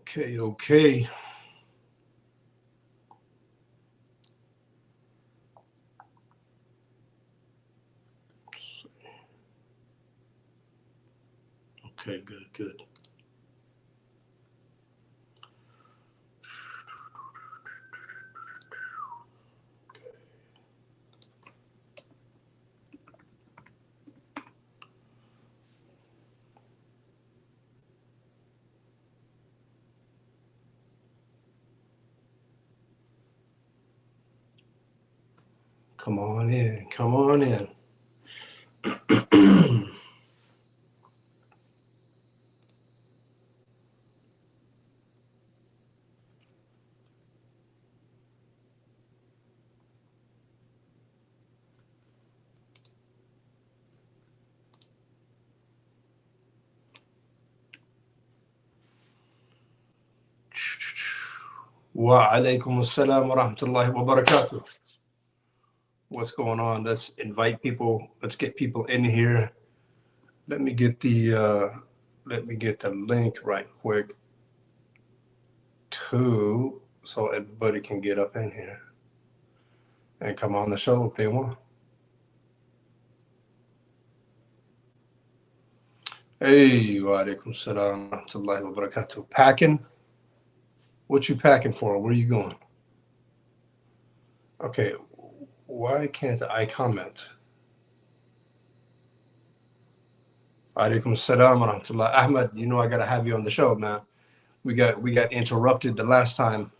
Okay, okay. Okay, good, good. Come on in, come on in. Wa alaikum assalam wa rahmatullahi wa barakatuh. What's going on? Let's invite people. Let's get people in here. Let me get the link right quick to so everybody can get up in here and come on the show if they want. Hey, wa alaikum assalam wa rahmatullahi wa barakatuh. Packing? What you packing for? Where you going? Okay, why can't I comment? Alaikum salam wa rahmatullah. Ahmed, you know I gotta have you on the show, man. We got interrupted the last time.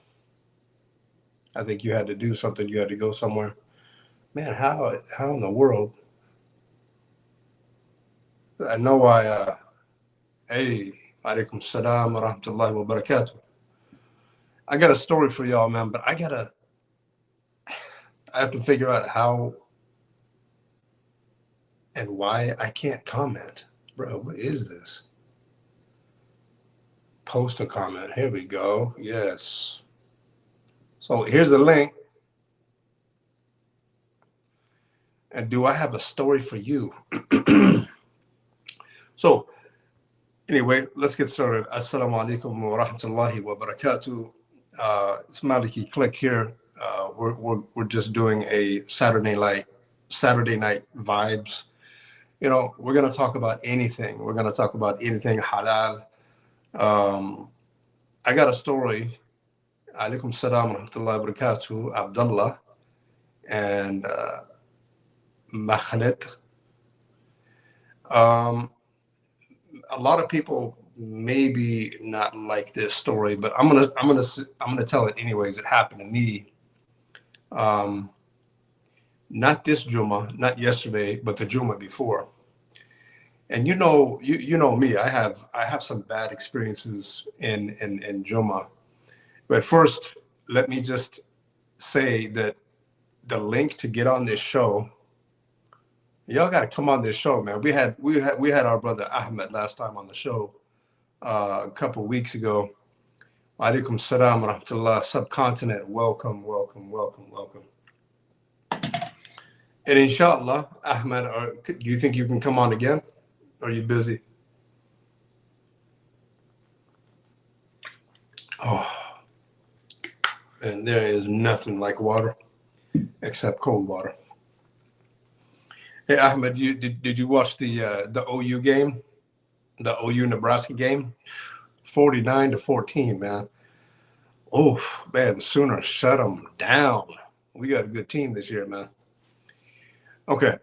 I think you had to do something. You had to go somewhere. Man, how in the world? I know why. Hey, alaikum salam wa rahmatullahi wa barakatuh. I got a story for y'all, man, but I have to figure out how and why I can't comment, bro. What is this? Post a comment. Here we go. Yes. So here's a link. And do I have a story for you? So anyway, let's get started. Assalamu alaikum wa rahmatullahi wa barakatuh. It's Maliki Click here. We're just doing a Saturday night vibes. You know, we're gonna talk about anything. We're gonna talk about anything halal. I got a story. Alaikum salam wa rahmatullahi wa barakatuh. Abdullah and Makhlet. A lot of people maybe not like this story, but I'm gonna tell it anyways. It happened to me. Not this Juma, not yesterday, but the Juma before. And you know me. I have some bad experiences in Juma. But first, let me just say that the link to get on this show. Y'all got to come on this show, man. We had our brother Ahmed last time on the show a couple weeks ago. Alaikum salam wa rahmatullah. Subcontinent, welcome, welcome, welcome, welcome. And inshallah, Ahmed, do you think you can come on again? Or are you busy? Oh, and there is nothing like water except cold water. Hey Ahmed, did you watch the OU game, the OU Nebraska game? 49-14, man. Oh man, the Sooners shut them down. We got a good team this year, man. Okay,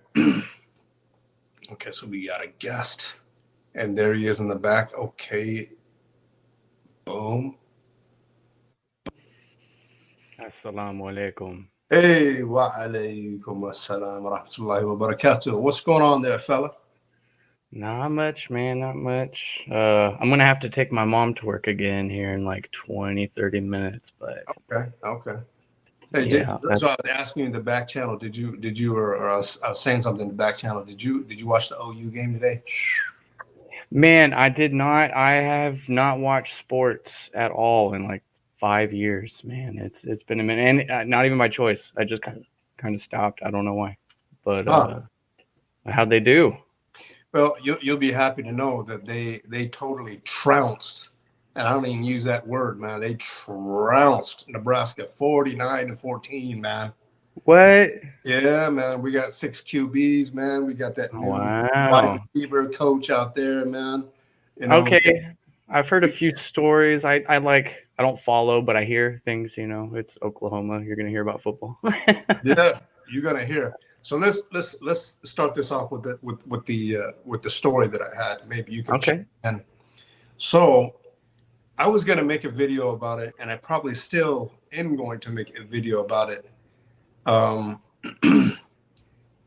okay, so we got a guest, and there he is in the back. Okay, boom. Assalamu alaikum. Hey, wa alaikum assalam wa rahmatullahi wa barakatuh. What's going on there, fella? Not much, man, not much. I'm going to have to take my mom to work again here in like 20, 30 minutes, but Okay. Hey, yeah. so I was asking you in the back channel. Did you or I was saying something in the back channel? Did you watch the OU game today? Man, I did not. I have not watched sports at all in like 5 years, man. It's been a minute, and not even by choice. I just kind of stopped. I don't know why, but how'd they do? Well, you'll be happy to know that they totally trounced and I don't even use that word, man. They trounced Nebraska 49-14, man. What? Yeah, man. We got 6 QBs, man. We got that new wide Wow. receiver coach out there, man. Okay. I've heard a few stories. I don't follow, but I hear things, it's Oklahoma. You're gonna hear about football. Yeah, you're gonna hear. So let's start this off with the story that I had. Maybe you can. Okay. And so I was gonna make a video about it, and I probably still am going to make a video about it.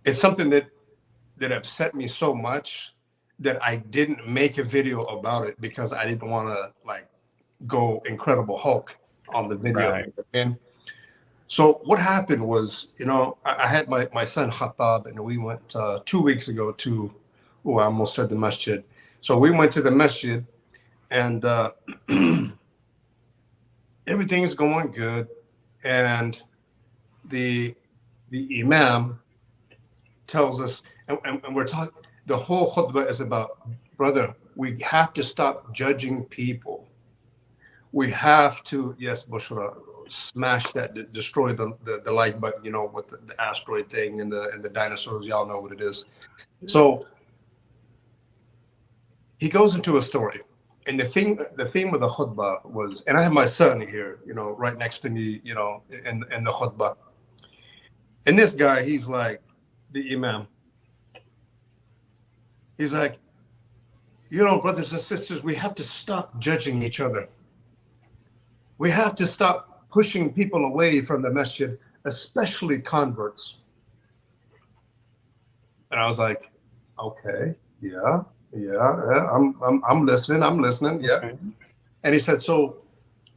It's something that upset me so much that I didn't make a video about it because I didn't want to go Incredible Hulk on the video. Right. And so what happened was, I had my son Khattab, and we went 2 weeks ago to, I almost said the masjid. So we went to the masjid, and everything's going good. And the imam tells us, and we're talking, the whole khutbah is about, brother, we have to stop judging people. We have to, yes, Bushra, smash that, destroy the like button, with the asteroid thing and the dinosaurs. Y'all know what it is. So he goes into a story, and the theme of the khutbah was, and I have my son here, right next to me, in the khutbah. And this guy, he's like, the imam. He's like, brothers and sisters, we have to stop judging each other. We have to stop pushing people away from the masjid, especially converts. And I was like, okay, yeah, I'm listening, yeah. Okay. And he said, so,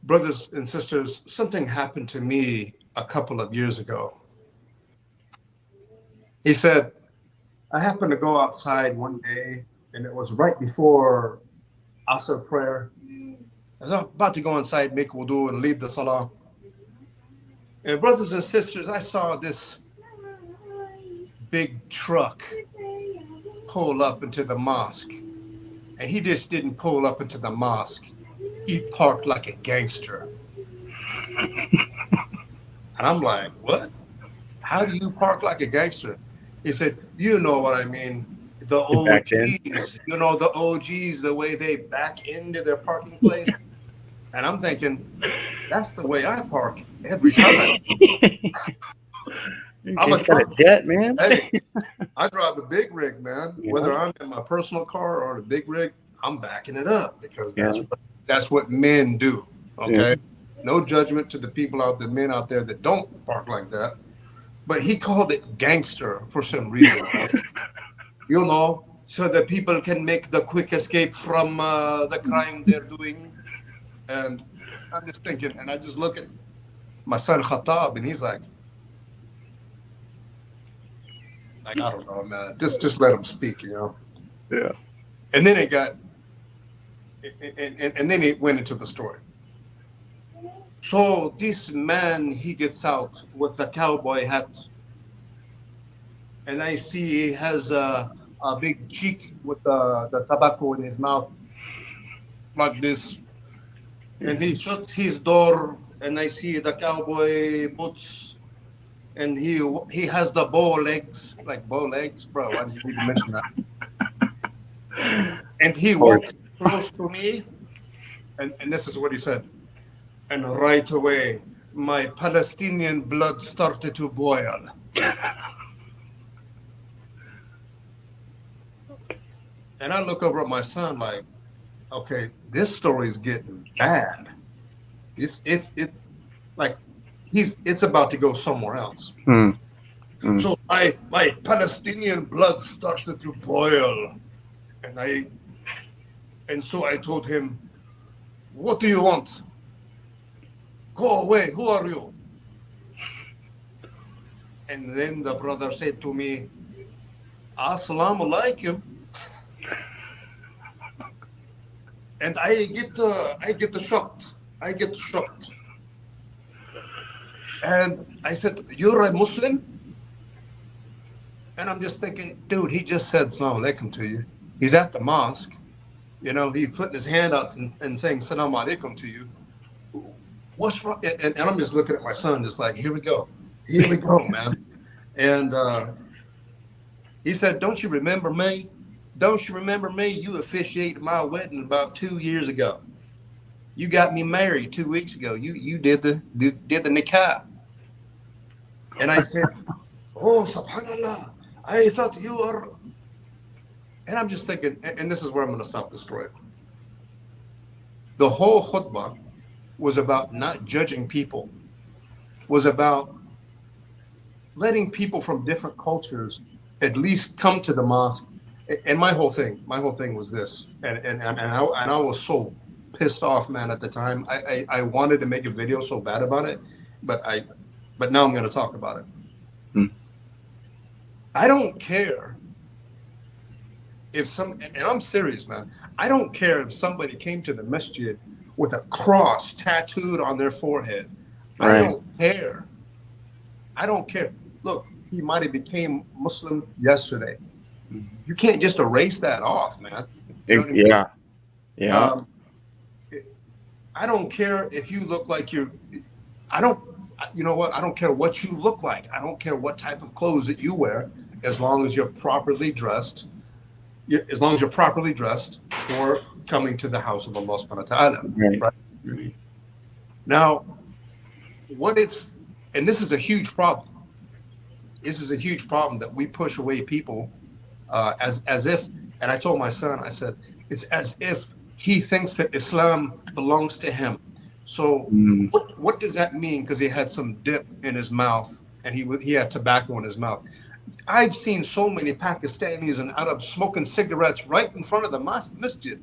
brothers and sisters, something happened to me a couple of years ago. He said, I happened to go outside one day, and it was right before Asr prayer. I was about to go inside, make wudu, and leave the salah. And brothers and sisters, I saw this big truck pull up into the mosque. And he just didn't pull up into the mosque. He parked like a gangster. And I'm like, what? How do you park like a gangster? He said, you know what I mean. The OGs, the OGs, the way they back into their parking place. And I'm thinking, that's the way I park every time. I'm a jet, man. Hey, I drive the big rig, man. Yeah. Whether I'm in my personal car or the big rig, I'm backing it up because that's what men do. Okay, Yeah. No judgment to the men out there that don't park like that. But he called it gangster for some reason. So that people can make the quick escape from the crime they're doing. And I'm just thinking, and I just look at my son Khattab, and he's like, I don't know, man. Just let him speak, Yeah. And then and then he went into the story. So this man, he gets out with the cowboy hat, and I see he has a big cheek with the tobacco in his mouth, like this. And he shuts his door, and I see the cowboy boots, and he has the bow legs, bro. I didn't need to mention that. And he walks close to me, and this is what he said. And right away, my Palestinian blood started to boil. And I look over at my son like, okay, this story is getting bad. It's about to go somewhere else. So my Palestinian blood started to boil. And so I told him, what do you want? Go away, who are you? And then the brother said to me, Assalamu alaikum. And I get shocked. And I said, you're a Muslim? And I'm just thinking, dude, he just said Assalamu alaikum to you. He's at the mosque. He's putting his hand out and saying "Salam alaikum" to you. What's wrong? And I'm just looking at my son, just like, here we go, man. And he said, "Don't you remember me? Don't you remember me? You officiated my wedding about 2 years ago. You got me married 2 weeks ago. You did the nikah." And I said, "Oh, subhanallah, I thought you were." And I'm just thinking, and this is where I'm going to stop the story. The whole khutbah was about not judging people, was about letting people from different cultures at least come to the mosque. And my whole thing was this, and I was so pissed off, man, at the time. I wanted to make a video so bad about it, but now I'm going to talk about it. Hmm. I don't care and I'm serious, man. I don't care if somebody came to the masjid with a cross tattooed on their forehead. I Right. don't care. I don't care. Look, he might have became Muslim yesterday. You can't just erase that off, man. You know what I mean? Yeah. Yeah. Um, I don't care if you look like I don't, you know what? I don't care what you look like. I don't care what type of clothes that you wear, as long as you're properly dressed. As long as you're properly dressed for coming to the house of Allah subhanahu wa ta'ala. Right. Right? Right. Now, and this is a huge problem. This is a huge problem that we push away people as if, and I told my son, I said, it's as if he thinks that Islam belongs to him. So Mm. what does that mean? Because he had some dip in his mouth and he had tobacco in his mouth. I've seen so many Pakistanis and Arabs smoking cigarettes right in front of the masjid.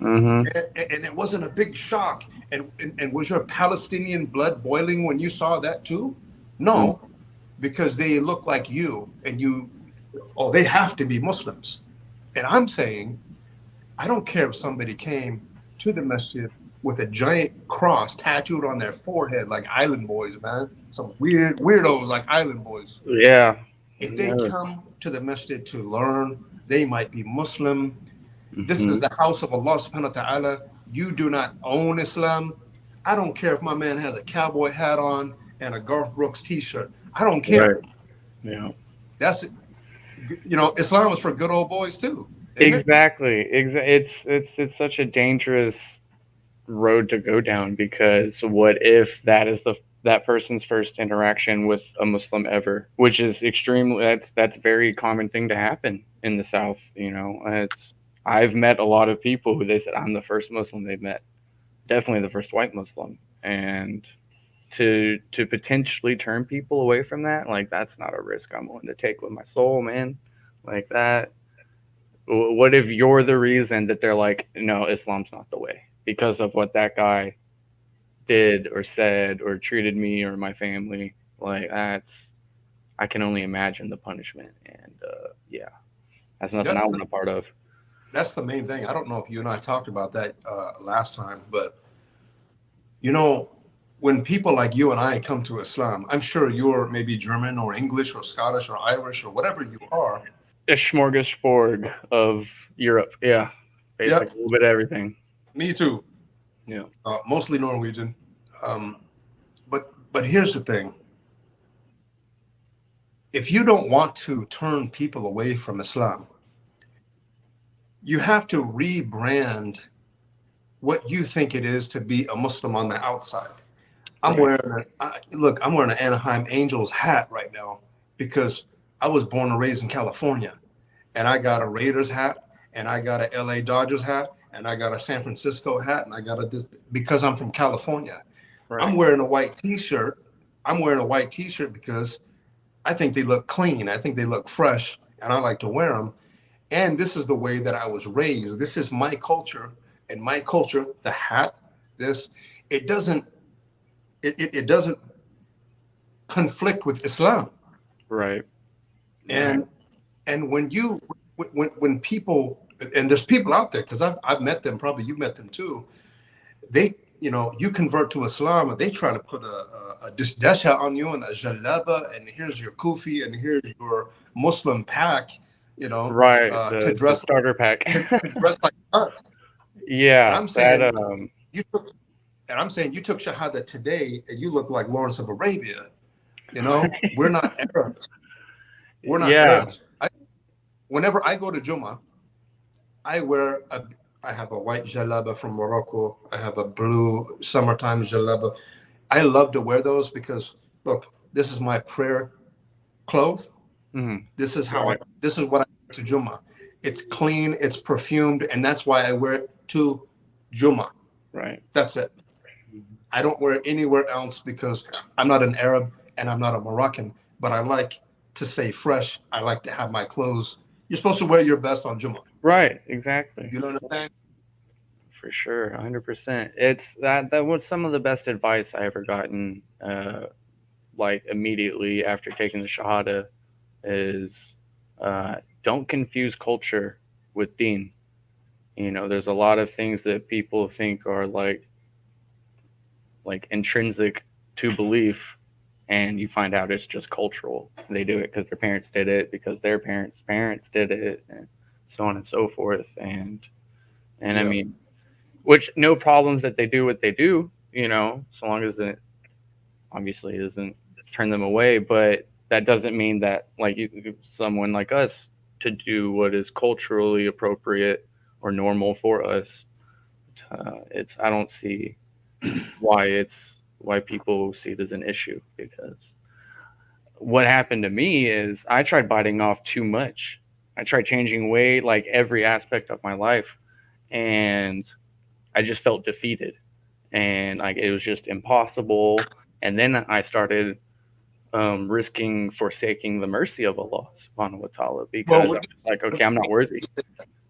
Mm-hmm. And it wasn't a big shock. And was your Palestinian blood boiling when you saw that too? No, because they look like you and they have to be Muslims. And I'm saying, I don't care if somebody came to the masjid with a giant cross tattooed on their forehead like island boys, man. Some weirdos like island boys. Yeah. If they Yeah. come to the masjid to learn, they might be Muslim. This Mhm. is the house of Allah subhanahu wa ta'ala. You do not own Islam. I don't care if my man has a cowboy hat on and a Garth Brooks t-shirt. I don't care. Right. Yeah. That's Islam is for good old boys too. Isn't it? Exactly. It's such a dangerous road to go down, because what if that person's first interaction with a Muslim ever, which is extremely that's very common thing to happen in the South. I've met a lot of people who they said I'm the first Muslim they've met, definitely the first white Muslim, and to potentially turn people away from that, like, that's not a risk I'm willing to take with my soul, man. Like that. What if you're the reason that they're like, no, Islam's not the way because of what that guy did or said or treated me or my family? Like, I can only imagine the punishment, and yeah, that's nothing I That's want a part of. that's the main thing. I don't know if you and I talked about that last time, but you know, when people like you and I come to Islam, I'm sure you're maybe German or English or Scottish or Irish or whatever you are. A smorgasbord of Europe, yeah, Yeah, basically a little bit of everything. me too. Yeah, Mostly Norwegian. Um, but here's the thing: if you don't want to turn people away from Islam, you have to rebrand what you think it is to be a Muslim on the outside. I'm right, I'm wearing an Anaheim Angels hat right now because I was born and raised in California, and I got a Raiders hat, and I got a LA Dodgers hat, and I got a San Francisco hat, and I got this because I'm from California. I'm right, wearing a white T-shirt. I'm wearing a white T-shirt because I think they look clean. I think they look fresh, and I like to wear them. And this is the way that I was raised. This is my culture, and my culture, the hat, this, it doesn't, it doesn't conflict with Islam. right, right, And when people, and there's people out there, because I've met them, probably you met them too. They, you convert to Islam and they try to put a disdasha on you and a jalaba, and here's your kufi and here's your Muslim pack, right. to The dress starter pack. to dress like us. And Yeah, I'm that saying you took, and I'm saying you took Shahada today, and you look like Lawrence of Arabia. You know, we're not Arabs. We're not yeah. Arabs. Whenever I go to Juma, I wear a. I have a white jalaba from Morocco. I have a blue summertime jalaba. I love to wear those because look, this is my prayer clothes. Mhm. This is how I. Right, This is what I wear to Juma. It's clean. It's perfumed, and that's why I wear it to Juma. right. That's it. I don't wear it anywhere else because I'm not an Arab and I'm not a Moroccan. But I like to stay fresh. I like to have my clothes. You're supposed to wear your best on Juma. Right, exactly. You know what I'm saying? For sure, 100%. It's that was some of the best advice I ever gotten, like immediately after taking the Shahada is don't confuse culture with deen. You know, there's a lot of things that people think are like intrinsic to belief, and you find out it's just cultural. They do it because their parents did it, because their parents did it, and so on and so forth. And I Yeah. mean, which no problems that they do what they do, you know, so long as it obviously doesn't turn them away. But that doesn't mean that like someone like us to do what is culturally appropriate or normal for us. It's I don't see it's why people see it as an issue because what happened to me is I tried biting off too much. I tried changing way like every aspect of my life, and I just felt defeated, and like it was just impossible. And then I started risking forsaking the mercy of Allah subhanahu wa ta'ala Well, because I was like, okay, I'm not worthy.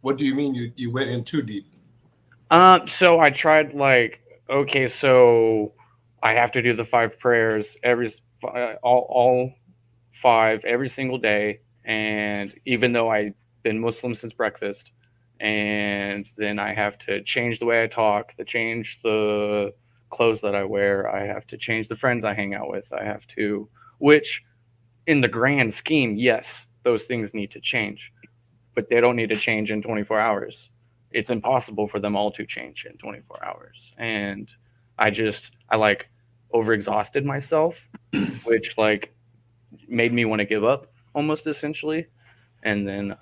what do you mean you went in too deep? So I tried like, okay, so I have to do the five prayers all five every single day, and even though I've been Muslim since breakfast, and then I have to change the way I talk, to change the clothes that I wear, I have to change the friends I hang out with, I have to, which in the grand scheme, yes, those things need to change, but they don't need to change in 24 hours. It's impossible for them all to change in 24 hours. And I like overexhausted myself, which like made me want to give up almost essentially. And then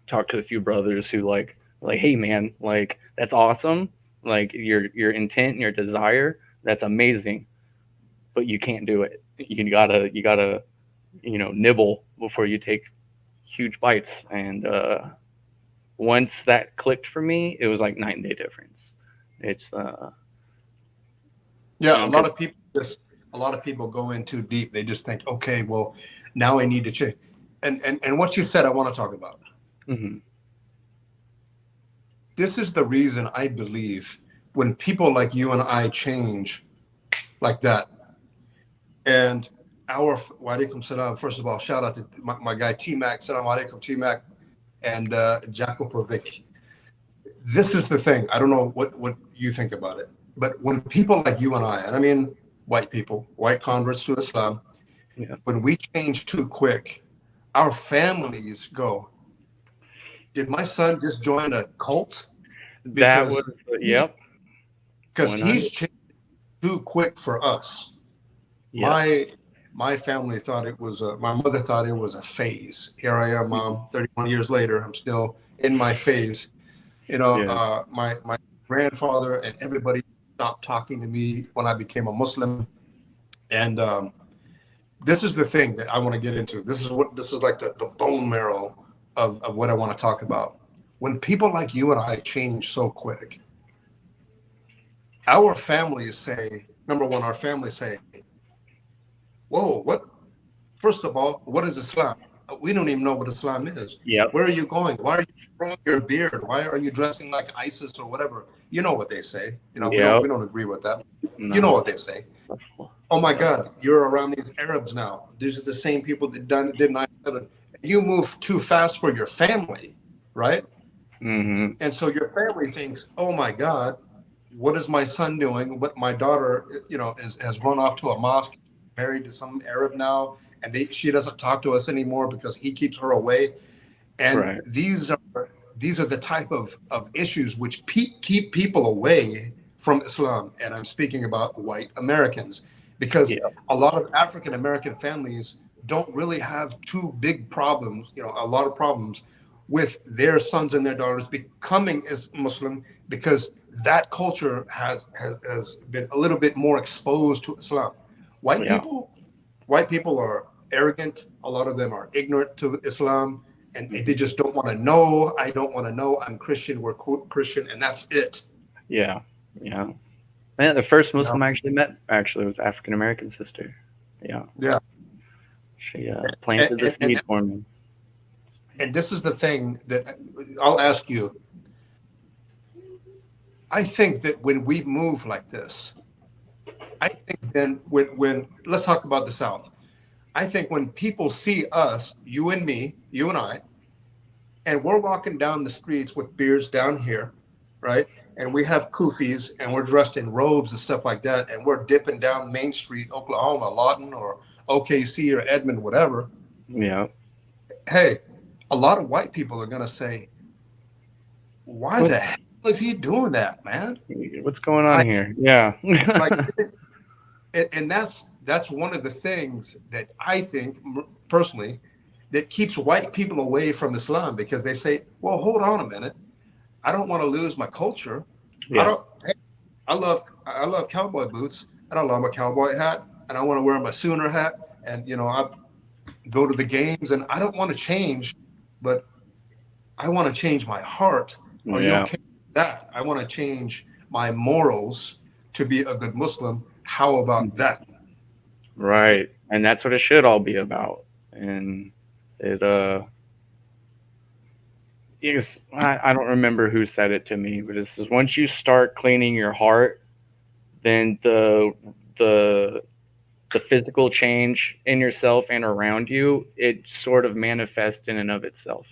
talked to a few brothers who like, hey man, like that's awesome. Like your intent and your desire, that's amazing, but you can't do it. You gotta nibble before you take huge bites. And once that clicked for me, it was like night and day difference. It's Yeah, because a lot of people go in too deep. They just think, okay, well, now I need to change. And what you said, I want to talk about. mm-hmm, This is the reason I believe when people like you and I change like that, and wa alaikum salam. First of all, shout out to my guy T Mac. Salam alaikum T Mac and Jakopovic. This is the thing. I don't know what you think about it, but when people like you and I mean white people, white converts to Islam, yeah, when we change too quick, our families go, did my son just join a cult? that was Because he's yep, because 100, he's changed too quick for us. yep, My family thought it was my mother thought it was a phase. Here I am, mhm, 31 years later. I'm still in my phase. yeah, My grandfather and everybody stopped talking to me when I became a Muslim. And this is the thing that I want to get into. This is like the bone marrow of what I want to talk about. When people like you and I change so quick, our families say, number one, our families say, whoa, what? First of all, what is Islam? We don't even know what Islam is. yep, Where are you going? Why are you growing your beard? Why are you dressing like ISIS or whatever? You know what they say. yep, We don't agree with that. You know no, what they say. Oh my God, you're around these Arabs now. These are the same people that did 9/11. You move too fast for your family, right? mm-hmm, And so your family thinks, oh my God, what is my son doing? What my daughter, has run off to a mosque, married to some Arab now, and she doesn't talk to us anymore because he keeps her away. And right, these are the type of issues which keep people away from Islam. And I'm speaking about white Americans, because Yeah. a lot of African American families don't really have too big problems, a lot of problems with their sons and their daughters becoming as Muslim, because that culture has been a little bit more exposed to Islam. White Yeah. people, white people are arrogant. A lot of them are ignorant to Islam, and they Mhm. just don't want to know. I don't want to know. I'm Christian. We're Christian, and that's it. Yeah. Yeah. Man, the first You know? Muslim I actually met actually was African American sister. Yeah. Yeah. She And, planted the and seed and for me. and this is the thing that I'll ask you. I think that when we move like this, I think then when let's talk about the South. I think when people see us, you and me, you and I, and we're walking down the streets with beards down here, right? And we have kufis and we're dressed in robes and stuff like that, and we're dipping down Main Street, Oklahoma, Lawton, or OKC or Edmond, whatever. Yeah. Hey, a lot of white people are gonna say, "Why What's the hell is he doing that, man?" what's going on I here? Yeah. like, and that's one of the things that I think personally that keeps white people away from Islam, because they say, "Well, hold on a minute. I don't want to lose my culture. I Yeah. don't. I love cowboy boots, and I love my cowboy hat, and I want to wear my Sooner hat, and I go to the games, and I don't want to change, but I want to change my heart. Are you Yeah. okay with that? I want to change my morals to be a good Muslim. How about that?" Right. And that's what it should all be about. And it I don't remember who said it to me, but it says once you start cleaning your heart, then the the physical change in yourself and around you, it sort of manifests in and of itself.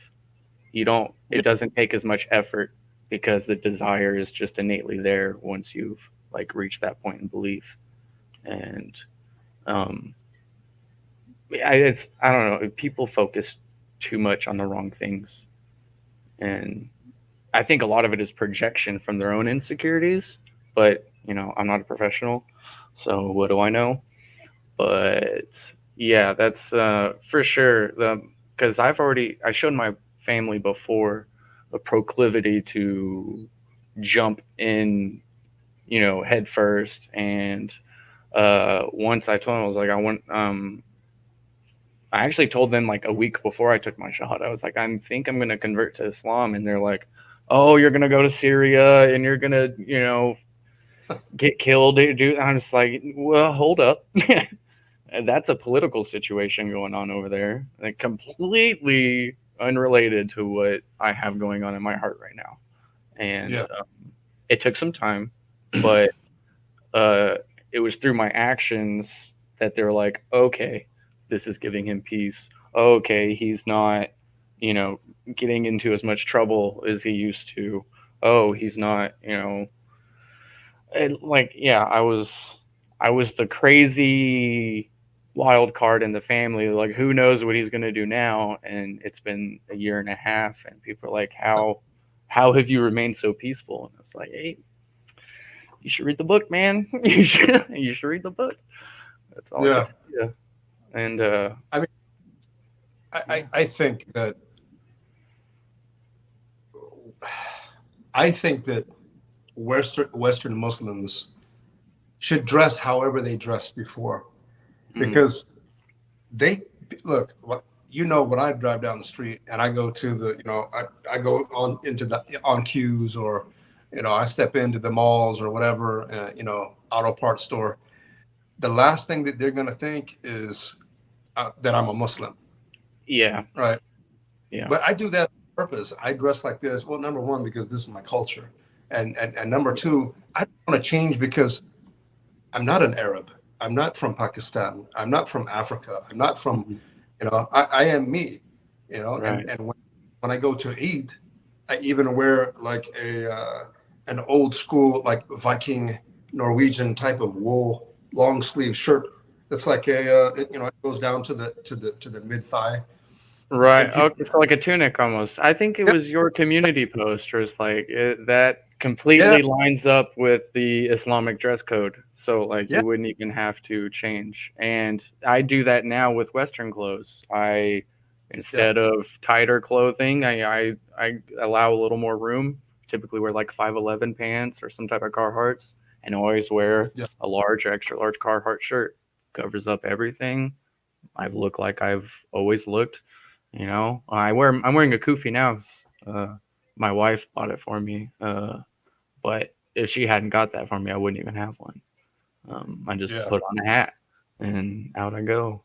You don't Yeah, it doesn't take as much effort because the desire is just innately there once you've like reached that point in belief. And um I don't know, people focus too much on the wrong things. And I think a lot of it is projection from their own insecurities, but I'm not a professional, so what do I know? But yeah, that's for sure. Because I showed my family before a proclivity to jump in, head first. And once I told them, I was like, I actually told them like a week before I took my shot. I was like, I think I'm gonna convert to Islam, and they're like, "Oh, you're gonna go to Syria and you're gonna, get killed, dude." I'm just like, "Well, hold up." And that's a political situation going on over there, like completely unrelated to what I have going on in my heart right now. And yeah, it took some time, but uh, it was through my actions that they're like, okay, this is giving him peace. Okay, he's not, you know, getting into as much trouble as he used to. Oh, he's not, and like, yeah, I was the crazy wild card in the family. Like, who knows what he's gonna do now? And it's been a year and a half, and people are like, how have you remained so peaceful? And it's like, hey, you should read the book, man. You should read the book. That's all I could yeah. tell you. And I mean, I, yeah, I, I think that I think that Western Muslims should dress however they dressed before, mm, because they look. When I drive down the street and I go to I go on into the on queues, or I step into the malls or whatever, auto parts store. The last thing that they're going to think is that I'm a Muslim, yeah, right? yeah, But I do that on purpose. I dress like this. Well, number one, because this is my culture, and number two, I don't want to change because I'm not an Arab. I'm not from Pakistan. I'm not from Africa. I'm not from, mhm, I am me, right, and when I go to Eid, I even wear like an old school like Viking Norwegian type of wool long sleeve shirt. It's like it goes down to the mid thigh, Right. and people. Okay, so like a tunic almost. I think it Yeah, was your community post, or it's like that yeah, completely lines up with the Islamic dress code. So like yeah, you wouldn't even have to change. And I do that now with Western clothes. I yeah, instead of tighter clothing, I allow a little more room. Typically wear like 511 pants or some type of Carhartts, and always wear yeah. a large or extra large Carhartt shirt. Covers up everything. I look like I've always looked. I'm wearing a kufi now. Uh, my wife bought it for me. But if she hadn't got that for me, I wouldn't even have one. I just Yeah. put on a hat and out I go.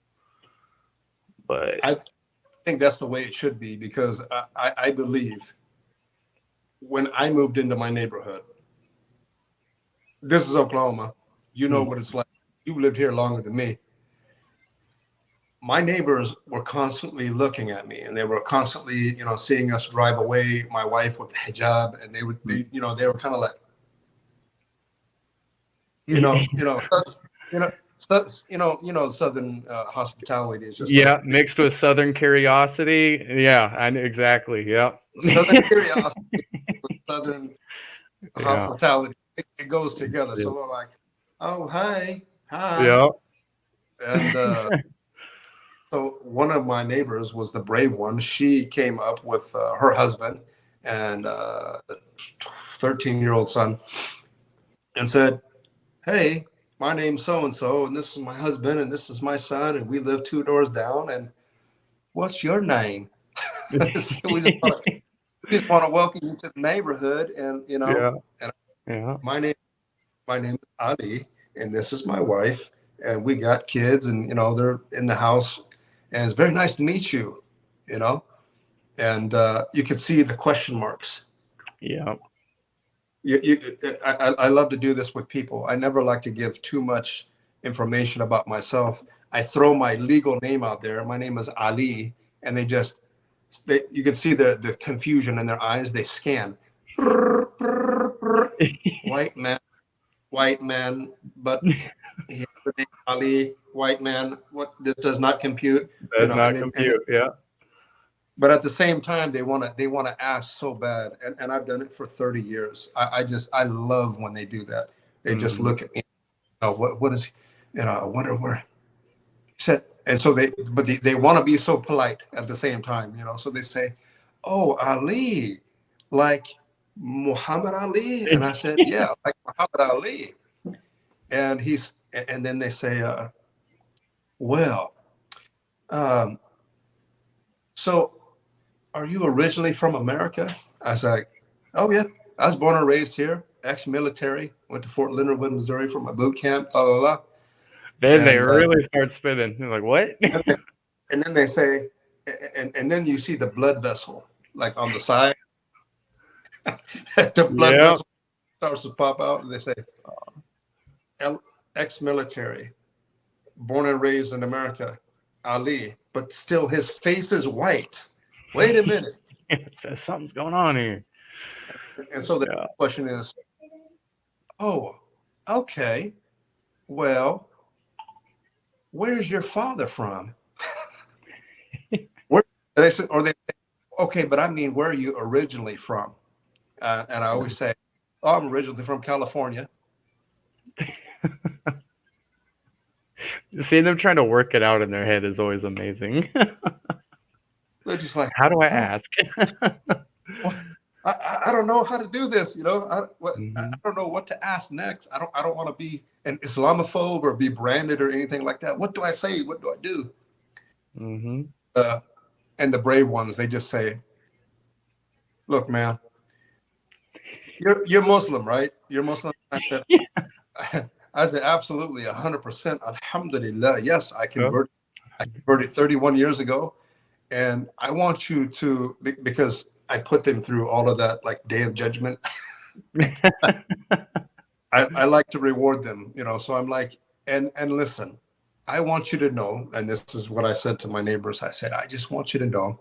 But I think that's the way it should be because I believe when I moved into my neighborhood, this is Oklahoma. You know mm, what it's like. You lived here longer than me. My neighbors were constantly looking at me and they were constantly, seeing us drive away, my wife with the hijab, and they were kind of like, you know, you know, you know, Southern hospitality is just like yeah, mixed with Southern curiosity. Yeah, I know exactly. Yeah, Southern curiosity with Southern yeah, hospitality. It goes together. So we're like, oh, hi. yeah. And so one of my neighbors was the brave one. She came up with her husband and 13-year-old son and said, hey, my name's so and so, and this is my husband, and this is my son, and we live 2 doors down. And what's your name? So we just want to welcome you to the neighborhood, and Yeah, and yeah, my name my name is Ali, and this is my wife, and we got kids, and they're in the house, and it's very nice to meet you, you know, and you could see the question marks. yeah. I love to do this with people. I never like to give too much information about myself. I throw my legal name out there. My name is Ali, and you can see the confusion in their eyes. They scan. White man, white man, but he has the name Ali, white man. What this does not compute, Does and not then compute. Yeah. but at the same time they want to ask so bad, and I've done it for 30 years. I love when they do that. They just Hmm. look at me, what is, I wonder where he said. And so they want to be so polite at the same time, so they say, oh, Ali, like Muhammad Ali. And I said, yeah, like Muhammad Ali. And then they say, well, um, so are you originally from America? I was like, oh yeah, I was born and raised here, ex-military, went to Fort Leonard Wood, Missouri for my boot camp, blah, blah, blah. Then they And really start spinning. They're like, what? and then they say, and then you see the blood vessel, like on the side, the blood Yeah. vessel starts to pop out, and they say, ex-military, born and raised in America, Ali, but still his face is white. Wait a minute. Something's going on here. And so the Yeah. question is, oh, okay, well, where's your father from? Where they said, or they say, okay, but I mean, where are you originally from? And I always say, oh, I'm originally from California. Seeing them trying to work it out in their head is always amazing. They're just like, How do I oh, ask? well, I don't know how to do this. I Hmm. don't know what to ask next. I don't want to be an Islamophobe or be branded or anything like that. What do I say? What do I do? Hmm. Uh, and the brave ones, they just say, look, man, you're Muslim, right? You're Muslim. I said, I said, absolutely, 100%. Alhamdulillah. Yes, Yeah. I converted 31 years ago. And I want you to, because I put them through all of that, like day of judgment. I like to reward them, So I'm like, and listen, I want you to know, and this is what I said to my neighbors. I said, I just want you to know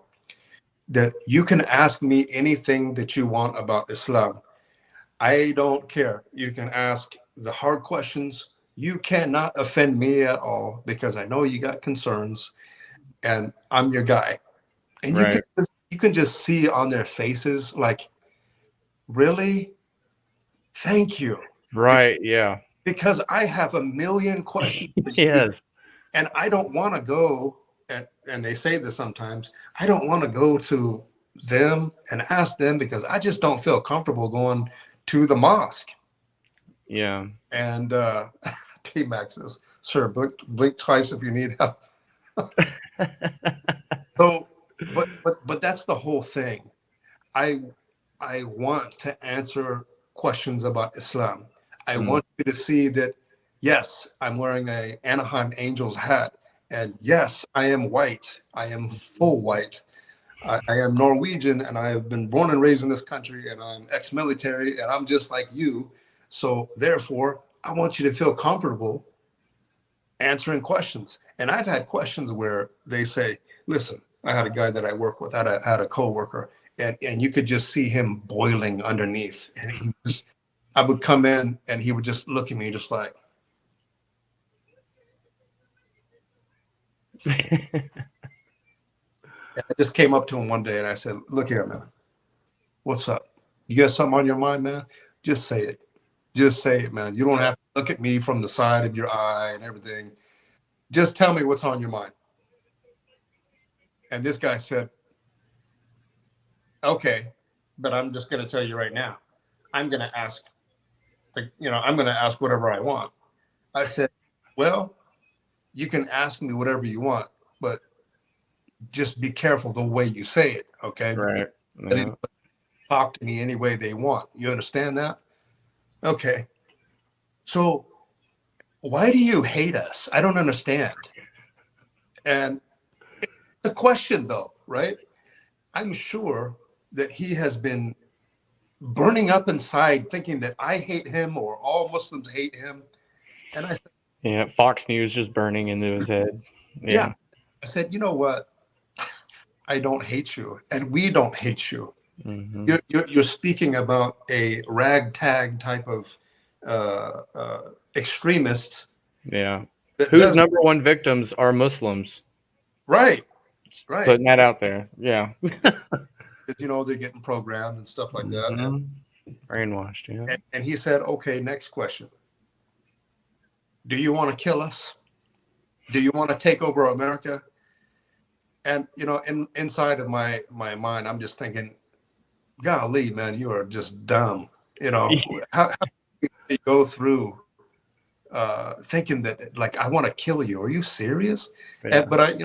that you can ask me anything that you want about Islam. I don't care. You can ask the hard questions. You cannot offend me at all because I know you got concerns and I'm your guy. And Right. you can just see on their faces, like, really? Thank you. Right. Yeah. Because I have a million questions for you, Yes. and I don't want to go, and they say this sometimes, I don't want to go to them and ask them because I just don't feel comfortable going to the mosque. Yeah. And T Max says, sir, blink twice if you need help. So, but that's the whole thing. I I want to answer questions about Islam. I Mm. want you to see that, yes, I'm wearing a Anaheim Angels hat, and yes, I am white. I am full white. I am Norwegian, and I have been born and raised in this country, and I'm ex-military, and I'm just like you. So therefore, I want you to feel comfortable answering questions. And I've had questions where they say, listen, I had a guy that I work with, had a coworker, and you could just see him boiling underneath. And I would come in and he would just look at me just like, and I just came up to him one day and I said, look here, man, what's up? You got something on your mind, man? Just say it. Just say it, man. You don't have to look at me from the side of your eye and everything. Just tell me what's on your mind. And this guy said, okay, but I'm just going to tell you right now, I'm going to ask, I'm going to ask whatever I want. I said, well, you can ask me whatever you want, but just be careful the way you say it, okay? Right. Let Yeah. anybody talk to me any way they want. You understand that? Okay. So why do you hate us? I don't understand. And it's a question, though, right? I'm sure that he has been burning up inside thinking that I hate him or all Muslims hate him. And I said, Yeah. Fox News just burning into his head. yeah. Yeah. I said, you know what? I don't hate you, and we don't hate you. Mm-hmm. You're speaking about a ragtag type of extremist Yeah. that Whose does number one victims are Muslims? right, right. Putting that out there. Yeah. Because they're getting programmed and stuff like that. Mm-hmm. Brainwashed. Yeah. And he said, okay, next question. Do you want to kill us? Do you want to take over America? And inside of my mind, I'm just thinking, golly, man, you are just dumb. How do you go through thinking that, like, I want to kill you? Are you serious? Yeah. But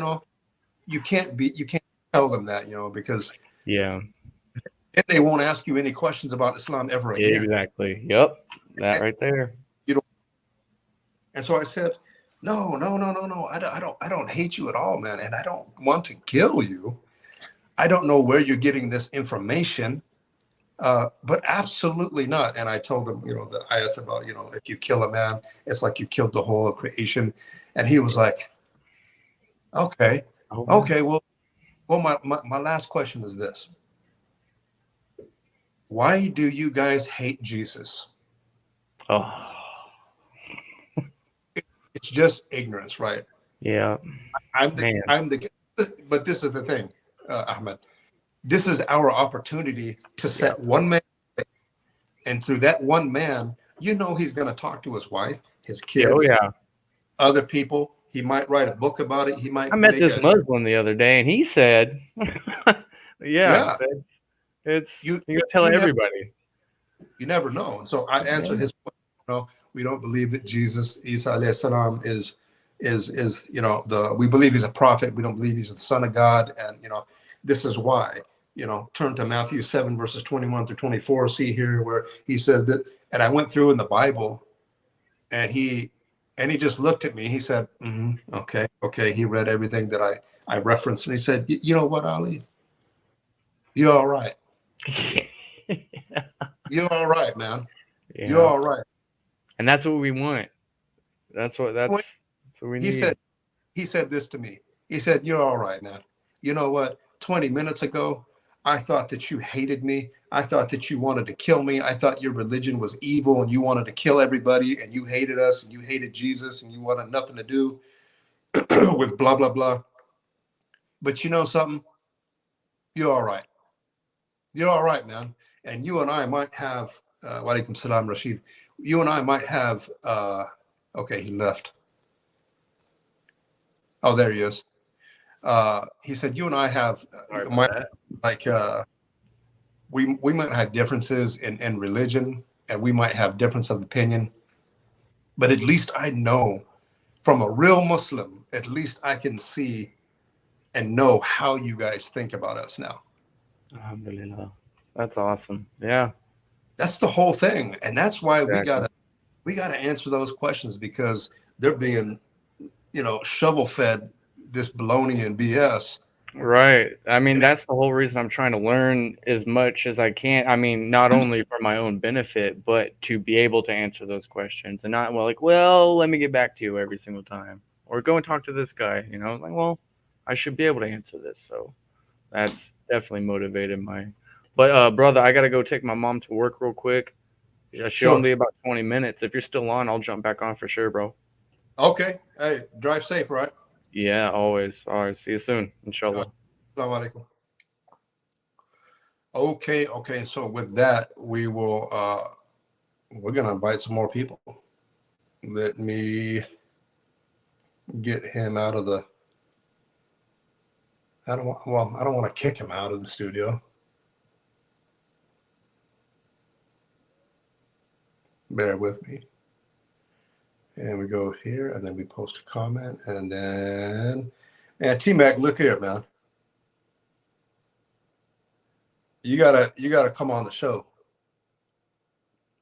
you can't tell them that, because Yeah. then they won't ask you any questions about Islam ever again. Exactly. Yep. That And, right there. and so I said, no, I don't hate you at all, man, and I don't want to kill you. I don't know where you're getting this information, but absolutely not. And I told him, the ayats about, if you kill a man, it's like you killed the whole creation. And he was like, okay, Oh, okay, well, my last question is this. Why do you guys hate Jesus? oh. It's just ignorance, right? Yeah. Man. But this is the thing, Ahmed. This is our opportunity to set Yep. one man, and through that one man, he's going to talk to his wife, his Yeah. Oh kids, yeah. other people. He might write a book about it. He I might met make this a Muslim the other day, and he said, "Yeah, yeah. it's You you tell you never everybody." you never know. And so I answered Yeah. his question. We don't believe that Jesus, Isa alayhi salam, is we believe he's a prophet. We don't believe he's the son of God, and this is why. Turn to Matthew 7 verses 21 through 24. See here where he says that, and I went through in the Bible, and he just looked at me. He said, okay. He read everything that I referenced, and he said, you know what, Ali, you're all right. You're all right, man. You're Yeah. all right. And that's what we want. That's When what we He need. said this to me. He said, you're all right, man. You know what? 20 minutes ago, I thought that you hated me. I thought that you wanted to kill me. I thought your religion was evil and you wanted to kill everybody and you hated us and you hated Jesus and you wanted nothing to do with blah, blah, blah. But you know something? You're all right. You're all right, man. And you and I might have, walaikum salam, Rashid. You and I might have, okay, he left. Oh, there he is. He said, you and I have, Sorry about might, that. like, we might have differences in religion, and we might have difference of opinion, but at least I know from a real Muslim, at least I can see and know how you guys think about us now. Alhamdulillah. That's awesome. Yeah, That's the whole thing. And that's why exactly. we gotta answer those questions, because they're being, shovel fed this baloney and BS. Right. I mean, And that's the whole reason I'm trying to learn as much as I can. I mean, not only for my own benefit, but to be able to answer those questions and not, well, like, well, let me get back to you every single time or go and talk to this guy. Like, well, I should be able to answer this. So that's definitely motivated my. But, brother, I got to go take my mom to work real quick. Yeah, she'll sure. only be about 20 minutes. If you're still on, I'll jump back on for sure, bro. Okay. Hey, drive safe, right? Yeah, always. All right. See you soon. Inshallah. Assalamu alaikum. Okay. So with that, we're gonna invite some more people. Let me get him out of the I don't want to kick him out of the studio. Bear with me. And we go here, and then we post a comment, and then, and T-Mac, look here, man. You gotta come on the show.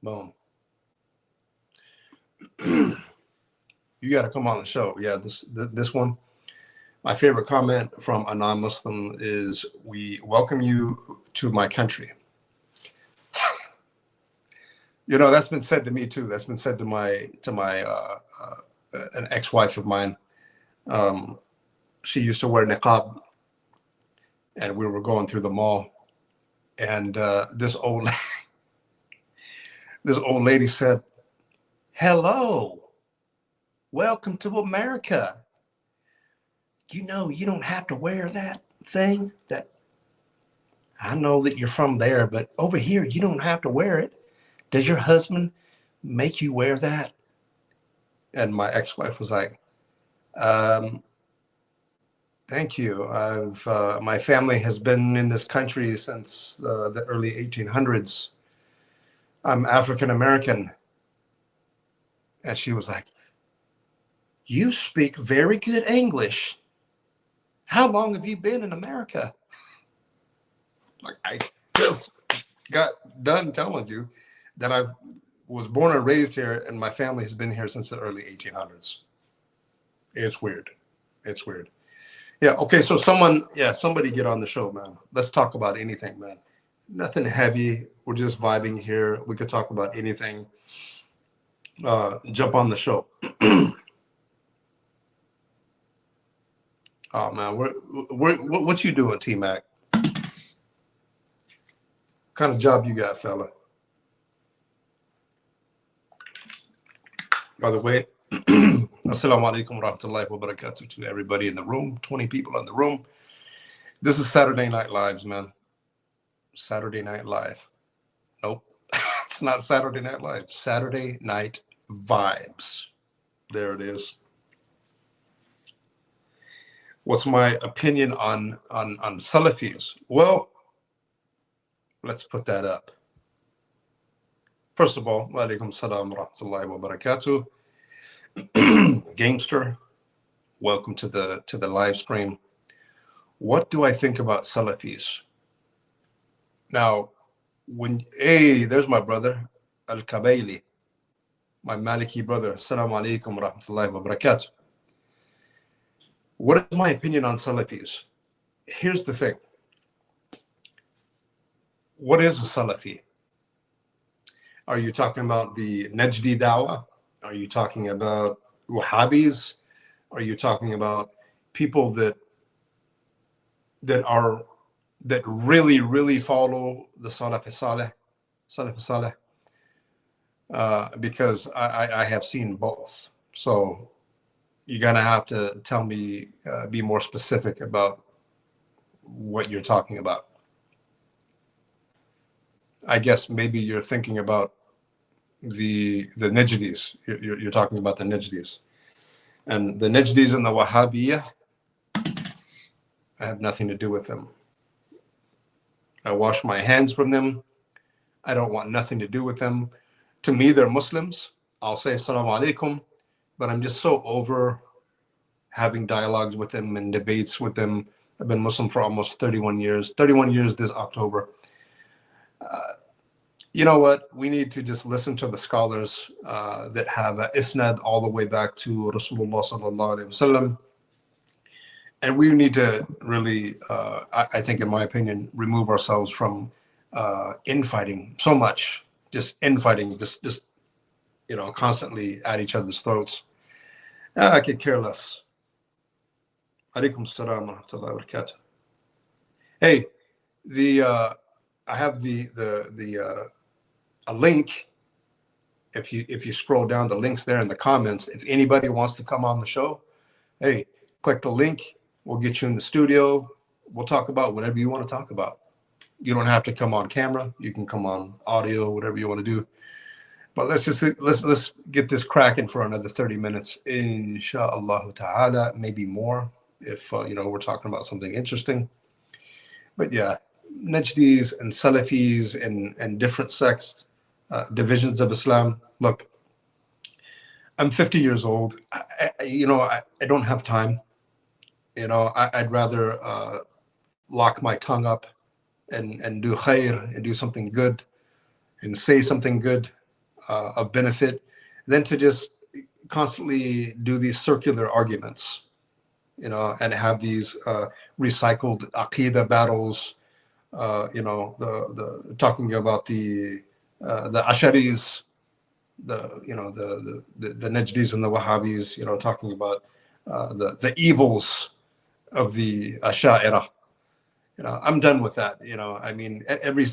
Boom. You gotta come on the show. Yeah, this one. My favorite comment from a non-Muslim is, "We welcome you to my country." That's been said to me too. That's been said to my an ex-wife of mine. She used to wear niqab, and we were going through the mall, and this old lady said, "Hello, welcome to America. You don't have to wear that thing. That I know that you're from there, but over here you don't have to wear it. Does your husband make you wear that?" And my ex-wife was like, "Thank you. My family has been in this country since the early 1800s. I'm African American." And she was like, "You speak very good English. How long have you been in America?" Like, I just got done telling you that I was born and raised here, and my family has been here since the early 1800s. It's weird. It's weird. Yeah. Okay. So somebody get on the show, man. Let's talk about anything, man. Nothing heavy. We're just vibing here. We could talk about anything. Jump on the show. Oh man, what you doing, T Mac? Kind of job you got, fella? By the way, assalamu alaikum warahmatullahi wabarakatuh to everybody in the room. 20 people in the room. This is Saturday Night Lives, man. Saturday Night Live. Nope, it's not Saturday Night Live. Saturday Night Vibes. There it is. What's my opinion on Salafis? Well, let's put that up. First of all, wa alaikum salam wa rahmatullahi wa barakatuh. Gamester, welcome to the live stream. What do I think about Salafis? Now, there's my brother, Al-Kabaili, my Maliki brother. Assalamu alaikum wa rahmatullahi wa barakatuh. What is my opinion on Salafis? Here's the thing. What is a Salafi? Are you talking about the Najdi Dawah? Are you talking about Wahhabis? Are you talking about people that really, really follow the Salaf Saleh? Because I have seen both. So you're gonna have to tell me, be more specific about what you're talking about. I guess maybe you're thinking about the Najdis. You're talking about the Najdis. And the Najdis and the Wahhabiyah, I have nothing to do with them. I wash my hands from them. I don't want nothing to do with them. To me, they're Muslims. I'll say Assalamu alaikum, but I'm just so over having dialogues with them and debates with them. I've been Muslim for almost 31 years. 31 years this October. You know what? We need to just listen to the scholars that have isnad all the way back to Rasulullah sallallahu alaihi wasallam. And we need to really, I think, in my opinion, remove ourselves from infighting so much. Just infighting, just constantly at each other's throats. I could care less. Alaikum salam wa rahmatullahi wa barakatuh. Hey, I have a link. If you scroll down, the links there in the comments. If anybody wants to come on the show, hey, click the link. We'll get you in the studio. We'll talk about whatever you want to talk about. You don't have to come on camera. You can come on audio, whatever you want to do. But let's get this cracking for another 30 minutes, inshallah ta'ala, maybe more if we're talking about something interesting. But yeah, Najdis and Salafis and different sects, divisions of Islam. Look, I'm 50 years old. I don't have time. I'd rather lock my tongue up and do khair and do something good and say something good of benefit than to just constantly do these circular arguments, and have these recycled aqidah battles, the talking about the Asharis, the Najdis and the Wahhabis, talking about the evils of the Asha'ira. I'm done with that. I mean, every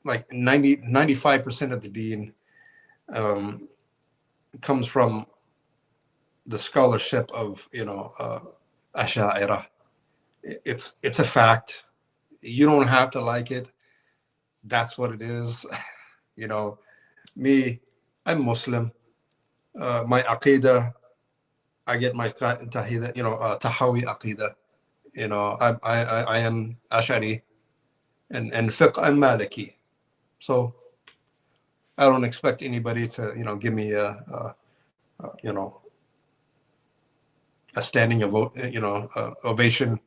95% of the deen comes from the scholarship of Asha'ira. It's a fact. You don't have to like it. That's what it is. Me, I'm Muslim. My aqidah, I get my tahidah, tahawi aqidah. I am Ash'ari and fiqh I'm Maliki. So I don't expect anybody to, give me a standing ovation.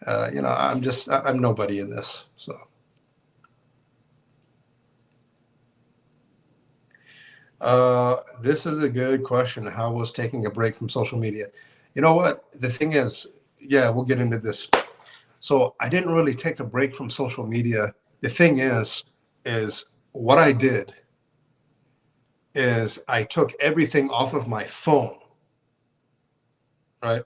I'm nobody in this. So this is a good question. How was taking a break from social media? You know what? The thing is, yeah, we'll get into this. So I didn't really take a break from social media. The thing is what I did is I took everything off of my phone, right?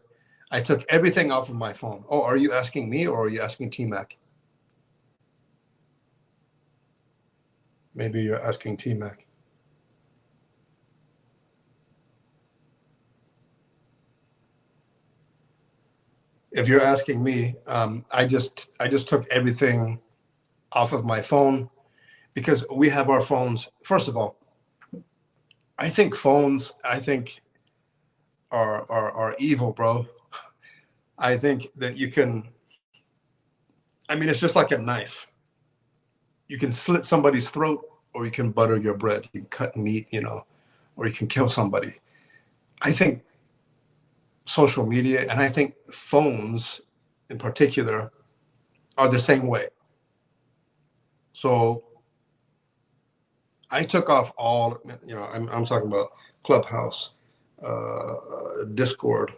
I took everything off of my phone. Oh, are you asking me or are you asking T-Mac? Maybe you're asking T-Mac. If you're asking me, I just took everything off of my phone because we have our phones. First of all, I think phones, are evil, bro. I think that you can. It's just like a knife. You can slit somebody's throat, or you can butter your bread. You can cut meat, or you can kill somebody. I think social media, and I think phones in particular, are the same way. So I took off all, I'm talking about Clubhouse, Discord,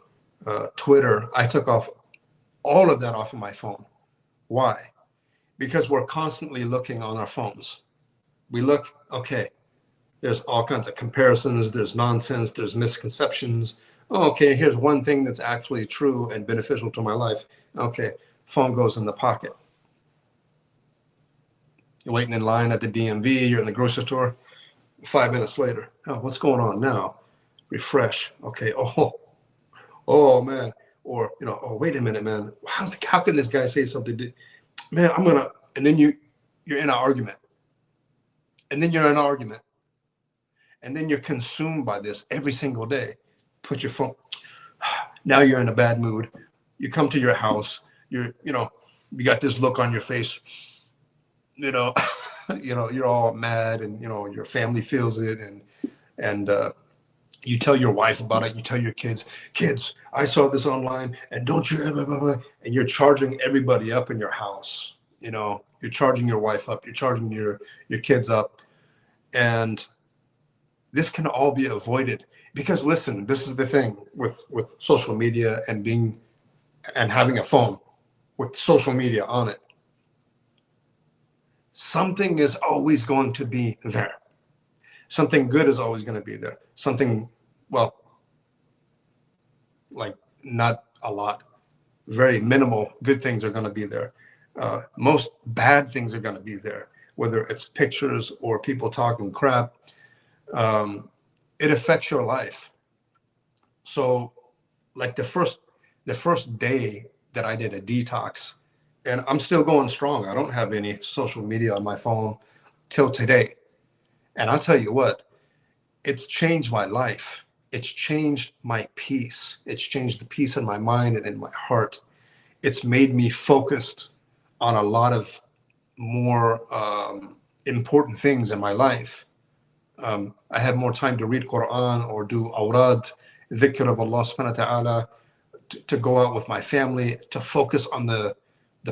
Twitter. I took off all of that off of my phone. Why? Because we're constantly looking on our phones. We look, okay, there's all kinds of comparisons, there's nonsense, there's misconceptions. Oh, okay, here's one thing that's actually true and beneficial to my life. Okay, phone goes in the pocket. You're waiting in line at the DMV, you're in the grocery store, 5 minutes later, oh, what's going on now? Refresh. Okay, oh man, or oh, wait a minute, man, how can this guy say something? Man, and then you're in an argument, and then you're in an argument, and then you're consumed by this every single day. Put your phone. Now you're in a bad mood. You come to your house. You got this look on your face. You're all mad, and your family feels it, and you tell your wife about it. You tell your kids, I saw this online, and don't you ever, blah, blah, blah. And you're charging everybody up in your house. You're charging your wife up. You're charging your kids up, and this can all be avoided because, listen, this is the thing with social media and having a phone with social media on it. Something is always going to be there. Something good is always going to be there. Something, well, like not a lot, very minimal good things are going to be there. Most bad things are going to be there, whether it's pictures or people talking crap. It affects your life. So like the first day that I did a detox, and I'm still going strong. I don't have any social media on my phone till today. And I'll tell you what, it's changed my life. It's changed my peace. It's changed the peace in my mind and in my heart. It's made me focused on a lot of more important things in my life. I have more time to read Quran or do awrad, dhikr of Allah subhanahu wa ta'ala, to go out with my family, to focus on the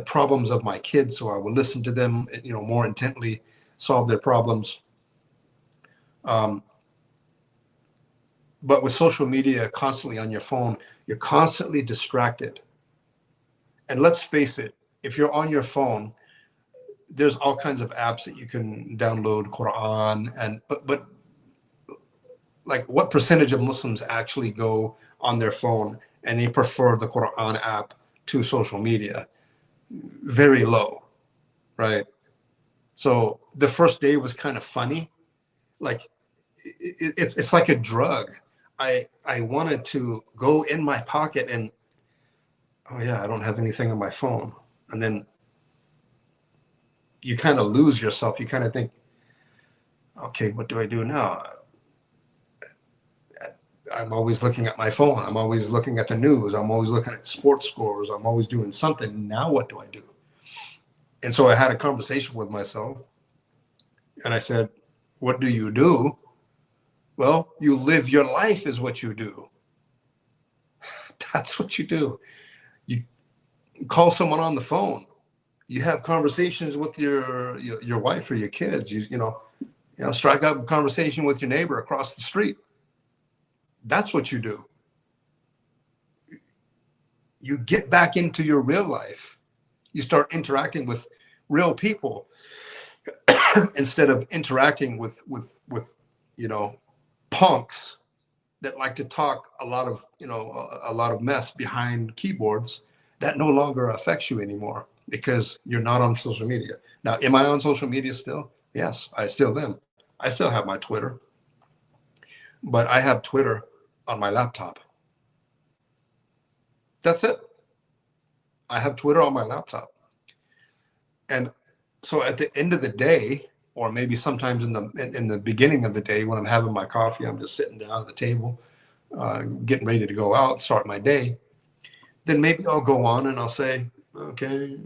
problems of my kids. So I will listen to them, more intently, solve their problems. But with social media constantly on your phone, you're constantly distracted. And let's face it, if you're on your phone, there's all kinds of apps that you can download, Quran, but like what percentage of Muslims actually go on their phone and they prefer the Quran app to social media? Very low, right? So the first day was kind of funny. Like it's like a drug. I wanted to go in my pocket and, oh yeah, I don't have anything on my phone. And then you kind of lose yourself. You kind of think, okay, what do I do now? I'm always looking at my phone. I'm always looking at the news. I'm always looking at sports scores. I'm always doing something. Now what do I do? And so I had a conversation with myself and I said, what do you do? Well, you live your life is what you do. That's what you do. You call someone on the phone. You have conversations with your wife or your kids. You strike up a conversation with your neighbor across the street. That's what you do. You get back into your real life. You start interacting with real people instead of interacting with punks that like to talk a lot of mess behind keyboards that no longer affects you anymore because you're not on social media. Now, am I on social media still? Yes, I still am. I still have my Twitter, but I have Twitter on my laptop. That's it. I have Twitter on my laptop. And so at the end of the day, or maybe sometimes in the beginning of the day when I'm having my coffee, I'm just sitting down at the table, getting ready to go out, start my day. Then maybe I'll go on and I'll say, okay,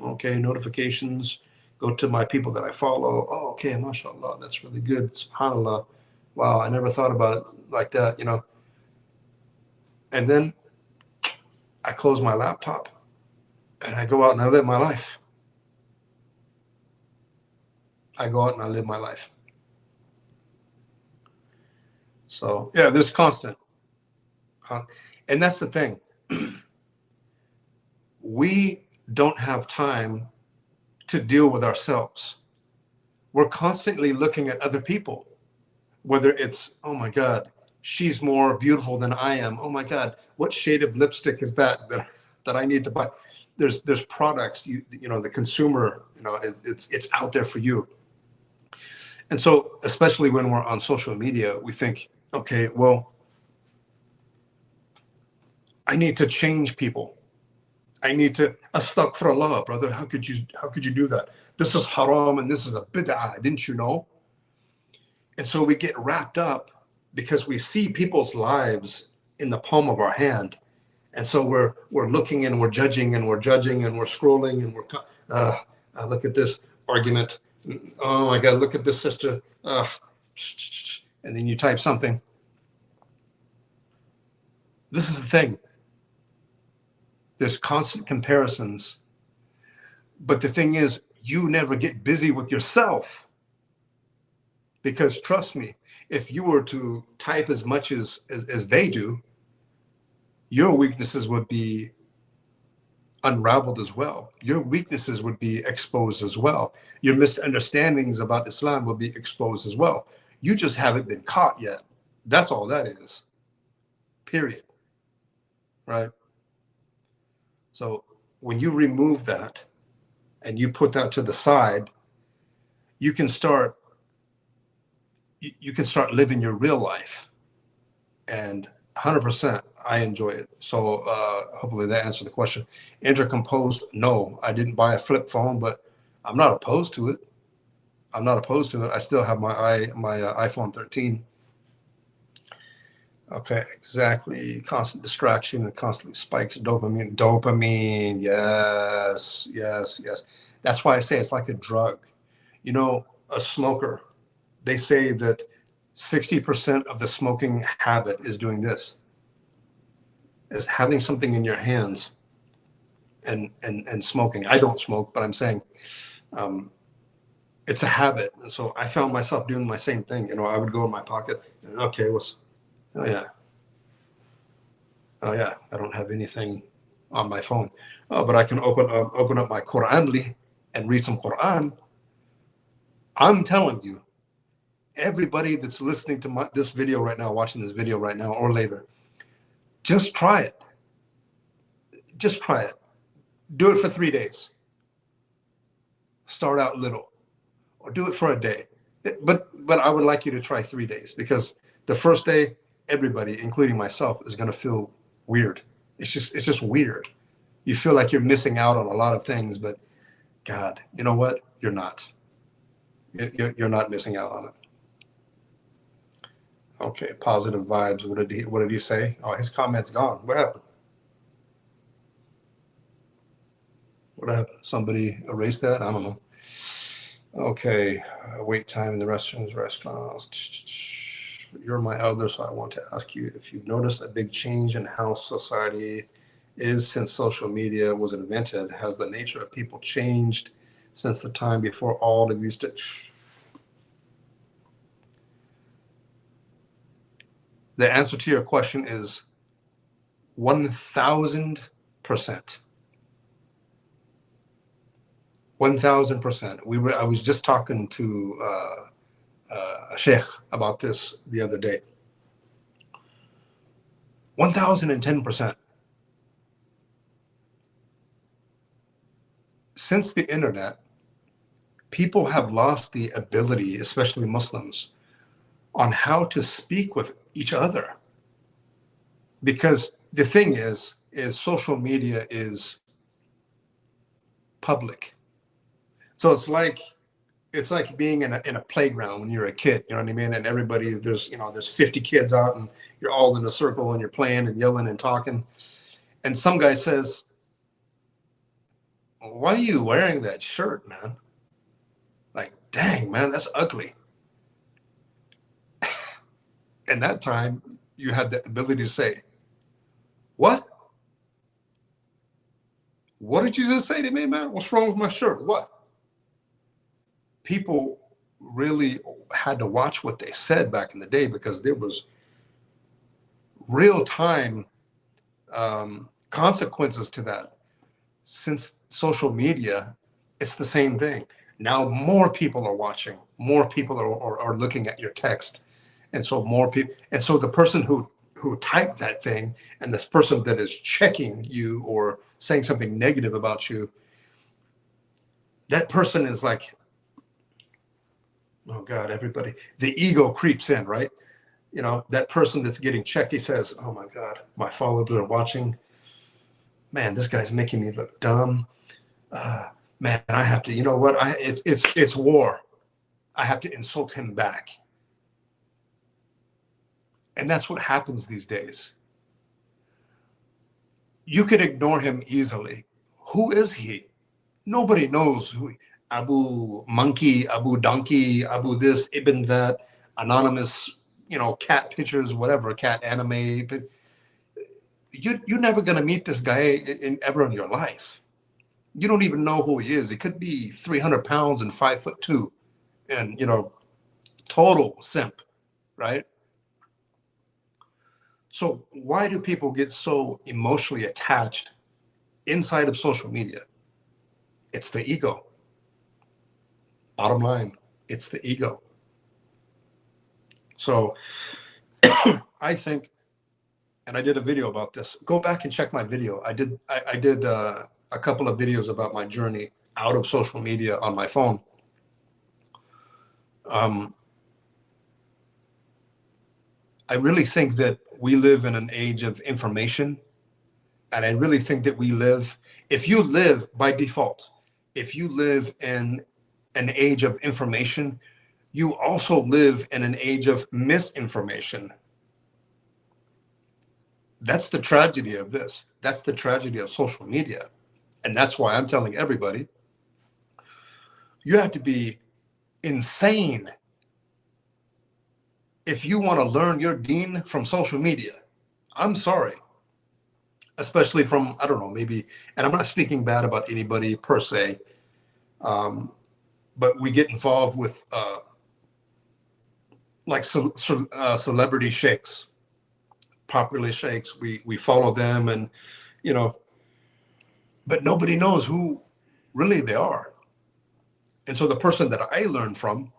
okay, notifications, go to my people that I follow. Oh, okay, mashallah, that's really good. SubhanAllah. Wow, I never thought about it like that, And then I close my laptop and I go out and I live my life. I go out and I live my life. So yeah, there's constant. And that's the thing. We don't have time to deal with ourselves. We're constantly looking at other people, whether it's, oh my God, she's more beautiful than I am. Oh my God, what shade of lipstick is that I need to buy? There's products, the consumer, it's out there for you. And so, especially when we're on social media, we think, okay, well, I need to change people. I need to astaghfirullah, brother. How could you do that? This is haram and this is a bid'ah. Didn't you know? And so we get wrapped up because we see people's lives in the palm of our hand. And so we're looking and we're judging and we're judging and we're scrolling and look at this argument. Oh my God, look at this sister. And then you type something. This is the thing. There's constant comparisons. But the thing is, you never get busy with yourself. Because trust me, if you were to type as much as they do, your weaknesses would be unraveled as well. Your weaknesses would be exposed as well. Your misunderstandings about Islam will be exposed as well. You just haven't been caught yet. That's all that is. Period. Right? So when you remove that and you put that to the side, you can start living your real life. And 100%, I enjoy it. So hopefully that answered the question. Intercomposed, no, I didn't buy a flip phone, but I'm not opposed to it. I still have my iPhone 13. Okay, exactly. Constant distraction and constantly spikes dopamine. Yes. That's why I say it's like a drug. You know, a smoker, they say that 60% of the smoking habit is doing this, is having something in your hands and smoking. I don't smoke, but I'm saying it's a habit. And so I found myself doing my same thing. You know, I would go in my pocket and oh yeah, I don't have anything on my phone. Oh, but I can open up my Quranly and read some Quran. I'm telling you, everybody that's listening to this video right now, watching this video right now or later, just try it. Just try it. Do it for 3 days. Start out little, or do it for a day. But I would like you to try 3 days, because the first day, everybody, including myself, is going to feel weird. It's just weird. You feel like you're missing out on a lot of things, but God, you know what? You're not. You're not missing out on it. Okay, positive vibes. What did he say? Oh, his comment's gone. What happened? Somebody erased that? I don't know. Okay, wait time in the restaurants. You're my elder, so I want to ask you if you've noticed a big change in how society is since social media was invented. Has the nature of people changed since the time before all of these? The answer to your question is 1,000%. 1,000%. I was just talking to a sheikh about this the other day. 1,010%. Since the internet, people have lost the ability, especially Muslims, on how to speak with each other. Because the thing is social media is public. So it's like being in a playground when you're a kid, you know what I mean? And there's 50 kids out and you're all in a circle and you're playing and yelling and talking. And some guy says, "Why are you wearing that shirt, man? Like, dang, man, that's ugly." And that time you had the ability to say, "What? What did you just say to me, man? What's wrong with my shirt? What?" People really had to watch what they said back in the day, because there was real time consequences to that. Since social media, it's the same thing. Now more people are watching, more people are looking at your text. And so more people, and so the person who typed that thing and this person that is checking you or saying something negative about you, that person is like, oh God, everybody, the ego creeps in, right? You know, that person that's getting checked, he says, oh my God, my followers are watching. Man, this guy's making me look dumb. Man, I have to, you know what? It's war. I have to insult him back. And that's what happens these days. You could ignore him easily. Who is he? Nobody knows who. Abu Monkey, Abu Donkey, Abu this, Ibn that, anonymous, you know, cat pictures, whatever, cat anime. But you're never going to meet this guy ever in your life. You don't even know who he is. It could be 300 pounds and 5'2", and, you know, total simp, right? So why do people get so emotionally attached inside of social media? It's the ego. Bottom line, it's the ego. So I think, and I did a video about this. Go back and check my video. I did a couple of videos about my journey out of social media on my phone. I really think that we live in an age of information. And I really think that if you live by default, if you live in an age of information, you also live in an age of misinformation. That's the tragedy of this. That's the tragedy of social media. And that's why I'm telling everybody, you have to be insane if you want to learn your deen from social media. I'm sorry. Especially from, I don't know, maybe, and I'm not speaking bad about anybody per se, but we get involved with like celebrity sheikhs, popular sheikhs. We follow them, and you know, but nobody knows who really they are. And so the person that I learned from,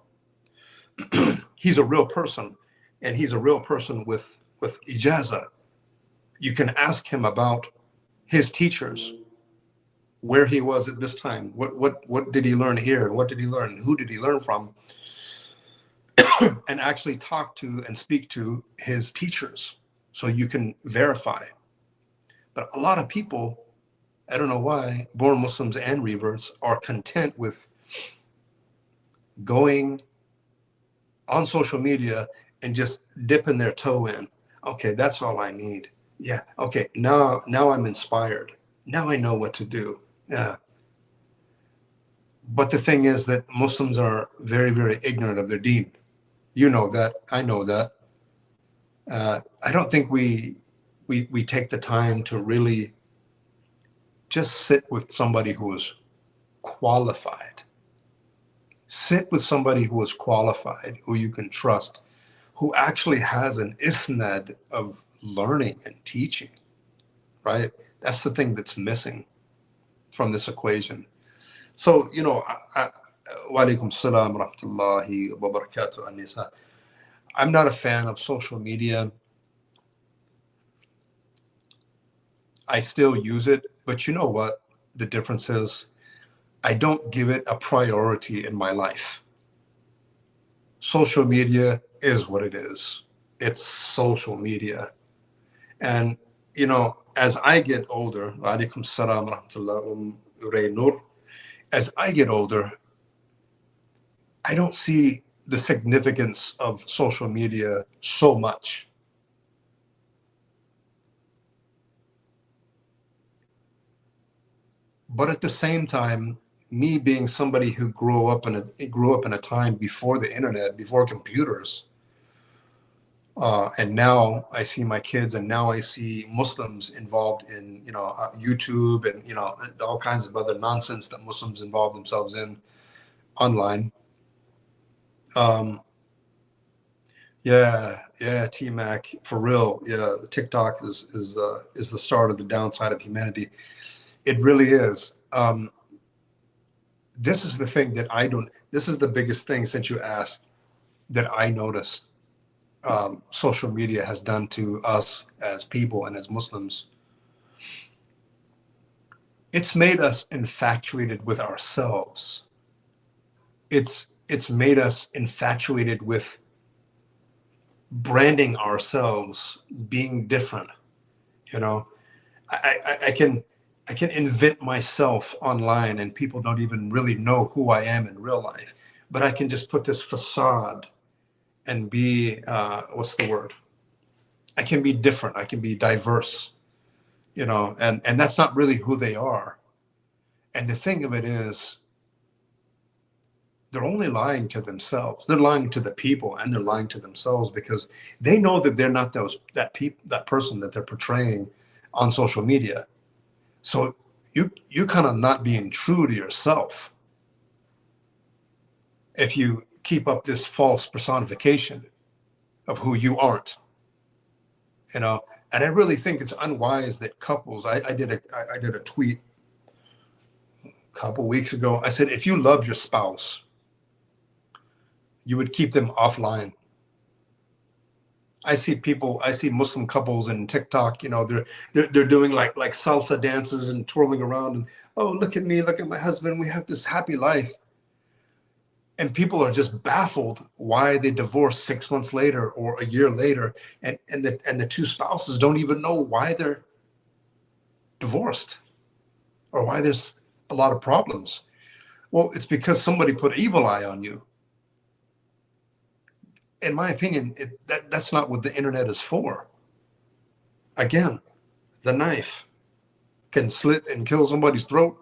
he's a real person, and he's a real person with ijaza. You can ask him about his teachers, where he was at this time, what did he learn here, and what did he learn, who did he learn from, and actually talk to and speak to his teachers so you can verify. But a lot of people, I don't know why, born Muslims and reverts are content with going on social media and just dipping their toe in. Okay, that's all I need. Yeah. Okay. Now I'm inspired. Now I know what to do. Yeah. But the thing is that Muslims are very, very ignorant of their deen. You know that. I know that. I don't think we take the time to really just sit with somebody who is qualified. Sit with somebody who is qualified, who you can trust, who actually has an isnad of learning and teaching, right? That's the thing that's missing from this equation. So, you know, wa alaikum salam wa rahmatullahi wa barakatuh, Anisa. I'm not a fan of social media. I still use it, but you know what? The difference is I don't give it a priority in my life. Social media is what it is. It's social media. And, you know, as I get older, wa alaikum salam wa rahmatullahi nur, as I get older, I don't see the significance of social media so much. But at the same time, me being somebody who grew up in a time before the internet, before computers, and now I see my kids, and now I see Muslims involved in YouTube and all kinds of other nonsense that Muslims involve themselves in online. Yeah, T-Mac, for real. Yeah, TikTok is the start of the downside of humanity. It really is. This is the thing that I don't. This is the biggest thing, since you asked, that I noticed social media has done to us as people and as Muslims. It's made us infatuated with ourselves. It's made us infatuated with branding ourselves, being different. You know, I can invent myself online, and people don't even really know who I am in real life. But I can just put this facade and be what's the word? I can be different. I can be diverse. You know, and that's not really who they are. And the thing of it is, they're only lying to themselves. They're lying to the people, and they're lying to themselves, because they know that they're not that person that they're portraying on social media. So you kind of not being true to yourself if you keep up this false personification of who you aren't. You know, and I really think it's unwise that couples. I did a tweet a couple weeks ago. I said, if you love your spouse, you would keep them offline. I see Muslim couples in TikTok, you know, they're doing like salsa dances and twirling around, and oh, look at me, look at my husband, we have this happy life. And people are just baffled why they divorce 6 months later or a year later, and the two spouses don't even know why they're divorced or why there's a lot of problems. Well, it's because somebody put evil eye on you. In my opinion, that's not what the internet is for. Again, the knife can slit and kill somebody's throat,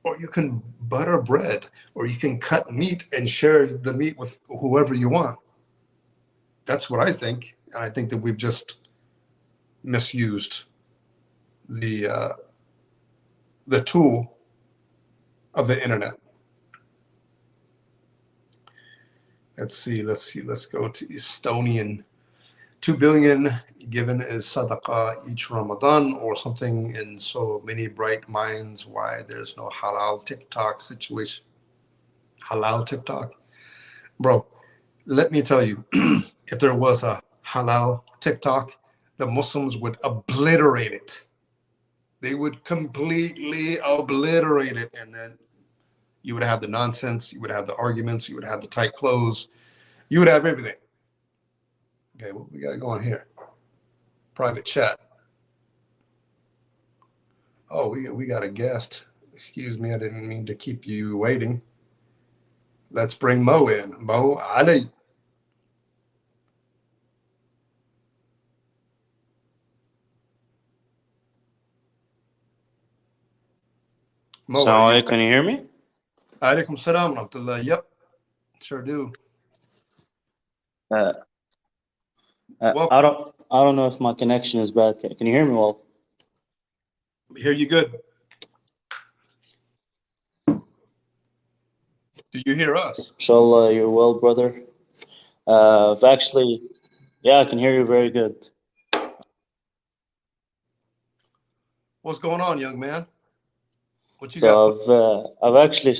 or you can butter bread, or you can cut meat and share the meat with whoever you want. That's what I think. And I think that we've just misused the tool of the internet. Let's go to Estonian. 2 billion given as sadaqah each Ramadan or something, in so many bright minds why there's no halal TikTok situation. Halal TikTok. Bro, let me tell you, if there was a halal TikTok, the Muslims would obliterate it. They would completely obliterate it. And then you would have the nonsense, you would have the arguments, you would have the tight clothes, you would have everything. Okay, what we got going here? Private chat. Oh, we got a guest. Excuse me, I didn't mean to keep you waiting. Let's bring Mo in. Mo Ali. Mo, are you? So, can you hear me? Alaikum salam rahmatullah. Yep, sure do. Uh, Well, I don't know if my connection is bad. Can you hear me well? hear you good. Do you hear us? Inshallah, you're well, brother. Yeah, I can hear you very good. What's going on, young man? What you got? So I've actually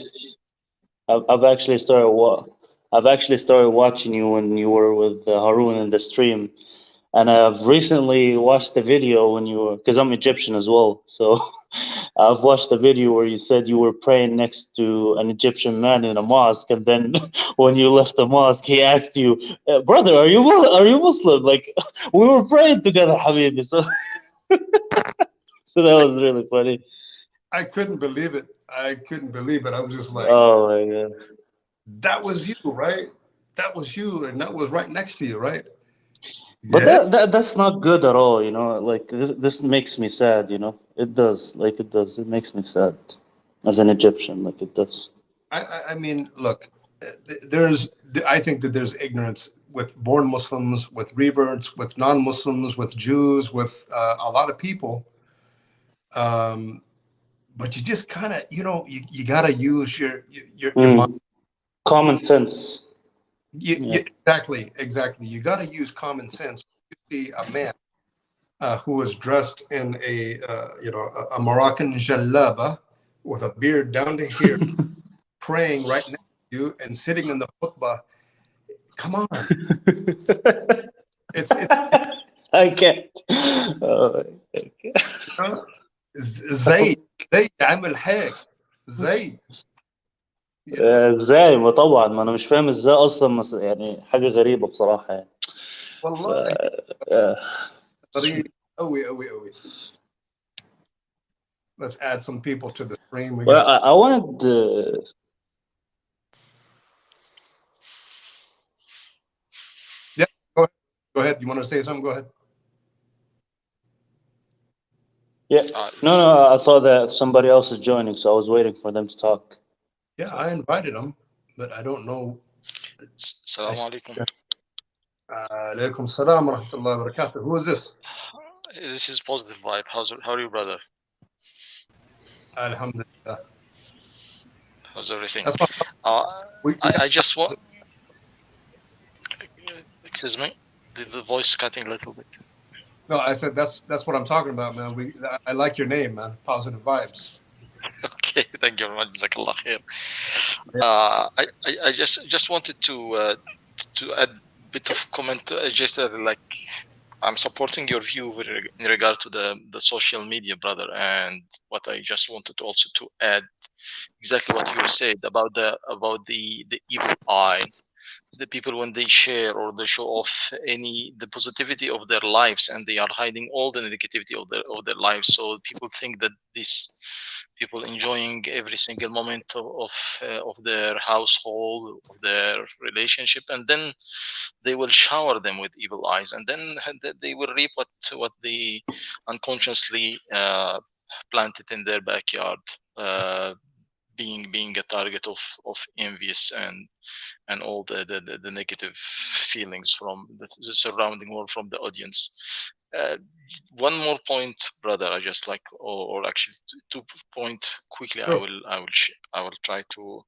started watching you when you were with Harun in the stream, and I've recently watched the video when you were, because I'm Egyptian as well. So I've watched the video where you said you were praying next to an Egyptian man in a mosque, and then when you left the mosque, he asked you, "Brother, are you Muslim?" Like we were praying together, Habibi. So that was really funny. I couldn't believe it. I was just like, Oh my God. that was you, right? That was you, and that was right next to you, right? But Yeah. that's not good at all, you know. Like this makes me sad, you know. It does, like it does. It makes me sad as an Egyptian, like it does. I mean, look, I think that there's ignorance with born Muslims, with reverts, with non-Muslims, with Jews, with a lot of people. But you just kind of, you got to use your mind. Common sense. Yeah. Exactly. You got to use common sense. You see a man who was dressed in a Moroccan jalaba with a beard down to here, praying right next to you and sitting in the khutbah. Come on. It's I can't. Oh, I can't. زي عمل هيك زي ازاي؟ ما طبعا، ما انا مش فاهم ازاي اصلا، يعني حاجه غريبه بصراحه يعني. والله uh, طريق قوي. Let's add some people to the stream. We well, got I wanted yeah. Go ahead. You want to say something? Go ahead. yeah. No, I thought that somebody else is joining, so I was waiting for them to talk. Yeah, I invited them, but I don't know. Assalamu alaikum. Alaikum salam wa rahmatullahi wa barakatuh. Who is this? This is positive vibe. How are you, brother? Alhamdulillah. How's everything? That's my. I just want. Excuse me. The voice cutting a little bit. No, I said that's what I'm talking about, man. I like your name, man. Positive vibes. Okay, thank you very much. Jazakallah khair. I just wanted to add a bit of comment. Just like I'm supporting your view in regard to the social media, brother, and what I just wanted to also to add exactly what you said about the evil eye. The people, when they share or they show off the positivity of their lives, and they are hiding all the negativity of their lives, so people think that these people enjoying every single moment of their household, of their relationship, and then they will shower them with evil eyes, and then they will reap what they unconsciously planted in their backyard, being a target of envious and all the negative feelings from the surrounding world, from the audience. One more point, brother. I just like, or actually, two point quickly. Sure. I will try to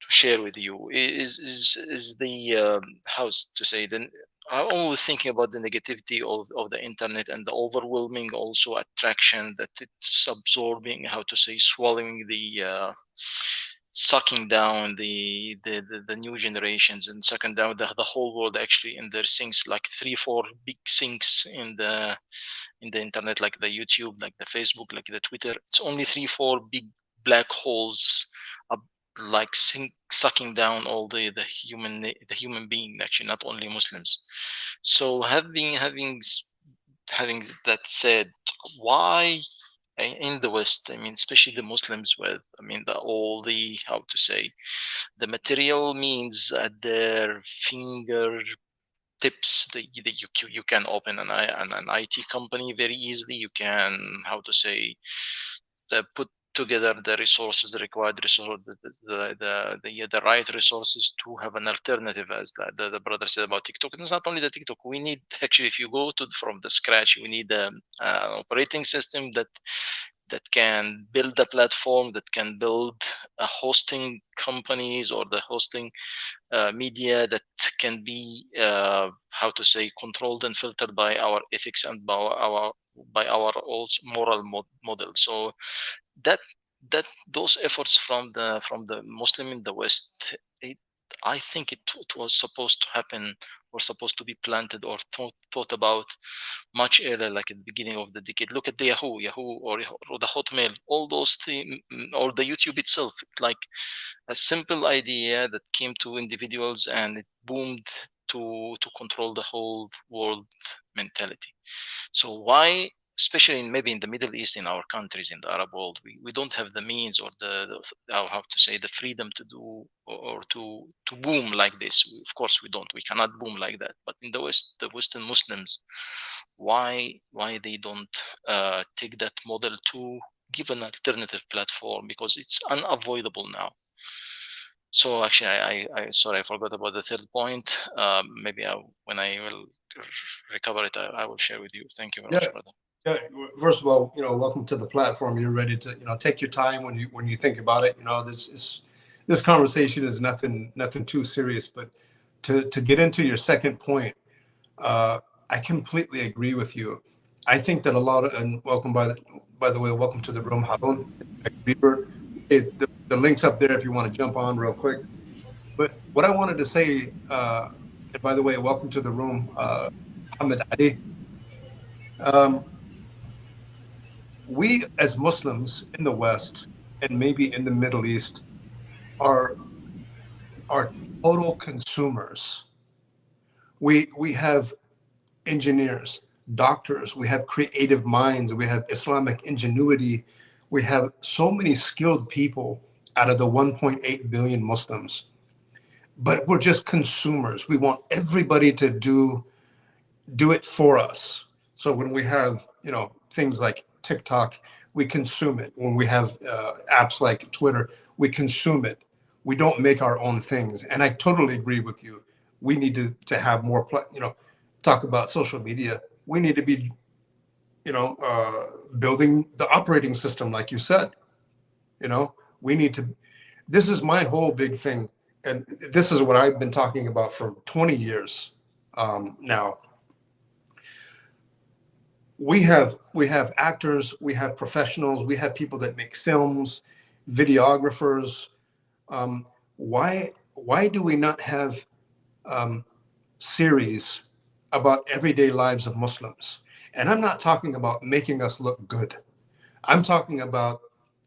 share with you. Is the how's to say, then I'm always thinking about the negativity of the internet, and the overwhelming also attraction that it's absorbing, how to say, swallowing the sucking down the new generations, and sucking down the whole world actually in their sinks, like 3-4 big sinks in the internet, like the YouTube, like the Facebook, like the Twitter. It's only 3-4 big black holes, like sucking down all the human being, actually, not only Muslims. So having that said, why in the West, I mean, especially the Muslims, with, I mean, all the, how to say, the material means at their finger tips, you can open an IT company very easily. You can, how to say, put together the resources, the required resources, the right resources to have an alternative, as the brother said about TikTok. And it's not only the TikTok. We need, actually, if you go from the scratch, we need an operating system that can build a platform, that can build a hosting companies, or the hosting media that can be, how to say, controlled and filtered by our ethics and by our also moral model. So that those efforts from the Muslim in the West, I think it was supposed to happen, or supposed to be planted, or thought about much earlier, like at the beginning of the decade. Look at the Yahoo, or the Hotmail, all those things, or the YouTube itself, like a simple idea that came to individuals, and it boomed to control the whole world mentality. So why, especially maybe in the Middle East, in our countries, in the Arab world, we don't have the means, or how to say, the freedom to do, or to boom like this. Of course we don't, we cannot boom like that. But in the West, the Western Muslims, why they don't take that model to give an alternative platform, because it's unavoidable now. So actually, I sorry, I forgot about the third point. Maybe when I will recover it, I will share with you. Thank you very much, brother. Yeah. First of all, welcome to the platform. You're ready to, take your time when you think about it. This conversation is nothing too serious. But to get into your second point, I completely agree with you. I think that a lot of, and welcome, by the way, welcome to the room, Harun. The link's up there if you want to jump on real quick. But what I wanted to say, and by the way, welcome to the room, Muhammad Ali. We as Muslims in the West, and maybe in the Middle East, are total consumers. We have engineers, doctors, we have creative minds, we have Islamic ingenuity, we have so many skilled people out of the 1.8 billion Muslims. But we're just consumers. We want everybody to do it for us. So when we have, things like TikTok, we consume it. When we have apps like Twitter, we consume it. We don't make our own things. And I totally agree with you. We need to have more, talk about social media. We need to be, building the operating system, like you said. We need to, this is my whole big thing. And this is what I've been talking about for 20 years now. We have actors, we have professionals, we have people that make films, videographers. Why do we not have series about everyday lives of Muslims? And I'm not talking about making us look good. I'm talking about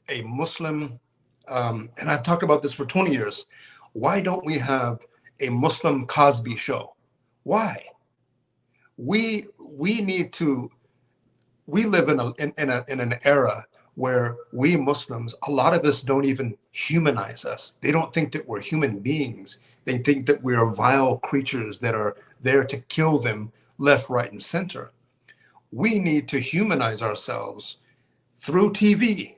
a Muslim, and I've talked about this for 20 years. Why don't we have a Muslim Cosby show? Why? We need to. We live in an era where we Muslims, a lot of us don't even humanize us. They don't think that we're human beings. They think that we are vile creatures that are there to kill them left, right, and center. We need to humanize ourselves through TV.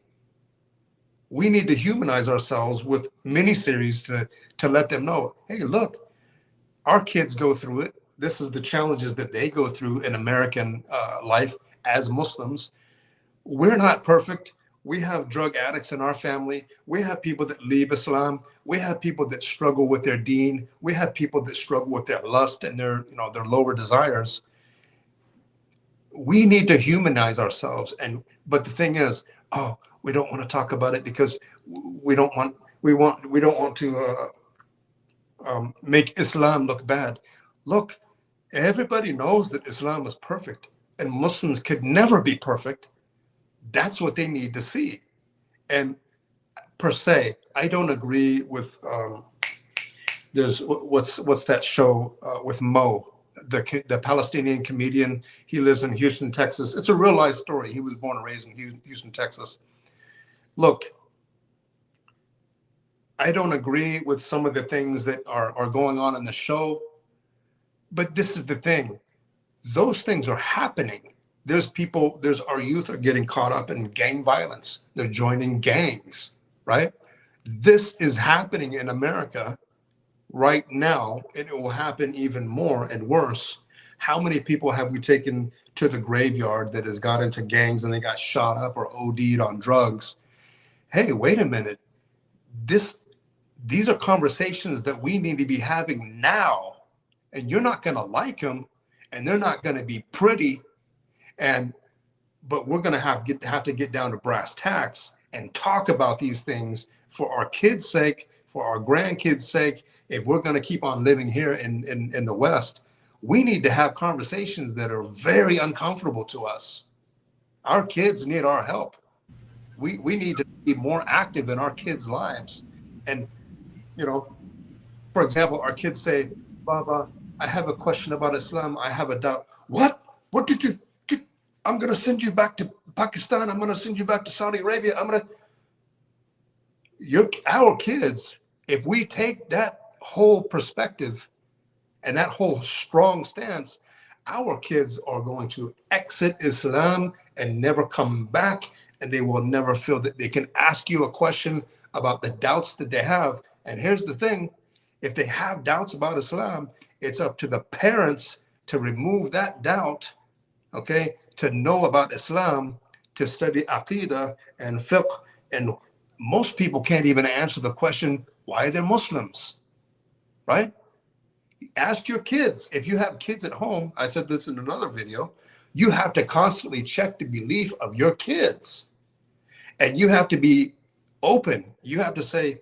We need to humanize ourselves with miniseries to let them know, hey, look, our kids go through it. This is the challenges that they go through in American life as Muslims. We're not perfect. We have drug addicts in our family. We have people that leave Islam. We have people that struggle with their deen. We have people that struggle with their lust and their lower desires. We need to humanize ourselves. But the thing is, we don't want to talk about it because we don't want to make Islam look bad. Look, everybody knows that Islam is perfect and Muslims could never be perfect. That's what they need to see. And per se, I don't agree with there's what's that show with Mo, the Palestinian comedian. He lives in Houston, Texas. It's a real life story. He was born and raised in Houston, Texas. Look, I don't agree with some of the things that are going on in the show, but this is the thing. Those things are happening. There's our youth are getting caught up in gang violence. They're joining gangs, right? This is happening in America right now, and it will happen even more and worse. How many people have we taken to the graveyard that has got into gangs and they got shot up or OD'd on drugs? Hey, wait a minute. These are conversations that we need to be having now, and you're not going to like them, and they're not going to be pretty, but we're going to have to get down to brass tacks and talk about these things for our kids' sake, for our grandkids' sake. If we're going to keep on living here in the West, we need to have conversations that are very uncomfortable to us. Our kids need our help. We need to be more active in our kids' lives. And, for example, our kids say, Baba, I have a question about Islam. I have a doubt. What? What did you get? I'm going to send you back to Pakistan. I'm going to send you back to Saudi Arabia. Our kids, if we take that whole perspective and that whole strong stance, our kids are going to exit Islam and never come back, and they will never feel that they can ask you a question about the doubts that they have. And here's the thing, if they have doubts about Islam, it's up to the parents to remove that doubt, okay, to know about Islam, to study Aqidah and fiqh. And most people can't even answer the question, why they're Muslims, right? Ask your kids. If you have kids at home, I said this in another video, you have to constantly check the belief of your kids. And you have to be open. You have to say,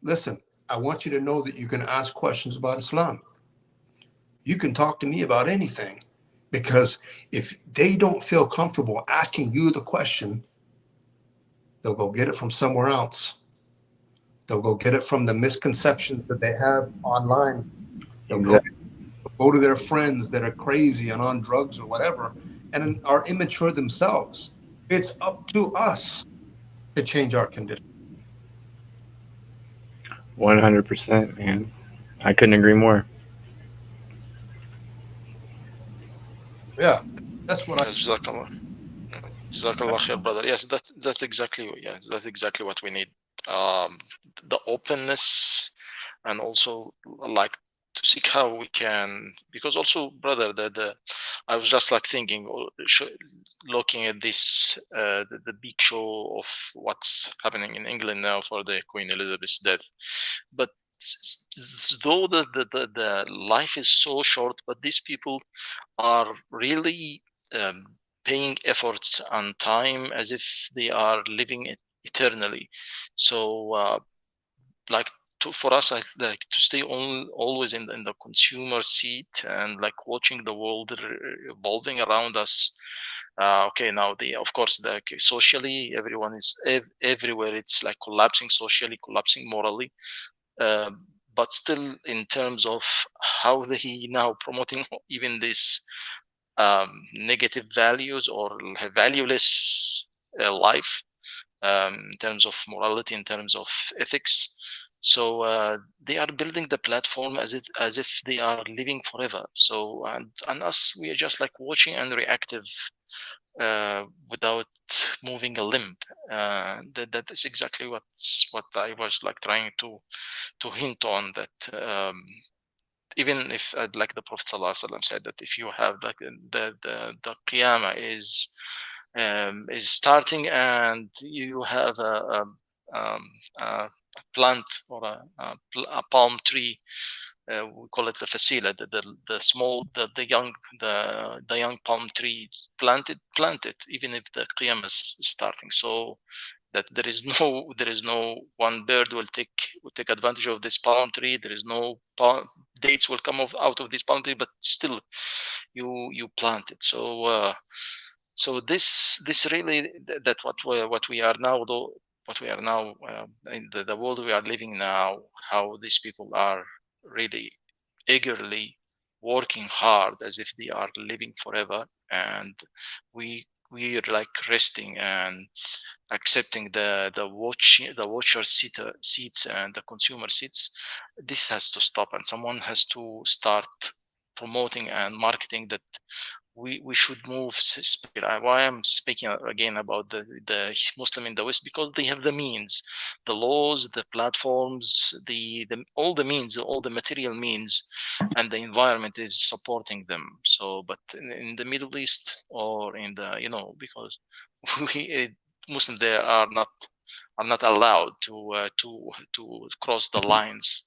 listen, I want you to know that you can ask questions about Islam. You can talk to me about anything, because if they don't feel comfortable asking you the question, they'll go get it from somewhere else. They'll go get it from the misconceptions that they have online. They'll go go to their friends that are crazy and on drugs or whatever, and are immature themselves. It's up to us to change our condition. 100%, man. I couldn't agree more. Yeah, that's what Jazakallah. Jazakallah khair, brother. Yes, that's exactly what we need. The openness, and also like to seek how we can, because also, brother, the I was just like thinking, looking at this, the big show of what's happening in England now for the Queen Elizabeth's death, but though the life is so short, but these people are really paying efforts and time as if they are living it eternally. So like for us, like to stay always in the consumer seat and like watching the world evolving around us. Okay, now of course socially everyone is everywhere, it's like collapsing socially, collapsing morally, uh, but still in terms of how they now promoting even this negative values or valueless life, in terms of morality, in terms of ethics. So they are building the platform as if they are living forever. So and us, we are just like watching and reactive, without moving a limb. That is exactly what I was like trying to hint on, that even if like the Prophet ﷺ said that if you have like the Qiyamah is starting and you have a plant or a palm tree, we call it the fasila, the small, the young palm tree, plant it even if the Qiyamah is starting, so that there is no one bird will take advantage of this palm tree. There is no dates will come out of this palm tree, but still you plant it. So this really, that what we are now, though, what we are now, in the world we are living now, how these people are really eagerly working hard as if they are living forever, and we're like resting and accepting the watcher seats and the consumer seats. This has to stop, and someone has to start promoting and marketing that we should move, especially why I'm speaking again about the Muslim in the West, because they have the means, the laws, the platforms, the all the means, all the material means, and the environment is supporting them. So but in the Middle East, or in the, because we Muslims there are not allowed to cross the lines.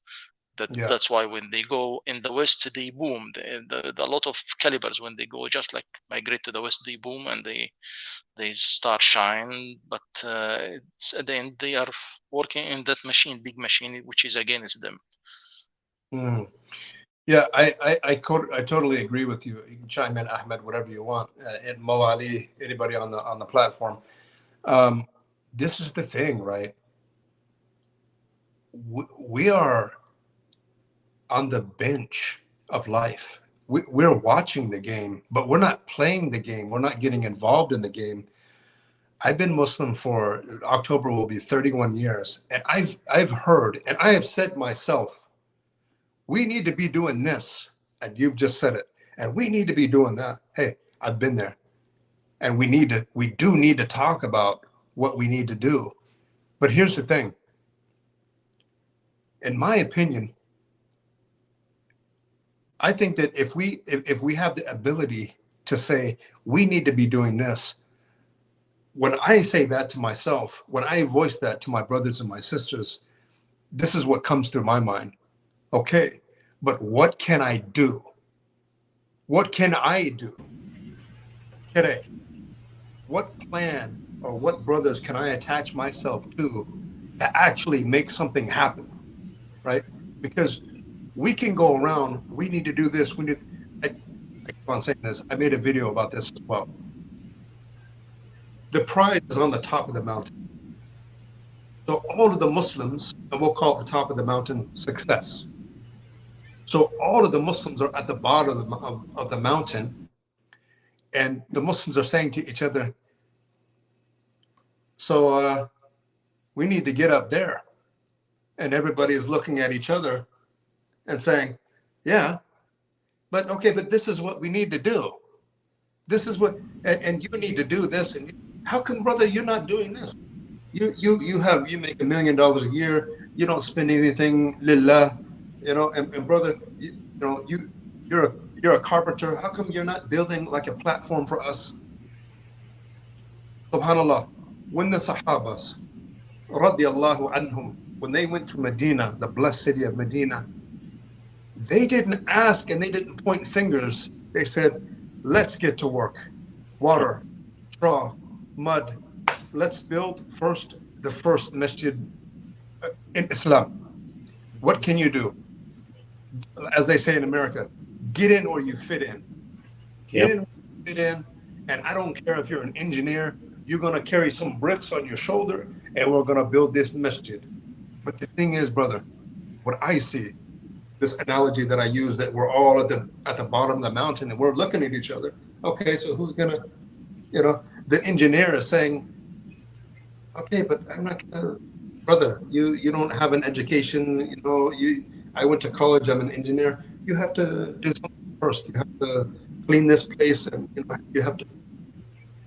Yeah. That's why when they go in the West, they boom. The lot of calibers, when they go just like migrate to the West, they boom and they start shine. But at the end, they are working in that machine, big machine, which is against them. Mm. Yeah, I totally agree with you. You can chime in, Ahmed, whatever you want. And Mo Ali, anybody on the platform. This is the thing, right? We are on the bench of life. We're watching the game, but we're not playing the game. We're not getting involved in the game. I've been Muslim for October will be 31 years, and I've heard and I have said myself, we need to be doing this, and you've just said it, and we need to be doing that. Hey, I've been there, and we do need to talk about what we need to do. But here's the thing. In my opinion, I think that if we have the ability to say we need to be doing this, when I say that to myself, when I voice that to my brothers and my sisters, this is what comes to my mind. Okay, but what can I do? What can I do today? What plan or what brothers can I attach myself to actually make something happen? Right? Because we can go around, we need to do this. I keep on saying this. I made a video about this as well. The prize is on the top of the mountain. So all of the Muslims, and we'll call it the top of the mountain, success. So all of the Muslims are at the bottom of the mountain, and the Muslims are saying to each other, so we need to get up there. And everybody is looking at each other and saying, yeah, but okay, but this is what we need to do. This is what, and you need to do this. And how come, brother, you're not doing this? You make $1 million a year. You don't spend anything lillah, and brother, you're a carpenter. How come you're not building like a platform for us? Subhanallah. When the Sahabas, radiallahu anhum, when they went to Medina, the blessed city of Medina, they didn't ask and they didn't point fingers. They said, let's get to work. Water, straw, mud. Let's build the first masjid in Islam. What can you do? As they say in America, get in or you fit in. Get in or you fit in. And I don't care if you're an engineer, you're going to carry some bricks on your shoulder and we're going to build this masjid. But the thing is, brother, what I see, this analogy that I use, that we're all at the bottom of the mountain and we're looking at each other. Okay, so who's going to, the engineer is saying, okay, but I'm not gonna, brother, you don't have an education, I went to college, I'm an engineer. You have to do something first. You have to clean this place, and you have to.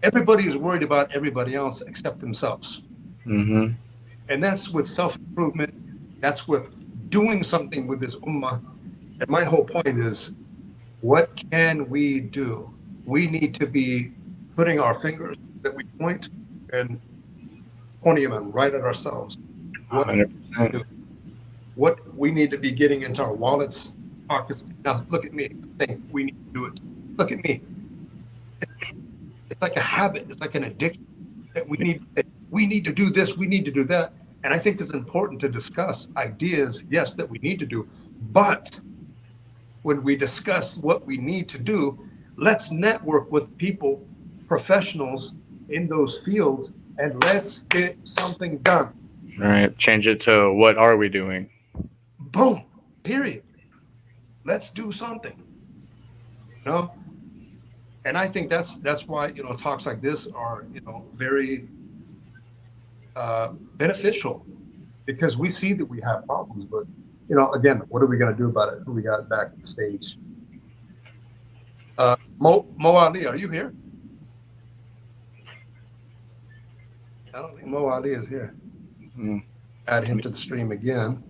Everybody is worried about everybody else except themselves. Mm-hmm. And that's with self-improvement. That's with doing something with this ummah. And my whole point is, what can we do? We need to be putting our fingers that we point and pointing them right at ourselves. What we need to be getting into our wallets, pockets. Now look at me, saying we need to do it. Look at me. It's like a habit. It's like an addiction that we need to do this. We need to do that. And I think it's important to discuss ideas, yes, that we need to do. But when we discuss what we need to do, let's network with people, professionals in those fields, and let's get something done. All right. Change it to what are we doing? Boom. Period. Let's do something. And I think that's why talks like this are very beneficial, because we see that we have problems, but again, what are we going to do about it? Who we got back on stage? Mo Ali, are you here? I don't think Mo Ali is here. Add him to the stream again.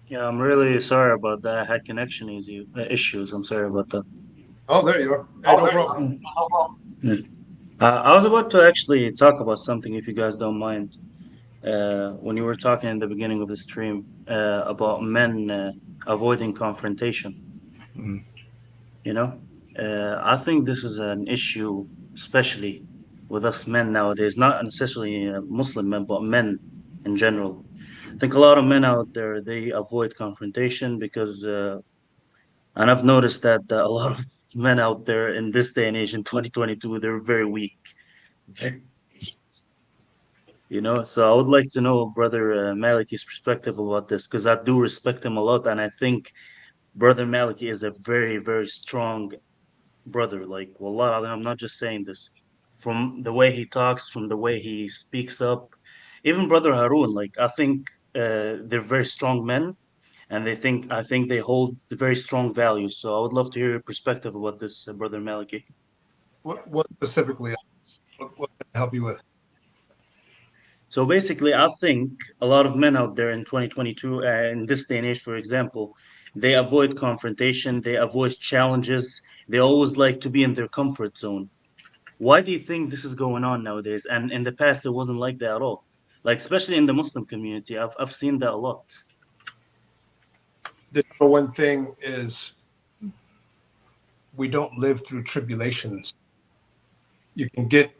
Yeah, I'm really sorry about that. I had connection issues. I'm sorry about that. Oh, there you are. Hey, no problem. I was about to actually talk about something, if you guys don't mind. When you were talking in the beginning of the stream about men avoiding confrontation. I think this is an issue, especially with us men nowadays, not necessarily Muslim men, but men in general. I think a lot of men out there, they avoid confrontation because, and I've noticed that a lot of men out there in this day and age in 2022, they're very weak. So I would like to know Brother Maliki's perspective about this, because I do respect him a lot, and I think Brother Maliki is a very, very strong brother. Like, wallah, I'm not just saying this. From the way he talks, from the way he speaks up, even Brother Harun, like, I think they're very strong men, and I think they hold very strong values. So I would love to hear your perspective about this, Brother Maliki. What specifically? What can I help you with? So basically, I think a lot of men out there in 2022, in this day and age, for example, they avoid confrontation, they avoid challenges, they always like to be in their comfort zone. Why do you think this is going on nowadays? And in the past, it wasn't like that at all. Like, especially in the Muslim community, I've seen that a lot. The number one thing is we don't live through tribulations. You can get,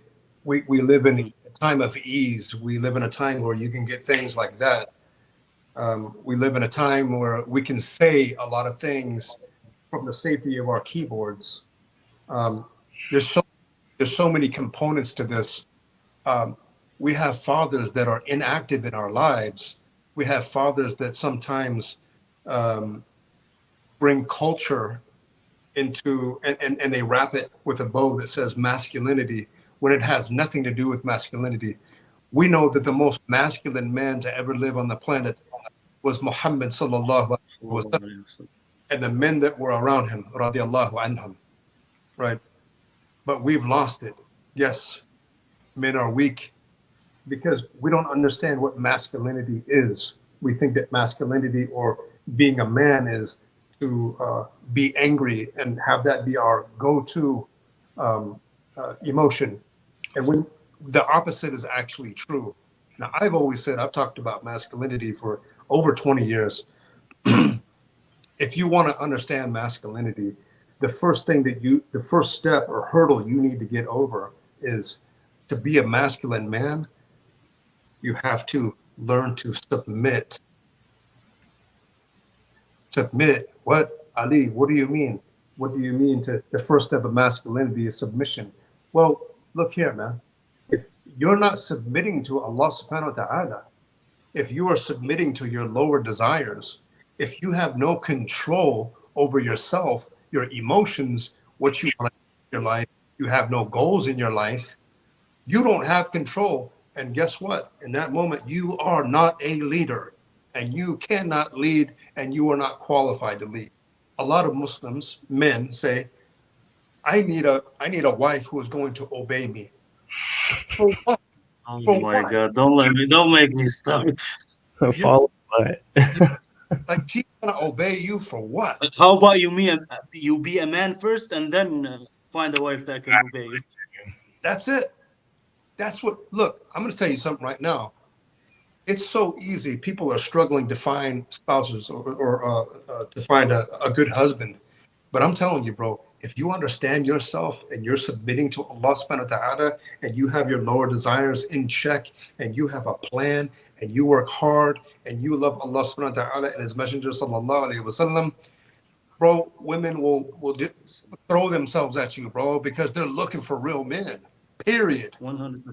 we live in a time of ease. We live in a time where you can get things like that. We live in a time where we can say a lot of things from the safety of our keyboards. There's so many components to this. We have fathers that are inactive in our lives. We have fathers that sometimes um, bring culture into and they wrap it with a bow that says masculinity when it has nothing to do with masculinity. We know that the most masculine man to ever live on the planet was Muhammad sallallahu alaihi wasallam, and the men that were around him, radiallahu anhum, right? But we've lost it. Yes, men are weak because we don't understand what masculinity is. We think that masculinity or being a man is to be angry and have that be our go-to emotion. And when the opposite is actually true. Now, I've always said, I've talked about masculinity for over 20 years. If you want to understand masculinity, the first step or hurdle you need to get over is to be a masculine man. You have to learn to submit. Submit. What, Ali? What do you mean? What do you mean to the first step of masculinity is submission? Well, look here, man. If you're not submitting to Allah subhanahu wa ta'ala, if you are submitting to your lower desires, if you have no control over yourself, your emotions, what you want in your life, you have no goals in your life, you don't have control. And guess what? In that moment, you are not a leader and you cannot lead and you are not qualified to lead. A lot of Muslims, men say, I need a wife who is going to obey me. For what? Oh For my what? God! Don't make me start. Follow what? Like she's gonna obey you for what? How about you be a man first, and then find a wife that can obey you? That's it. That's what, look, I'm going to tell you something right now. It's so easy. People are struggling to find spouses or to find a good husband. But I'm telling you, bro, if you understand yourself and you're submitting to Allah subhanahu wa ta'ala and you have your lower desires in check and you have a plan and you work hard and you love Allah subhanahu wa ta'ala and His Messenger sallallahu alayhi wasallam, bro, women will throw themselves at you, bro, because they're looking for real men. Period. 100%.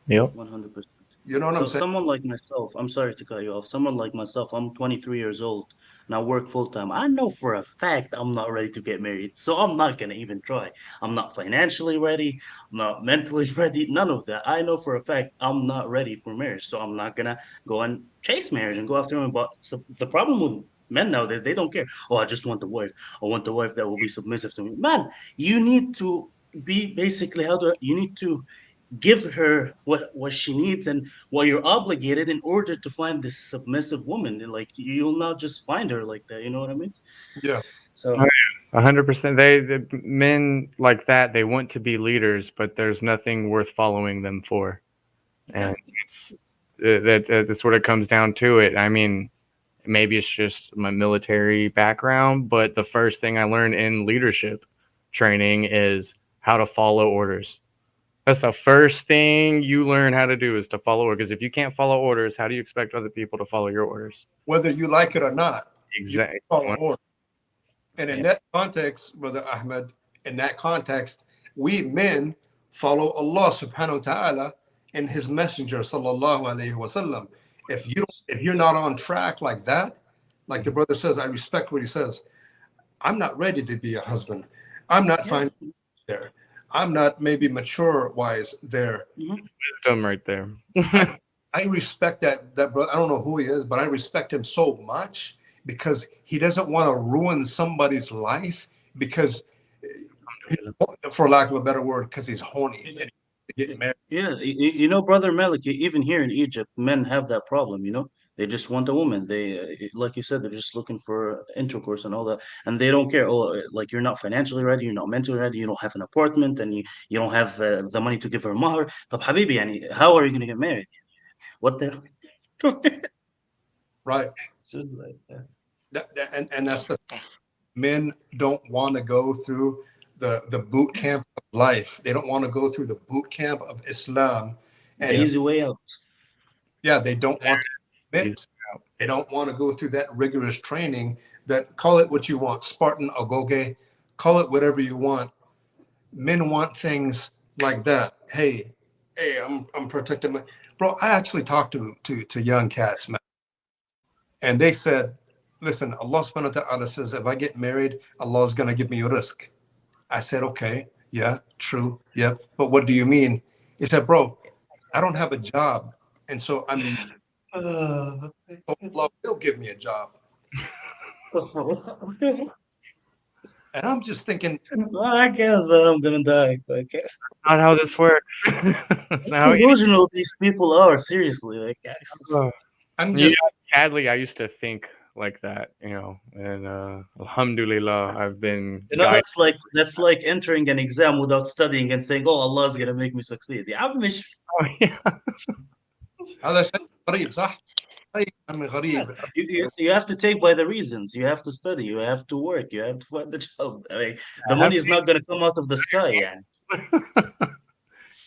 Yep. 100%. You know what So I'm saying? someone like myself, I'm sorry to cut you off. Someone like myself, I'm 23 years old and I work full time. I know for a fact I'm not ready to get married. So I'm not gonna even try. I'm not financially ready. I'm not mentally ready. None of that. I know for a fact I'm not ready for marriage. So I'm not gonna go and chase marriage and go after him. But so the problem with men nowadays, they don't care. Oh, I just want the wife. I want the wife that will be submissive to me. Man, you need to be basically how do you need to give her what she needs and what you're obligated in order to find this submissive woman. And like you'll not just find her like that. You know what I mean? Yeah. Oh, So 100%. The men like that, they want to be leaders, but there's nothing worth following them for. yeah, And that's what it comes down to it. I mean, maybe it's just my military background, but the first thing I learned in leadership training is how to follow orders. That's the first thing you learn how to do is to follow orders. Because if you can't follow orders, how do you expect other people to follow your orders? Whether you like it or not, you Exactly. follow order. And in Yeah. that context, Brother Ahmed, in that context, we men follow Allah subhanahu wa ta'ala and His Messenger sallallahu alayhi wasallam. If you're not on track like that, like the brother says, I respect what he says. I'm not ready to be a husband. I'm not yeah. fine there. I'm not maybe mature wise there. Mhm. Wisdom right there. I respect that brother. I don't know who he is, but I respect him so much because he doesn't want to ruin somebody's life because, for lack of a better word, because he's horny and he's getting married. Yeah, you know, brother Malik, even here in Egypt, men have that problem. You know, they just want a woman. They, like you said, they're just looking for intercourse and all that, and they don't care. Oh, like you're not financially ready, you're not mentally ready, you don't have an apartment, and you don't have the money to give her mahar. طب حبيبي, يعني, how are you gonna get married? What the? Right. It's just like that. And that's the men don't want to go through the boot camp of life. They don't want to go through the boot camp of Islam. The And easy way out. yeah, they don't want to commit. They don't want to go through that rigorous training that call it what you want, Spartan Agoge, call it whatever you want. Men want things like that. Hey, I'm protecting my bro. I actually talked to young cats, man, and they said, listen, Allah subhanahu wa ta'ala says, if I get married, Allah is going to give me rizq. I said, okay, yeah, true, yep. But what do you mean? He said, bro, I don't have a job. And so Allah will give me a job. And I'm just thinking, I guess that I'm gonna die. Okay. Not how this works. It's not how any- Delusional these people are, seriously. Like, I'm You just, know, sadly, I used to think like that, and alhamdulillah, I've been guided. that's like entering an exam without studying and saying, "Oh, Allah is gonna make me succeed." Yeah, Oh, yeah. هذا شيء غريب صح؟ طيب عمي غريب. you have to take by the reasons. You have to study. You have to work. You have to find the job. Like, the money is not gonna come out of the sky. Yeah.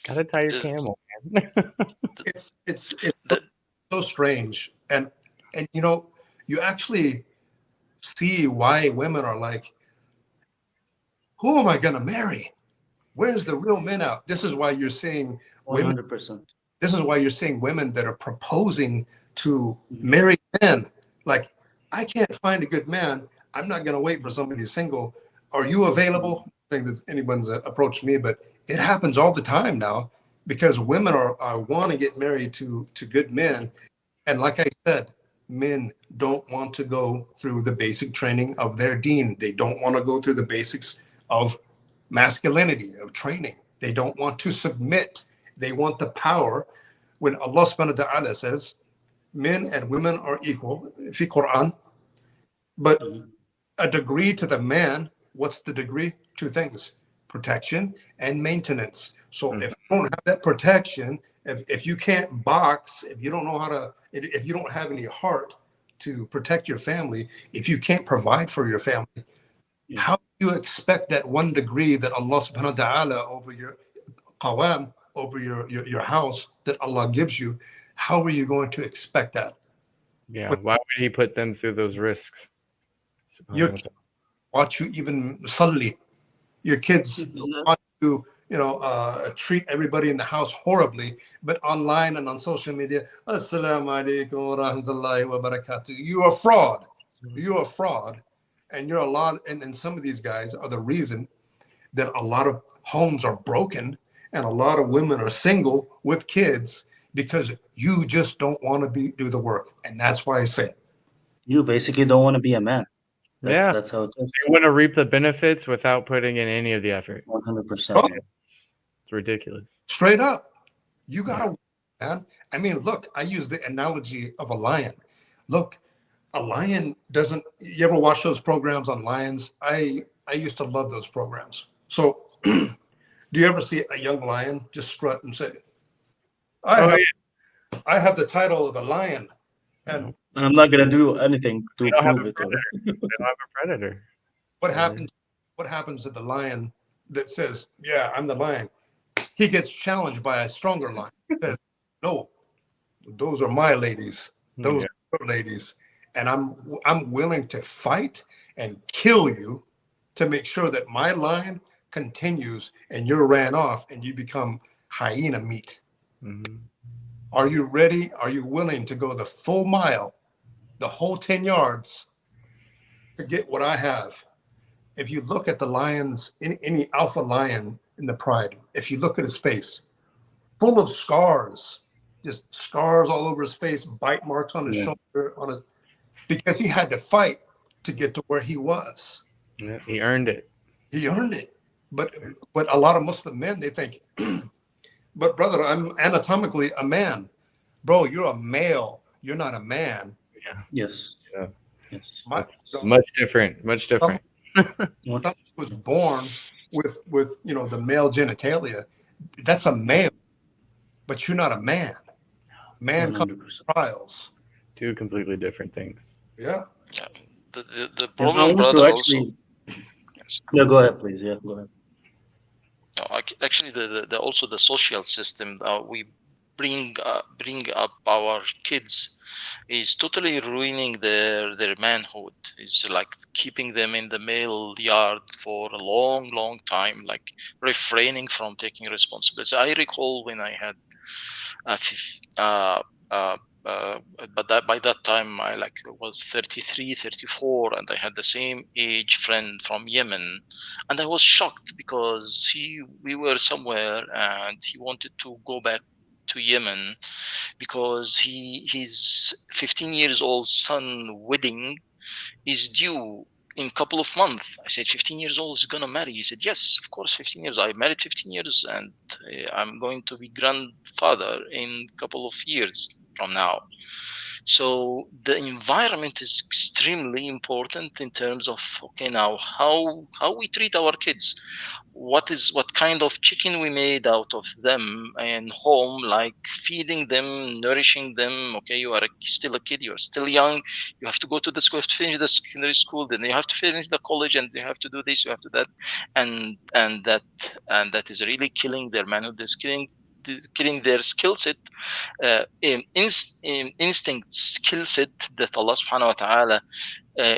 Gotta tie your The- camel, man. It's The- so strange. And you actually see why women are like, who am I going to marry? Where's the real men out? This is why you're seeing women. 100%. This is why you're seeing women that are proposing to marry men. Like, I can't find a good man. I'm not going to wait for somebody single. Are you available? I think that anyone's approached me, but it happens all the time now because women are want to get married to good men. And like I said, men don't want to go through the basic training of their deen. They don't want to go through the basics of masculinity, of training. They don't want to submit. They want the power. When Allah subhanahu wa ta'ala says, men and women are equal, fi Quran, but a degree to the man, what's the degree? Two things, protection and maintenance. So if you don't have that protection, if you can't box, if you don't know how to, if you don't have any heart to protect your family, if you can't provide for your family, how do you expect that 1 degree that Allah subhanahu wa ta'ala over your qawam, over your house that Allah gives you, how are you going to expect that? Yeah, why would he put them through those risks? Your kids watch you even salli. Your kids want to, treat everybody in the house horribly, but online and on social media, Assalamu alaikum wa rahmatullahi wa barakatuh. You're a fraud. You're a fraud. And you're a lot, and some of these guys are the reason that a lot of homes are broken and a lot of women are single with kids because you just don't want to do the work. And that's why I say, You basically don't want to be a man. Yeah. That's how it is. They want to reap the benefits without putting in any of the effort. 100%. It's ridiculous. straight up, you gotta, man. I mean, look, I use the analogy of a lion. Look, a lion doesn't. You ever watch those programs on lions? I used to love those programs. So, do you ever see a young lion just strut and say, I have the title of a lion, and And I'm not gonna do anything to don't have prove a it. They don't have a predator. what happens? What happens to the lion that says, "Yeah, I'm the lion"? He gets challenged by a stronger lion. He says, "No, those are my ladies. Those are your ladies, and I'm willing to fight and kill you to make sure that my line continues and you're ran off and you become hyena meat." Are you ready? Are you willing to go the full mile, the whole 10 yards to get what I have? If you look at the lions, any alpha lion in the pride, if you look at his face, full of scars, just scars all over his face, bite marks on his shoulder, because he had to fight to get to where he was. Yeah, he earned it. He earned it. But a lot of Muslim men, they think, but brother, I'm anatomically a man. Bro, you're a male. You're not a man. Yes. Yeah. Yes. Much different. Much different. Someone was born with the male genitalia. That's a male, but you're not a man. Man comes 100%. with trials. Two completely different things. Yeah. Yeah. The I problem, want to brother, actually. also. Yes. Yeah, go ahead, please. Yeah, go ahead. No, actually, the also the social system we bring up our kids is totally ruining their manhood. It's like keeping them in the male yard for a long time, like refraining from taking responsibility. I recall when I had but by that time I was 33, 34, and I had the same age friend from Yemen, and I was shocked because we were somewhere and he wanted to go back to Yemen because his 15 years old son wedding is due in couple of months. I said, 15 years old is gonna marry. He said, yes, of course, 15 years. I married 15 years, and I'm going to be grandfather in couple of years from now. So the environment is extremely important in terms of, okay, now how we treat our kids, what kind of chicken we made out of them in home, like feeding them, nourishing them. Okay, you are still a kid, you are still young, you have to go to the school, you have to finish the secondary school, then you have to finish the college, and you have to do this, you have to that, and that is really killing their manhood, is killing their skill set, instinct skill set that Allah subhanahu wa ta'ala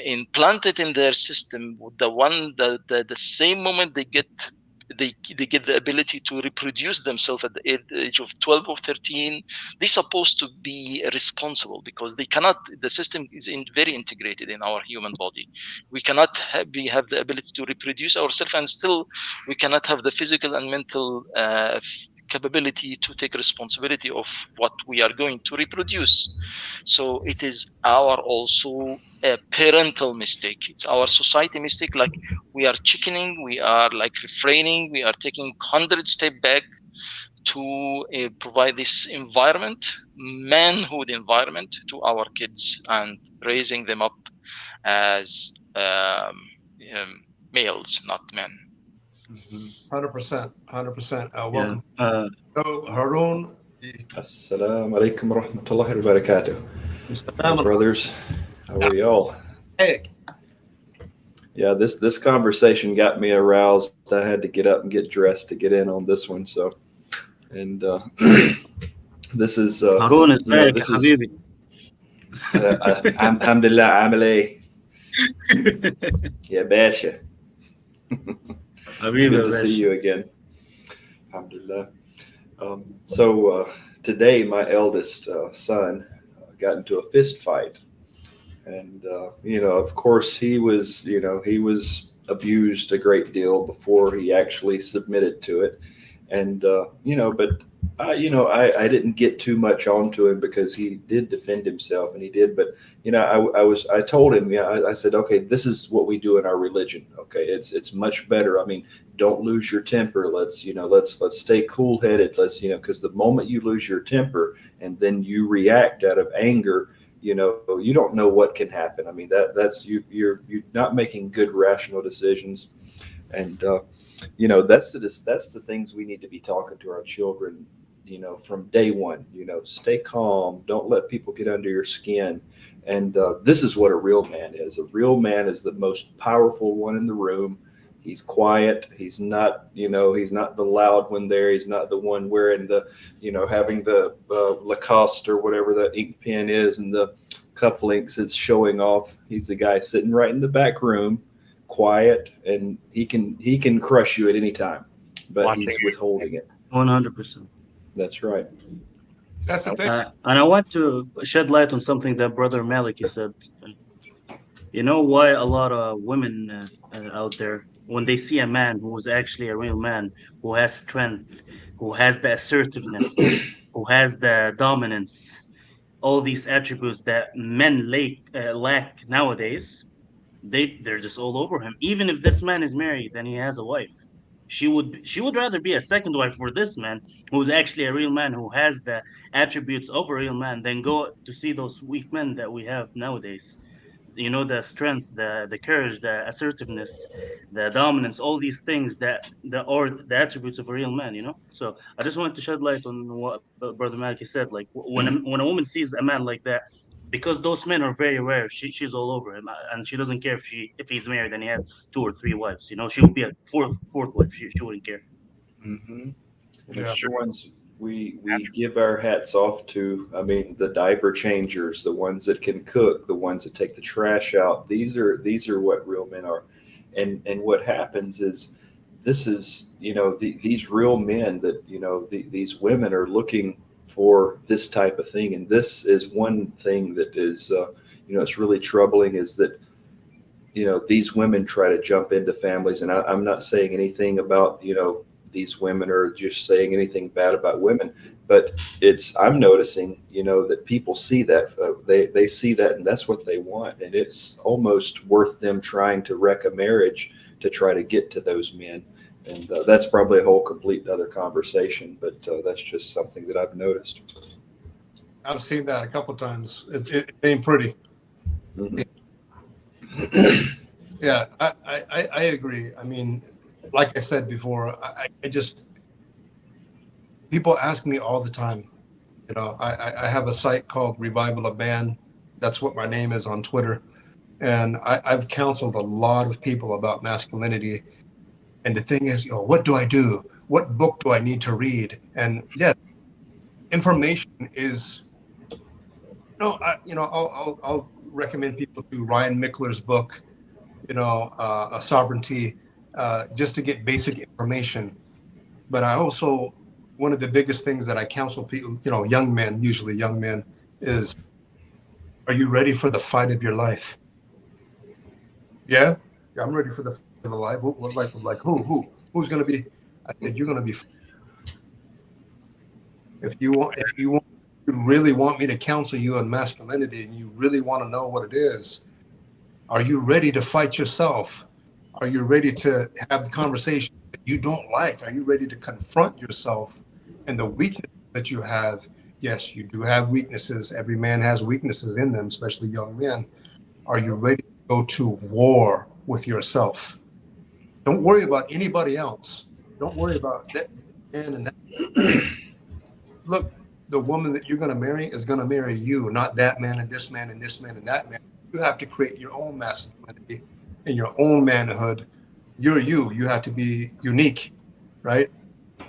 implanted in their system. The same moment they get the ability to reproduce themselves at the age of 12 or 13, they're supposed to be responsible, because they cannot, the system is very integrated in our human body. We cannot have the ability to reproduce ourselves, and still we cannot have the physical and mental capability to take responsibility of what we are going to reproduce. So it is our also a parental mistake. It's our society mistake. Like, we are chickening, we are like refraining, we are taking 100 steps back to provide this environment, manhood environment, to our kids, and raising them up as males, not men. 100%. 100%. Yeah. Welcome. So, Haroon. Assalamu alaikum wa rahmatullahi wa barakatuh. Salam. Brothers, how are y'all? Hey. Yeah, this conversation got me aroused. I had to get up and get dressed to get in on this one. So, and this is Harun is back, this Habibi. Alhamdulillah, amale. Yeah, basha. Habibi, Good to see you again. Alhamdulillah. So today, my eldest son got into a fist fight, and of course, he was abused a great deal before he actually submitted to it, and but I didn't get too much onto him because he did defend himself, and he did. But I told him, I said, okay, this is what we do in our religion. Okay, it's much better. I mean, don't lose your temper. Let's stay cool headed. Because the moment you lose your temper and then you react out of anger, you don't know what can happen. I mean, that's you're not making good rational decisions, and that's the things we need to be talking to our children. From day one, stay calm. Don't let people get under your skin. And this is what a real man is. A real man is the most powerful one in the room. He's quiet. He's not the loud one there. He's not the one wearing the, having the Lacoste or whatever the ink pen is and the cufflinks is showing off. He's the guy sitting right in the back room, quiet, and he can crush you at any time, but he's withholding it. 100%. That's right. That's the thing. And I want to shed light on something that Brother Malik said. You know why a lot of women out there, when they see a man who is actually a real man, who has strength, who has the assertiveness, who has the dominance, all these attributes that men lack nowadays, they're just all over him. Even if this man is married and he has a wife, she would rather be a second wife for this man who's actually a real man, who has the attributes of a real man, than go to see those weak men that we have nowadays. The strength, the courage, the assertiveness, the dominance, all these things that the attributes of a real man. So I just wanted to shed light on what Brother Maliki said. Like, when a woman sees a man like that, because those men are very rare, she's all over him, and she doesn't care if he's married and he has 2 or 3 wives. She would be a fourth wife. She wouldn't care. Mm-hmm. Yeah. The ones we give our hats off to. I mean, the diaper changers, the ones that can cook, the ones that take the trash out. These are what real men are. And what happens is, this is these real men that these women are looking for this type of thing. And this is one thing that is, it's really troubling, is that, these women try to jump into families. And I'm not saying anything about, these women, or just saying anything bad about women, but I'm noticing, that people see that, they see that, and that's what they want. And it's almost worth them trying to wreck a marriage to try to get to those men. And that's probably a whole complete other conversation, but that's just something that I've noticed. I've seen that a couple times. It ain't pretty. Mhm. Yeah, I agree. I mean, like I said before, I just, people ask me all the time. I have a site called Revival of Man. That's what my name is on Twitter. And I've counseled a lot of people about masculinity. And the thing is, what do I do? What book do I need to read? And yes, information is, I'll recommend people to Ryan Mickler's book, A Sovereignty, just to get basic information. But I also, one of the biggest things that I counsel people, young men, usually young men, is, are you ready for the fight of your life? Yeah, I'm ready for the fight of a life. What life? Like who's going to be? I said, you're going to be. If you really want me to counsel you on masculinity, and you really want to know what it is, are you ready to fight yourself? Are you ready to have the conversation that you don't like? Are you ready to confront yourself and the weakness that you have? Yes, you do have weaknesses. Every man has weaknesses in them, especially young men. Are you ready to go to war with yourself? Don't worry about anybody else. Don't worry about that man and that. Look, the woman that you're going to marry is going to marry you, not that man and this man and this man and that man. You have to create your own masculinity and your own manhood. You're you. You have to be unique, right?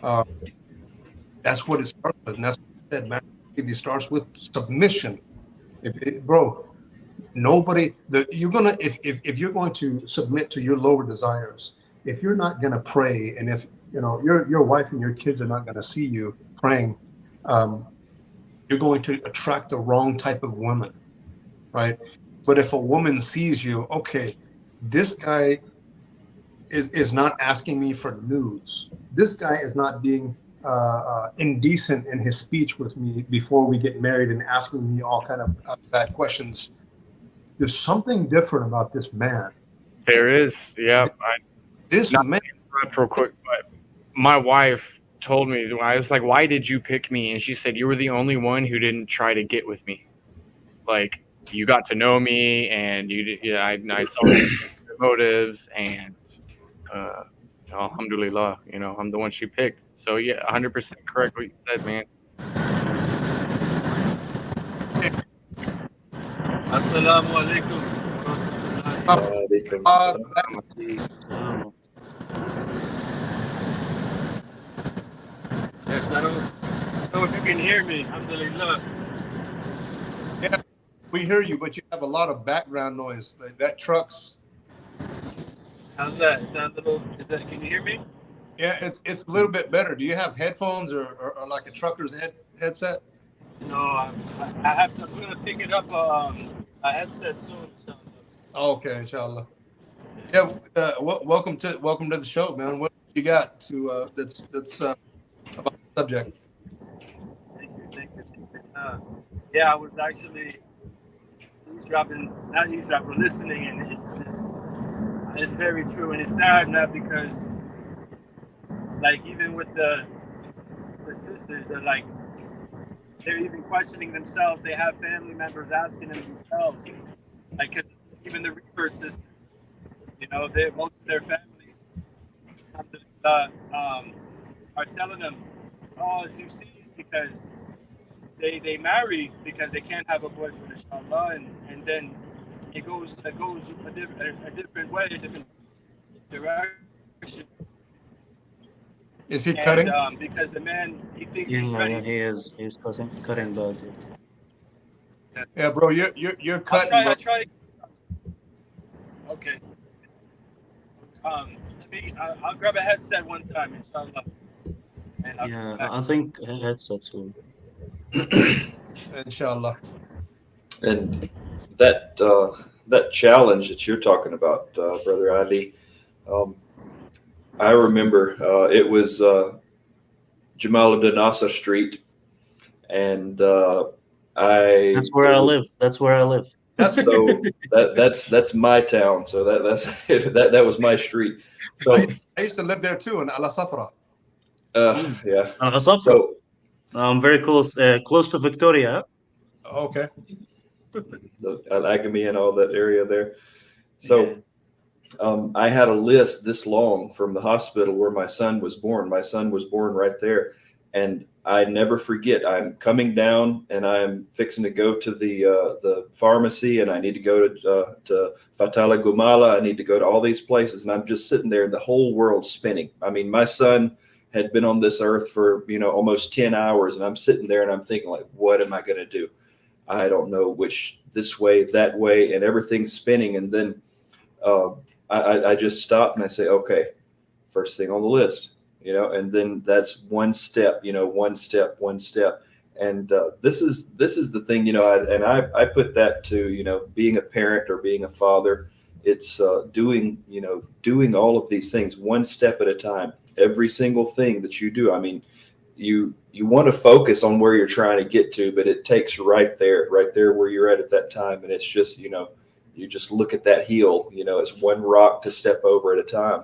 Uh, that's what it starts with. And that's what I said, masculinity starts with submission. Bro, nobody, you're going to, if you're going to submit to your lower desires, if you're not going to pray, and if, your wife and your kids are not going to see you praying, um, you're going to attract the wrong type of woman, right? But if a woman sees you, okay, this guy is not asking me for nudes. This guy is not being indecent in his speech with me before we get married and asking me all kind of bad questions. There's something different about this man. There is. Yeah. This Not man. interrupt real quick, but my wife told me, I was like, "Why did you pick me?" And she said, "You were the only one who didn't try to get with me. Like, you got to know me, and you did, yeah, I saw your motives, and uh, alhamdulillah, I'm the one she picked." So yeah, 100% correct what you said, man. Assalamu alaikum. Alaikum salam. Yes, I don't know if you can hear me. Alhamdulillah. Yeah, we hear you, but you have a lot of background noise. That truck's. How's that? Can you hear me? Yeah, it's a little bit better. Do you have headphones or like a trucker's headset? No, I have to. I'm gonna pick it up a headset soon. So. Oh, okay, inshallah. Yeah, welcome to the show, man. What you got to that's about the subject? Thank you. Yeah, I was actually listening, and it's very true, and it's sad now because, like, even with the sisters, they're even questioning themselves. They have family members asking them themselves, like, because even the revert sisters, most of their families, are telling them, "Oh, as you see, because they marry because they can't have a boyfriend, inshallah," and then it goes a different way, a different direction. Is he cutting? And because the man, he thinks he's ready. Yeah, he is. He's cutting bad. Yeah, bro, you're cutting, I'll bro. try. Okay. I'll grab a headset one time, inshallah. And I'll Yeah, come back. I think headset too. Inshallah. And that challenge that you're talking about, Brother Ali, um, I remember it was Jamal Abdel Nasser Street, and That's where I live. That's where I live. That's so that's my town. So that's that was my street. So I used to live there too in Al Safra. yeah. Al Ghasafra. So I'm very close to Victoria. Okay. the Al-Agami and all that area there. So I had a list this long from the hospital where my son was born. My son was born right there. And I never forget, I'm coming down and I'm fixing to go to the pharmacy, and I need to go to Fatala Gumala. I need to go to all these places. And I'm just sitting there and the whole world's spinning. I mean, my son had been on this earth for, almost 10 hours. And I'm sitting there and I'm thinking, like, what am I going to do? I don't know which, this way, that way, and everything's spinning. And then I just stopped and I say, okay, first thing on the list, and then that's one step, one step. And this is the thing, I put that to, being a parent or being a father. It's doing all of these things one step at a time. Every single thing that you do. I mean, you want to focus on where you're trying to get to, but it takes right there where you're at that time. And it's just, you just look at that hill, it's one rock to step over at a time.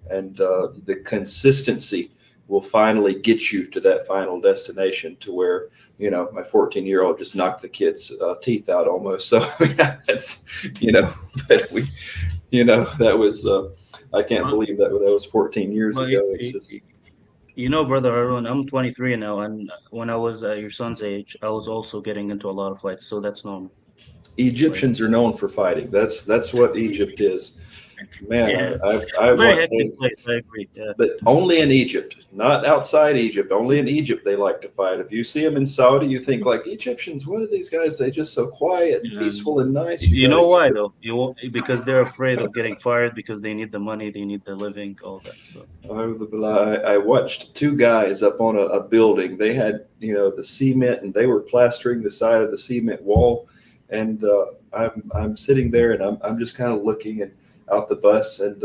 And the consistency will finally get you to that final destination, to where, my 14-year-old just knocked the kid's teeth out almost. So I mean, that's, but we, that was, I can't believe that was 14 years ago. It's just, Brother Arun, I'm 23 now, and when I was your son's age, I was also getting into a lot of fights, so that's normal. Egyptians are known for fighting. That's what Egypt is. Man, Yeah. I Very want hectic place, I agree. Yeah. but only in Egypt, not outside Egypt. Only in Egypt they like to fight. If you see them in Saudi, you think, like, Egyptians, what are these guys? They just so quiet, and Yeah. peaceful, and nice. You know why though? Because they're afraid of getting fired, because they need the money, they need the living, all that. So I watched two guys up on a building. They had, the cement, and they were plastering the side of the cement wall. And I'm sitting there, and I'm just kind of looking and out the bus, and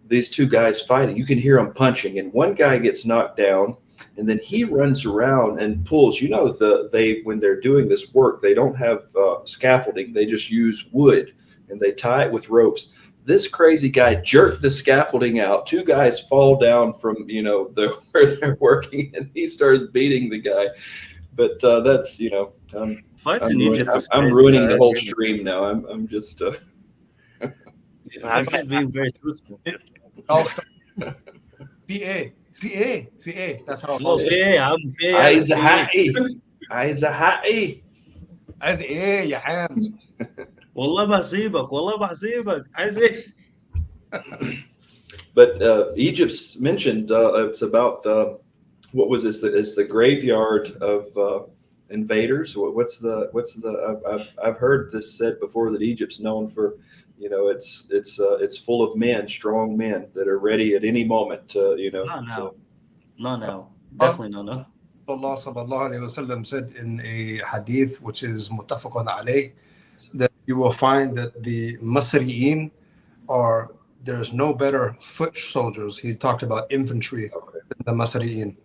these two guys fighting. You can hear them punching, and one guy gets knocked down, and then he runs around and pulls. When they're doing this work, they don't have scaffolding. They just use wood, and they tie it with ropes. This crazy guy jerked the scaffolding out. Two guys fall down from where they're working, and he starts beating the guy. But that's fights in Egypt. I'm ruining the whole stream now. I'm just. I'm just being very truthful. VA. That's how it Oh, goes. yeah, عايز حقي. عايز ايه يا عم؟ والله بحسيبك عايز ايه؟ But Egypt's mentioned. It's about what was this? It's the graveyard of invaders. I've heard this said before, that Egypt's known for, it's full of men, strong men that are ready at any moment to, Not now. Definitely not now. Allah sallallahu alayhi wasallam said in a hadith, which is muttafaqun alayh, that you will find that the Masri'in there's no better foot soldiers. He talked about infantry than the Masri'in.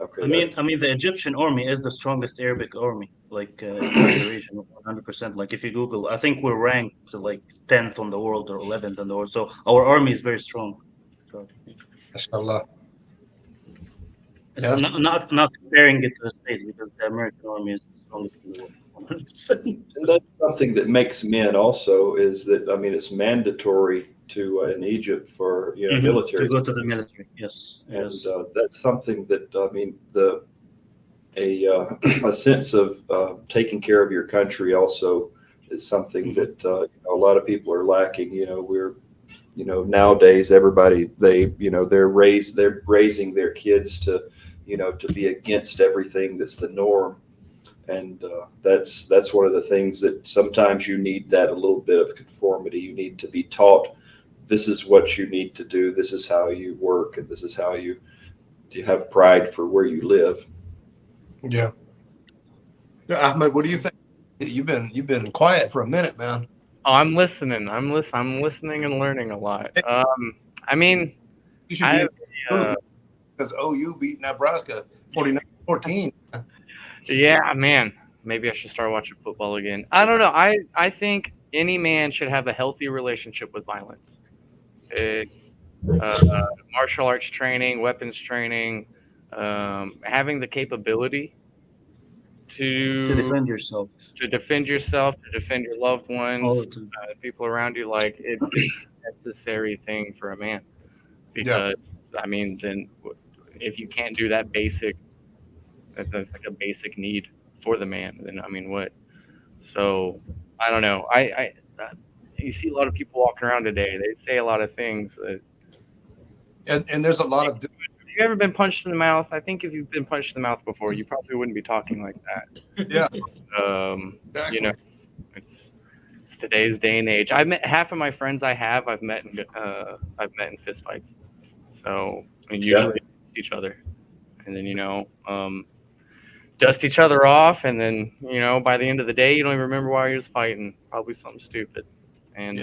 Okay. I mean, the Egyptian army is the strongest Arabic army, like in the region, 100%. Like if you Google, I think we're ranked like 10th on the world or 11th on the world. So our army is very strong. So, Mashallah. not comparing it to the States, because the American army is the strongest in the world, 100%. And that's something that makes men also, is that, I mean, it's mandatory to in Egypt for military to go to the military. Yes, and yes. that's something that, I mean, a sense of taking care of your country also is something that a lot of people are lacking. We're nowadays everybody, they're raising their kids to to be against everything that's the norm. And that's one of the things that sometimes you need, that a little bit of conformity. You need to be taught, this is what you need to do. This is how you work, and this is how you have pride for where you live. Yeah. Ahmed, what do you think? You've been quiet for a minute, man. Oh, I'm listening. I'm listening and learning a lot. I mean, You should I be have, in because OU beat Nebraska 49-14. yeah, man. Maybe I should start watching football again. I don't know. I think any man should have a healthy relationship with violence. It, uh, Martial arts training, weapons training, having the capability To to defend yourself to defend yourself, to defend your loved ones, all the time. people around you. Like it's a necessary thing for a man Yeah. because I mean, then if you can't do that basic, that's like a basic need for the man. Then I mean, what? So I don't know. You see a lot of people walking around today. They say a lot of things. And there's a lot of Have you ever been punched in the mouth? I think if you've been punched in the mouth before, you probably wouldn't be talking like that. yeah, You know, exactly. it's today's day and age. I met half of my friends I've met in fist fights. So I mean, usually against each other, and then dust each other off, and then by the end of the day, you don't even remember why you was fighting. Probably something stupid, and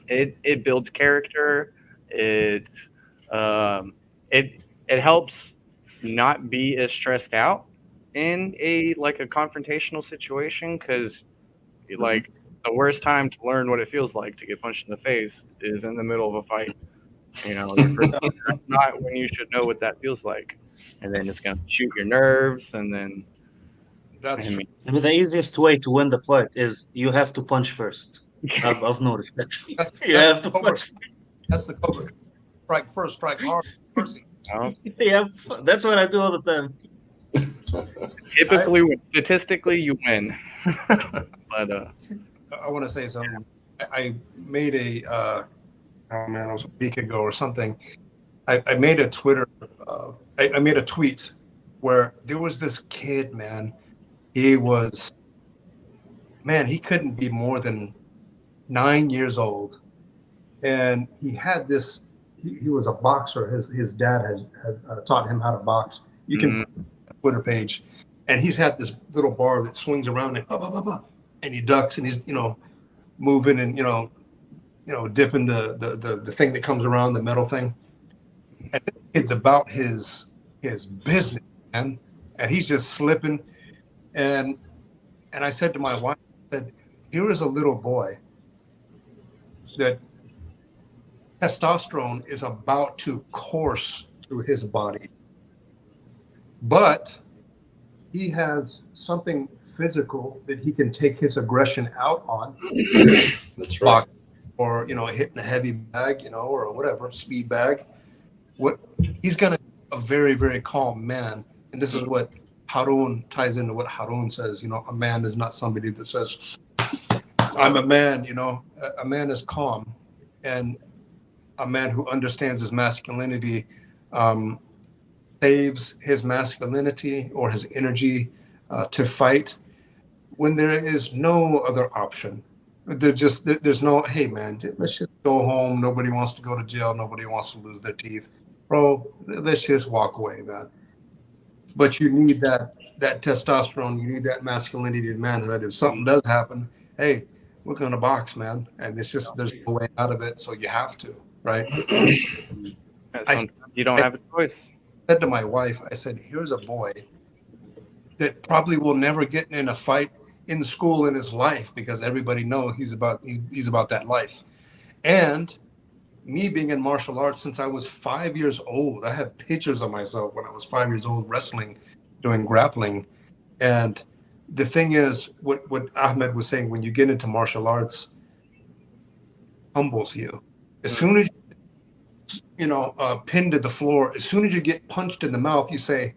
it builds character. Um, it it helps not be as stressed out in a confrontational situation because like the worst time to learn what it feels like to get punched in the face is in the middle of a fight. That's not when you should know what that feels like, and then it's gonna shoot your nerves, and then That's I true. mean, And the easiest way to win the fight is you have to punch first. I've noticed that. You That's have to Cobra. punch. That's the Cobra. Strike first, strike hard. Mercy. Yeah, that's what I do all the time. typically, statistically, you win. But I want to say something. I made oh man, it was a week ago or something. I made a Twitter. I made a tweet where there was this kid, man. He couldn't be more than 9 years old, and he had this. He was a boxer. His dad has taught him how to box. You can find a Twitter page, and he's had this little bar that swings around and and he ducks and he's moving and dipping the thing that comes around the metal thing. And it's about his business, man. And he's just slipping. And I said to my wife, I said, here is a little boy that testosterone is about to course through his body. But he has something physical that he can take his aggression out on. That's right. Or hitting a heavy bag, or whatever, speed bag. What he's gonna be a very, very calm man. And this is what Harun ties into what Harun says, a man is not somebody that says, I'm a man, a man is calm, and a man who understands his masculinity saves his masculinity or his energy to fight when there is no other option. There's no, hey man, let's just go home. Nobody wants to go to jail. Nobody wants to lose their teeth. Bro, let's just walk away, man. But you need that testosterone, you need that masculinity and manhood. If something does happen, hey, we're gonna box, man. And it's just there's no way out of it, so you have to, right? you don't have a choice. I said to my wife, I said, here's a boy that probably will never get in a fight in school in his life because everybody knows he's about that life. And me being in martial arts since I was 5 years old, I have pictures of myself when I was 5 years old wrestling, doing grappling. And the thing is, what Ahmed was saying, when you get into martial arts, humbles you. As soon as pinned to the floor, as soon as you get punched in the mouth, you say,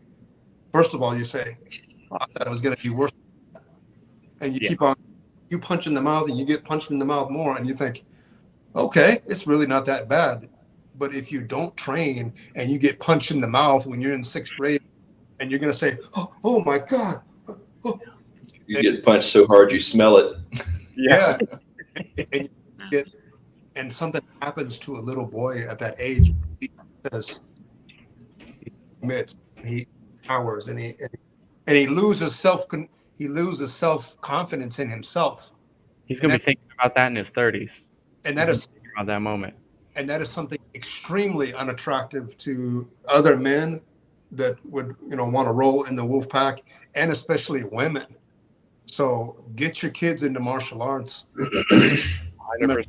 first of all, you say, I thought it was going to be worse. And you keep on, you punch in the mouth and you get punched in the mouth more. And you think, okay, it's really not that bad. But if you don't train and you get punched in the mouth when you're in 6th grade and you're going to say, oh my God. Oh. You get punched so hard you smell it. Yeah. and something happens to a little boy at that age. He says, he admits, he powers, and he and he loses self confidence in himself. He's going to be thinking about that in his 30s. And that is thinking about that moment. And that is something extremely unattractive to other men that would, want to roll in the wolf pack, and especially women. So get your kids into martial arts. 100%.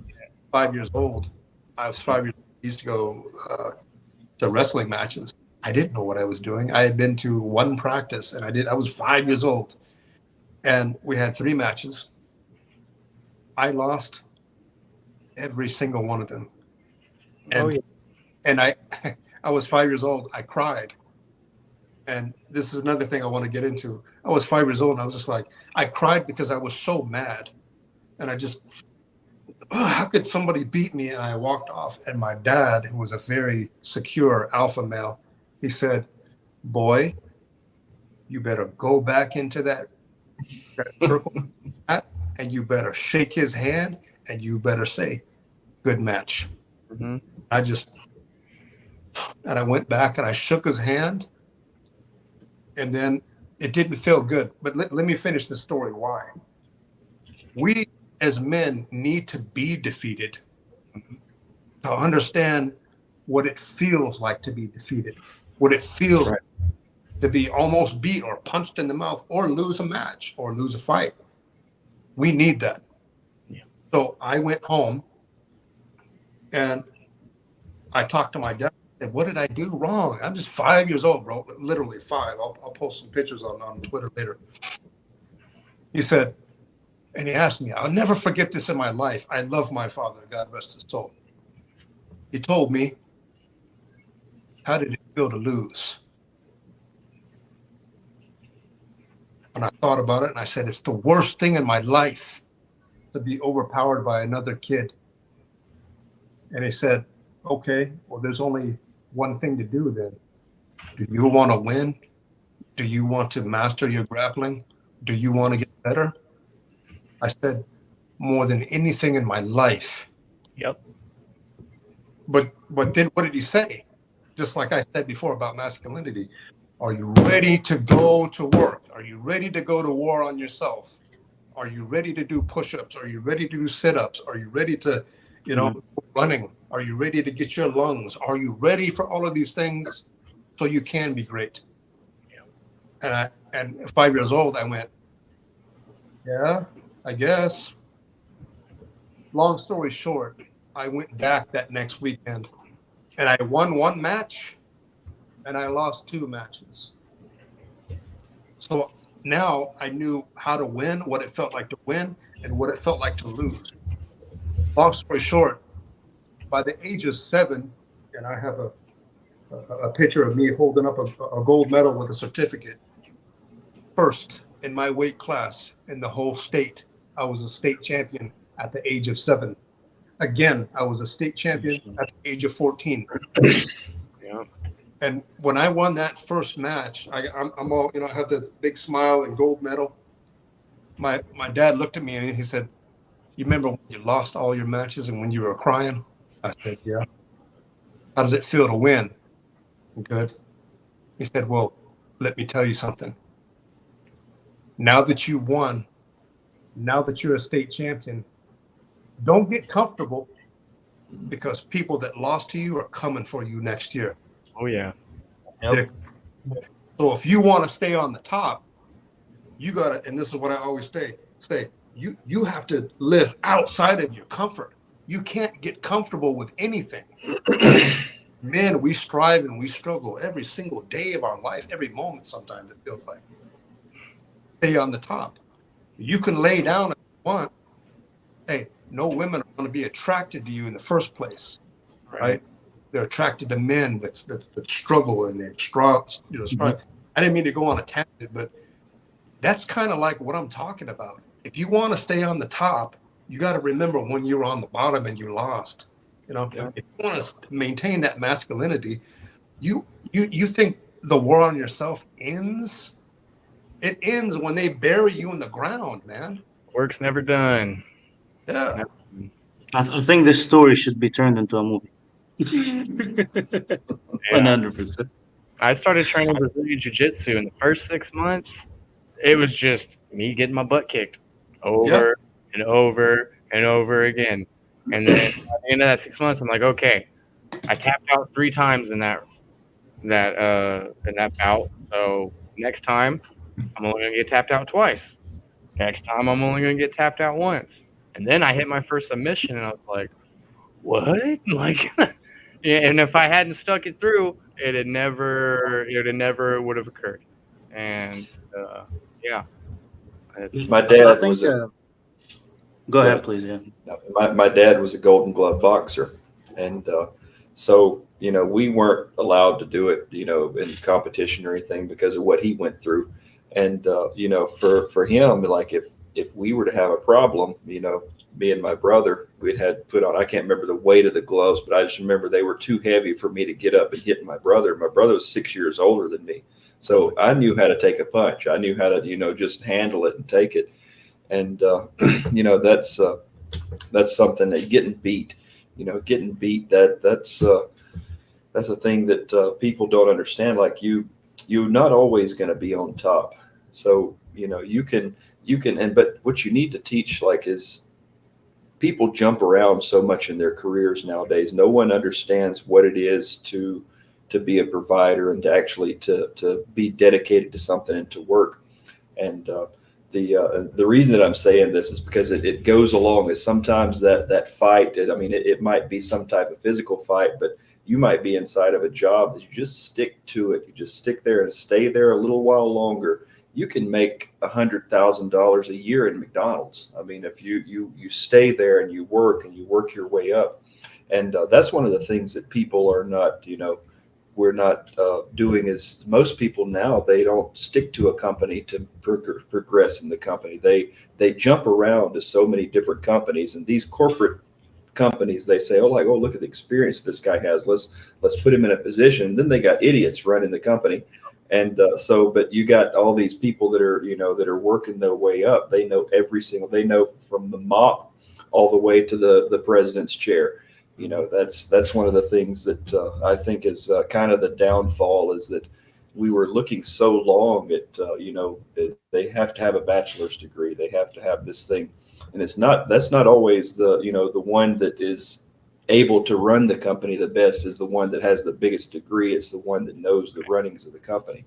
5 years old. I was 5 years old. I used to go to wrestling matches. I didn't know what I was doing. I had been to one practice, and I was 5 years old. And we had 3 matches. I lost every single one of them. And, and I was 5 years old. I cried. And this is another thing I want to get into. I was 5 years old, and I was just like, I cried because I was so mad. And I just, how could somebody beat me? And I walked off. And my dad, who was a very secure alpha male, he said, boy, you better go back into that circle and you better shake his hand and you better say, good match. Mm-hmm. And I went back and I shook his hand, and then it didn't feel good. But let me finish the story. Why? We as men need to be defeated to understand what it feels like to be defeated, what it feels like to be almost beat or punched in the mouth or lose a match or lose a fight. We need that. Yeah. So I went home and I talked to my dad. And what did I do wrong? I'm just 5 years old, bro. Literally 5. I'll post some pictures on Twitter later. He said, and he asked me, I'll never forget this in my life. I love my father, God rest his soul. He told me, how did it feel to lose? And I thought about it and I said, it's the worst thing in my life to be overpowered by another kid. And he said, okay, well, there's only one thing to do then. Do you want to win? Do you want to master your grappling? Do you want to get better? I said, more than anything in my life. Yep. But then what did he say? Just like I said before about masculinity. Are you ready to go to work? Are you ready to go to war on yourself? Are you ready to do push-ups? Are you ready to do sit-ups? Are you ready to, running? Are you ready to get your lungs? Are you ready for all of these things so you can be great? Yeah. And 5 years old, I went, yeah, I guess. Long story short, I went back that next weekend and I won 1 match and I lost 2 matches. So now I knew how to win, what it felt like to win, and what it felt like to lose. Long story short, by the age of 7, and I have a picture of me holding up a gold medal with a certificate, first in my weight class in the whole state. I was a state champion at the age of 7. Again, I was a state champion at the age of 14. Yeah. And when I won that first match, I'm all, I have this big smile and gold medal. My dad looked at me and he said, you remember when you lost all your matches and when you were crying? I said, yeah. How does it feel to win? Good. He said, well, let me tell you something. Now that you've won, now that you're a state champion, don't get comfortable because people that lost to you are coming for you next year. Oh, yeah. Yep. So if you want to stay on the top, you got to, and this is what I always say, you have to live outside of your comfort. You can't get comfortable with anything. Men, we strive and we struggle every single day of our life, every moment sometimes it feels like. Stay on the top. You can lay down if you want. Hey, no women are going to be attracted to you in the first place, right? They're attracted to men that struggle and they're strong. Mm-hmm. I didn't mean to go on a tangent, but that's kind of like what I'm talking about. If you want to stay on the top, you got to remember when you were on the bottom and you lost. If you want to maintain that masculinity, you think the war on yourself ends? It ends when they bury you in the ground, man. Work's never done. Yeah. I think this story should be turned into a movie. 100%. I started training Brazilian Jiu-Jitsu in the first 6 months. It was just me getting my butt kicked over and over and over again. And then at the end of that 6 months, I'm like, okay, I tapped out 3 times in that bout. So next time, I'm only gonna get tapped out twice. Next time, I'm only gonna get tapped out once. And then I hit my first submission, and I was like, what? Like, yeah. And if I hadn't stuck it through, it never would have occurred. And yeah, it's, My So I dad think. was a Go Go ahead, ahead. please. Yeah. My dad was a Golden Glove boxer, and so we weren't allowed to do it, in competition or anything because of what he went through. And for him, like if we were to have a problem, me and my brother, we'd had put on. I can't remember the weight of the gloves, but I just remember they were too heavy for me to get up and hit my brother. My brother was 6 years older than me, so I knew how to take a punch. I knew how to just handle it and take it. And that's something that getting beat, that's a thing that people don't understand. Like you're not always going to be on top. So you can but what you need to teach, like, is people jump around so much in their careers nowadays. No one understands what it is to be a provider and to actually to be dedicated to something and to work. And the reason that I'm saying this is because it goes along is sometimes that fight. It might be some type of physical fight, but you might be inside of a job that you just stick to it. You just stick there and stay there a little while longer. You can make $100,000 a year in McDonald's. I mean, if you stay there and you work your way up, and that's one of the things that people are not, we're not doing. Is most people now, they don't stick to a company to progress in the company. They jump around to so many different companies, and these corporate companies, they say, oh, look at the experience this guy has. Let's put him in a position. Then they got idiots running the company, and but you got all these people that are working their way up. They know they know from the mop all the way to the president's chair. That's one of the things that I think is kind of the downfall, is that we were looking so long at they have to have a bachelor's degree, they have to have this thing, and that's not always the one that is able to run the company the best is the one that has the biggest degree. It's the one that knows the runnings of the company,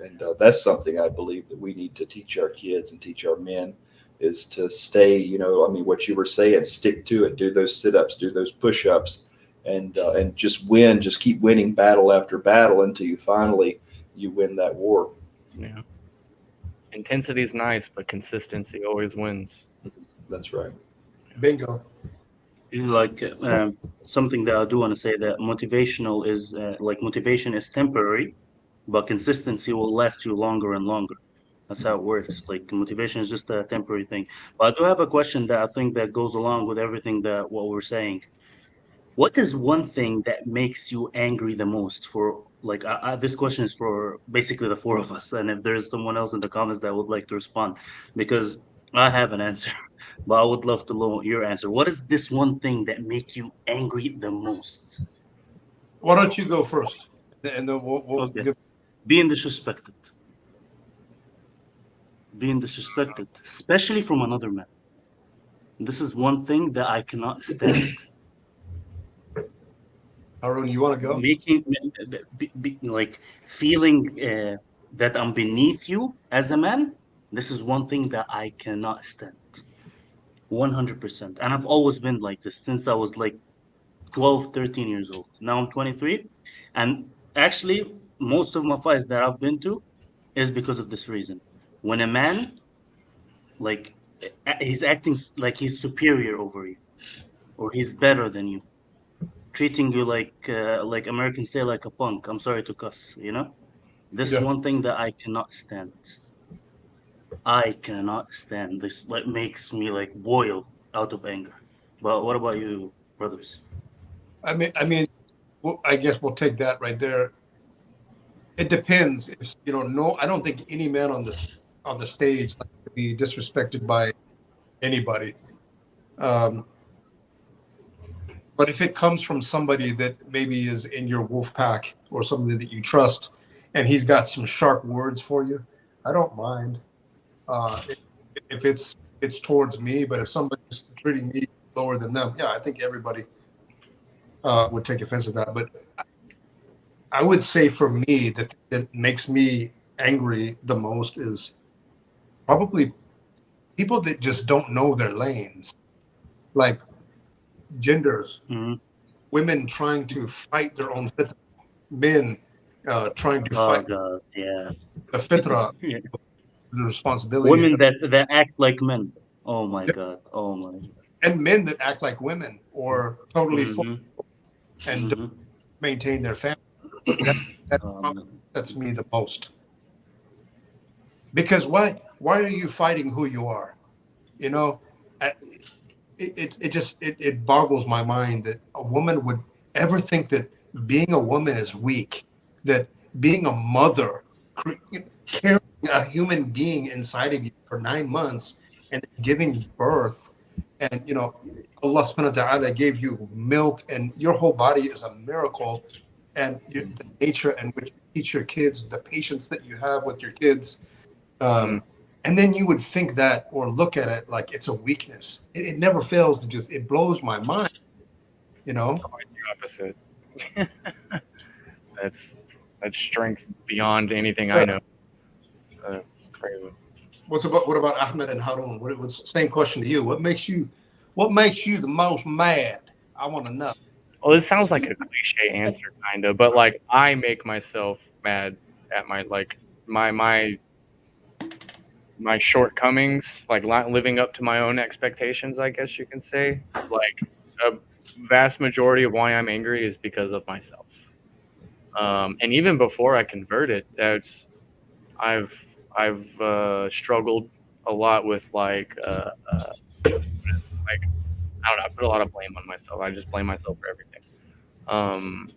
and that's something I believe that we need to teach our kids and teach our men, is to stay, what you were saying, stick to it, do those sit-ups, do those push-ups, and just keep winning battle after battle until you win that war. yeah. Intensity is nice, but consistency always wins. That's right. Bingo. Like something that I do want to say, that motivation is temporary, but consistency will last you longer and longer. That's how it works. Like motivation is just a temporary thing. But I do have a question that I think that goes along with everything that what we're saying. What is one thing that makes you angry the most? For like, this question is for basically the four of us, and if there's someone else in the comments that would like to respond, because I have an answer, but I would love to know your answer. What is this one thing that make you angry the most? Why don't you go first, and then we'll Okay, give. being disrespected, being disrespected, especially from another man. This is one thing that I cannot stand. Arun, you want to go? Making like feeling that I'm beneath you as a man. This is one thing that I cannot stand. 100%. And I've always been like this since I was like 12, 13 years old. Now I'm 23. And actually, most of my fights that I've been to is because of this reason. When a man, like, he's acting like he's superior over you, or he's better than you, treating you like Americans say, like a punk. I'm sorry to cuss, you know? This is Yeah. one thing that I cannot stand. I cannot stand this. Like makes me like boil out of anger. But what about you, brothers? Well, I guess we'll take that right there. It depends. If, no, I don't think any man on the stage likes to be disrespected by anybody. But if it comes from somebody that maybe is in your wolf pack or somebody that you trust, and he's got some sharp words for you, I don't mind. If it's towards me, but if somebody's treating me lower than them, yeah, I think everybody would take offense to that. But I would say for me, the thing that makes me angry the most is probably people that just don't know their lanes, like genders, Mhm. women trying to fight their own fitra, men trying to Oh fight God, yeah. the fitra, Yeah. the responsibility, Women that act like men. Oh my God. Oh my God. and men that act like women or totally Hmm. and don't Hmm. maintain their family. That that probably Um, upsets me the most. Because why are you fighting who you are? You know, I- it just it boggles my mind that a woman would ever think that being a woman is weak, that being a mother, carrying a human being inside of you for 9 months and giving birth, and Allah subhanahu wa ta'ala gave you milk and your whole body is a miracle, and the nature in which you teach your kids, the patience that you have with your kids, Mm. and then you would think that or look at it like it's a weakness. It never fails to just, it blows my mind, you know? Opposite. That's that's strength beyond anything I Yeah. know. That's crazy. What about Ahmed and Harun? What's the same question to you? What makes you the most mad? I want to know. Well, this sounds like a cliche answer, kind of, but like I make myself mad at my my shortcomings, like not living up to my own expectations, I guess you can say. Like a vast majority of why I'm angry is because of myself. And even before I converted, I've I've struggled a lot with like I don't know. I put a lot of blame on myself. I just blame myself for everything. Um,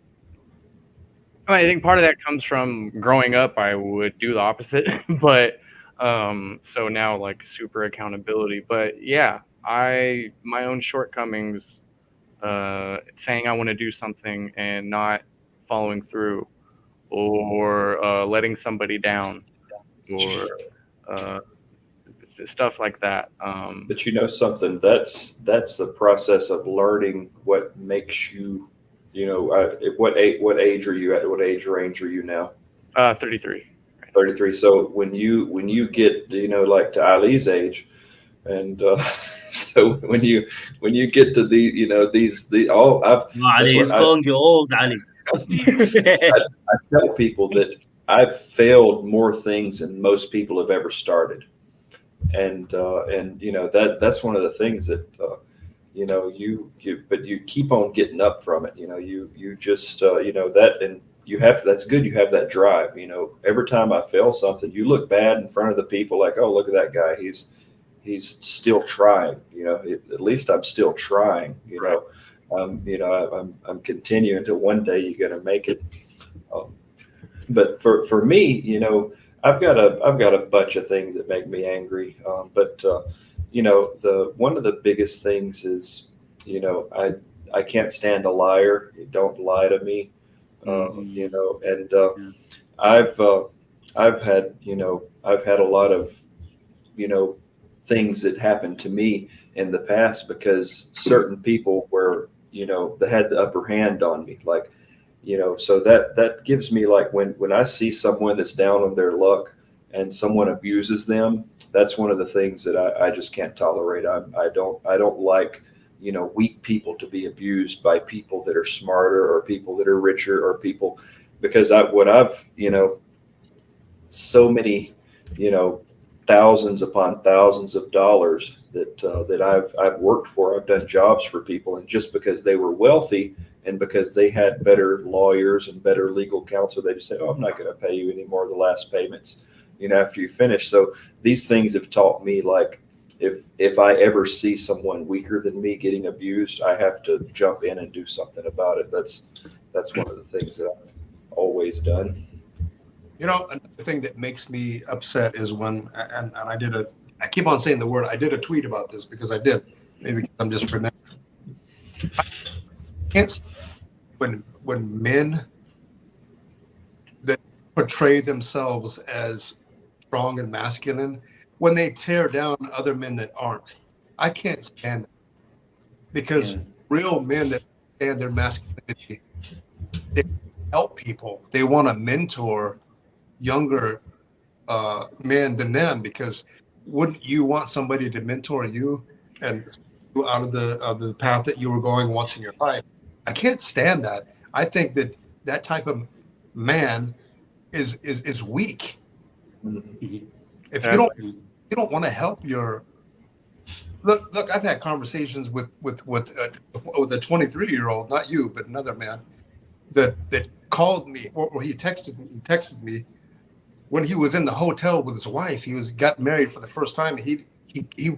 I think part of that comes from growing up. I would do the opposite, but so now like super accountability. But yeah, my own shortcomings, saying I want to do something and not following through, or letting somebody down, or uh, stuff like that. But you know something, that's the process of learning what makes you, what age are you at? What age range are you now? 33. 33. So when you get like to Ali's age, and so when you get to these all I've Ali that's is what I, calling you old, Ali. I I tell people that I've failed more things than most people have ever started, and that's one of the things that you but you keep on getting up from it. You just that, and that's good. You have that drive. Every time I fail something, you look bad in front of the people, like, oh, look at that guy, he's still trying. At least I'm still trying. I'm continuing to one day you're going to make it. um, but for me, I've got a bunch of things that make me angry. But the one of the biggest things is, I can't stand a liar. Don't lie to me. Mhm. And Yeah. I've I've had a lot of you know things that happened to me in the past because certain people were they had the upper hand on me, like, so that gives me, like, when I see someone that's down on their luck and someone abuses them, that's one of the things that I just can't tolerate. I don't like weak people to be abused by people that are smarter or people that are richer or people, because I've so many thousands upon thousands of dollars that I've worked for. I've done jobs for people, and just because they were wealthy and because they had better lawyers and better legal counsel, they just say, "Oh, I'm not going to pay you any more of the last payments, after you finish." So these things have taught me, like, if I ever see someone weaker than me getting abused, I have to jump in and do something about it. That's one of the things that I've always done. Another thing that makes me upset is when, and I keep on saying the word, I did a tweet about this because I did, maybe because I'm just remembering. can't when men that portray themselves as strong and masculine, when they tear down other men that aren't. I can't stand that because Yeah. real men that understand their masculinity, they help people. They want to mentor younger men than them, because wouldn't you want somebody to mentor you and you out of the path that you were going once in your life? I can't stand that. I think that that type of man is weak. Mhm. Mhm. If That's you don't want to help your look. I've had conversations with a 23-year-old, not you, but another man that called me, or he texted me. He texted me when he was in the hotel with his wife. He was got married for the first time. He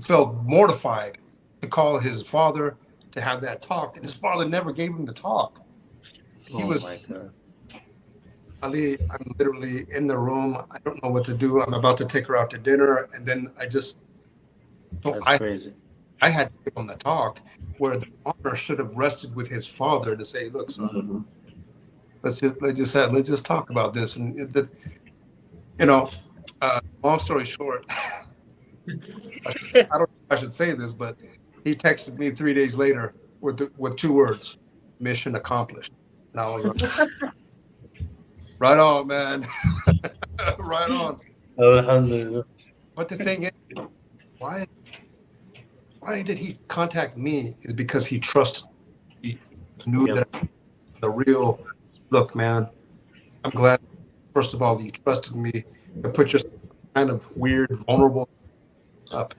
felt mortified to call his father to have that talk, and his father never gave him the talk. He Oh was my God. Ali. I'm literally in the room. I don't know what to do. I'm about to take her out to dinner, and then I just so That's crazy. I had to give him the talk where the honor should have rested with his father to say, "Look, son, Mhm. let's just talk about this." And you know, long story short, I don't know if I should say this, but he texted me 3 days later with two words: "Mission accomplished." And I was like, "Right on, man, right on." Alhamdulillah. But the thing is, why why did he contact me? Is because he trusted. He knew Yep. that the real look, man. I'm glad, first of all, that you trusted me to put yourself in a kind of weird, vulnerable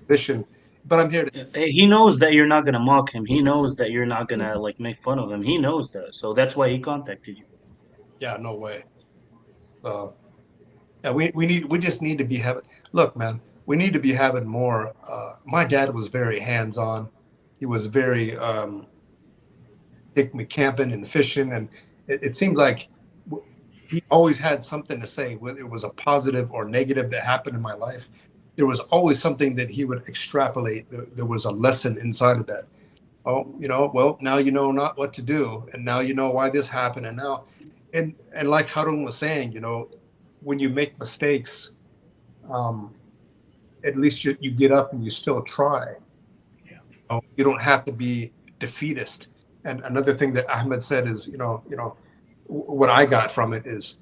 position. But I'm here to, He knows that you're not gonna mock him. He knows that you're not gonna like make fun of him. He knows that, so that's why he contacted you. yeah, no way. So, yeah, we just need to be having, look, man, we need to be having more. My dad was very hands on. He was very, take me camping and fishing. And it seemed like he always had something to say, whether it was a positive or negative that happened in my life. There was always something that he would extrapolate. There was a lesson inside of that. Oh, well, now you know not what to do, and now you know why this happened, and now, and like Harun was saying, when you make mistakes, um, at least you get up and you still try. You don't have to be defeatist. And another thing that Ahmed said is, what I got from it is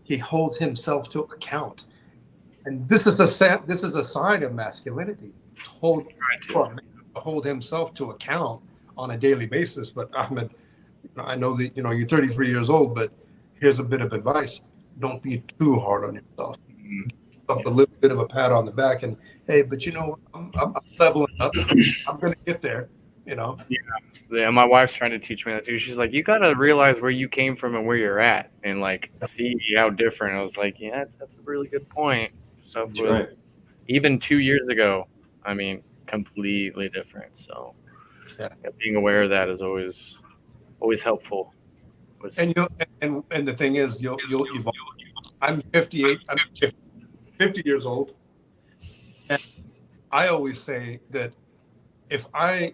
he holds himself to account, and this is a sign of masculinity to for a man to hold himself to account on a daily basis. But Ahmed, I know that you're 33 years old, but here's a bit of advice: don't be too hard on yourself. A little bit of a pat on the back, and hey, but I'm leveling up. I'm going to get there. You know. Yeah, my wife's trying to teach me that too. She's like, you gotta realize where you came from and where you're at, and like see how different. I was like, yeah, that's a really good point. Stuff That's with right. even 2 years ago, I mean, completely different. So Yeah. yeah, being aware of that is always helpful. And the thing is, you'll evolve. I'm 58. I'm 50 years old, and I always say that if I,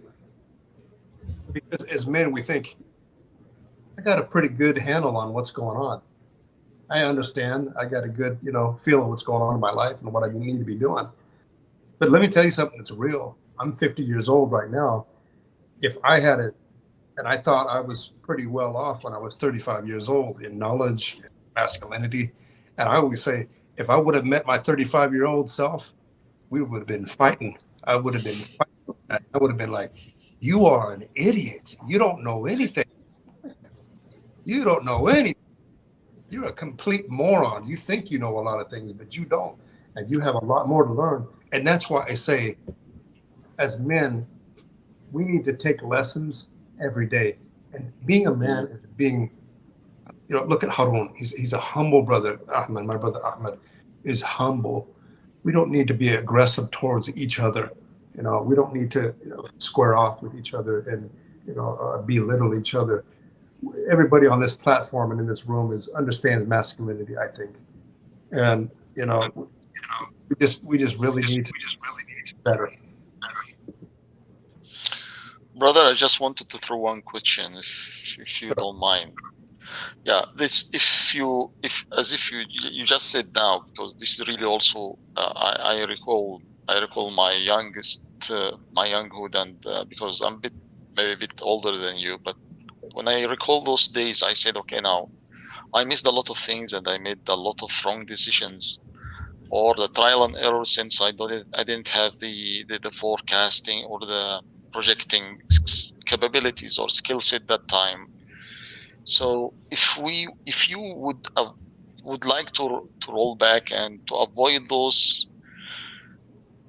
because as men we think I got a pretty good handle on what's going on. I understand. I got a good, feel of what's going on in my life and what I need to be doing. But let me tell you something that's real. I'm 50 years old right now. If I had it, and I thought I was pretty well off when I was 35 years old in knowledge, and masculinity. And I always say, if I would have met my 35-year-old self, we would have been fighting. I would have been fighting. I would have been like, you are an idiot. You don't know anything. You don't know anything. You're a complete moron. You think you know a lot of things, but you don't. And you have a lot more to learn. And that's why I say, as men, we need to take lessons every day. And being a man is being, look at Harun. He's a humble brother. Ahmed, my brother Ahmed, is humble. We don't need to be aggressive towards each other. We don't need to square off with each other and belittle each other. Everybody on this platform and in this room understands masculinity, I think. And we just really need to be better. Brother, I just wanted to throw one question, if you don't mind. Yeah, this if you just said now, because this is really also I recall my my younghood, and because I'm maybe a bit older than you, but when I recall those days, I said, okay, now I missed a lot of things and I made a lot of wrong decisions, or the trial and error, since I didn't have the forecasting or the projecting capabilities or skill set that time. So if you would like to roll back and to avoid those,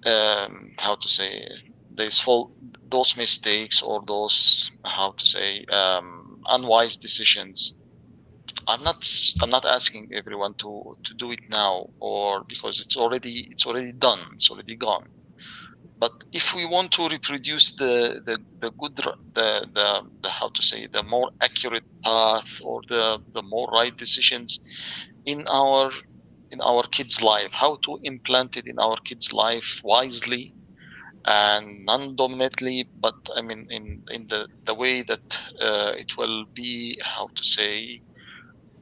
how to say, these fault, those mistakes, or those, how to say, unwise decisions, I'm not asking everyone to do it now, or because it's already done, it's already gone. But if we want to reproduce the good the how to say, the more accurate path, or the more right decisions in our kids' life, how to implant it in our kids' life wisely and non-dominantly, but I mean in the way that it will be, how to say,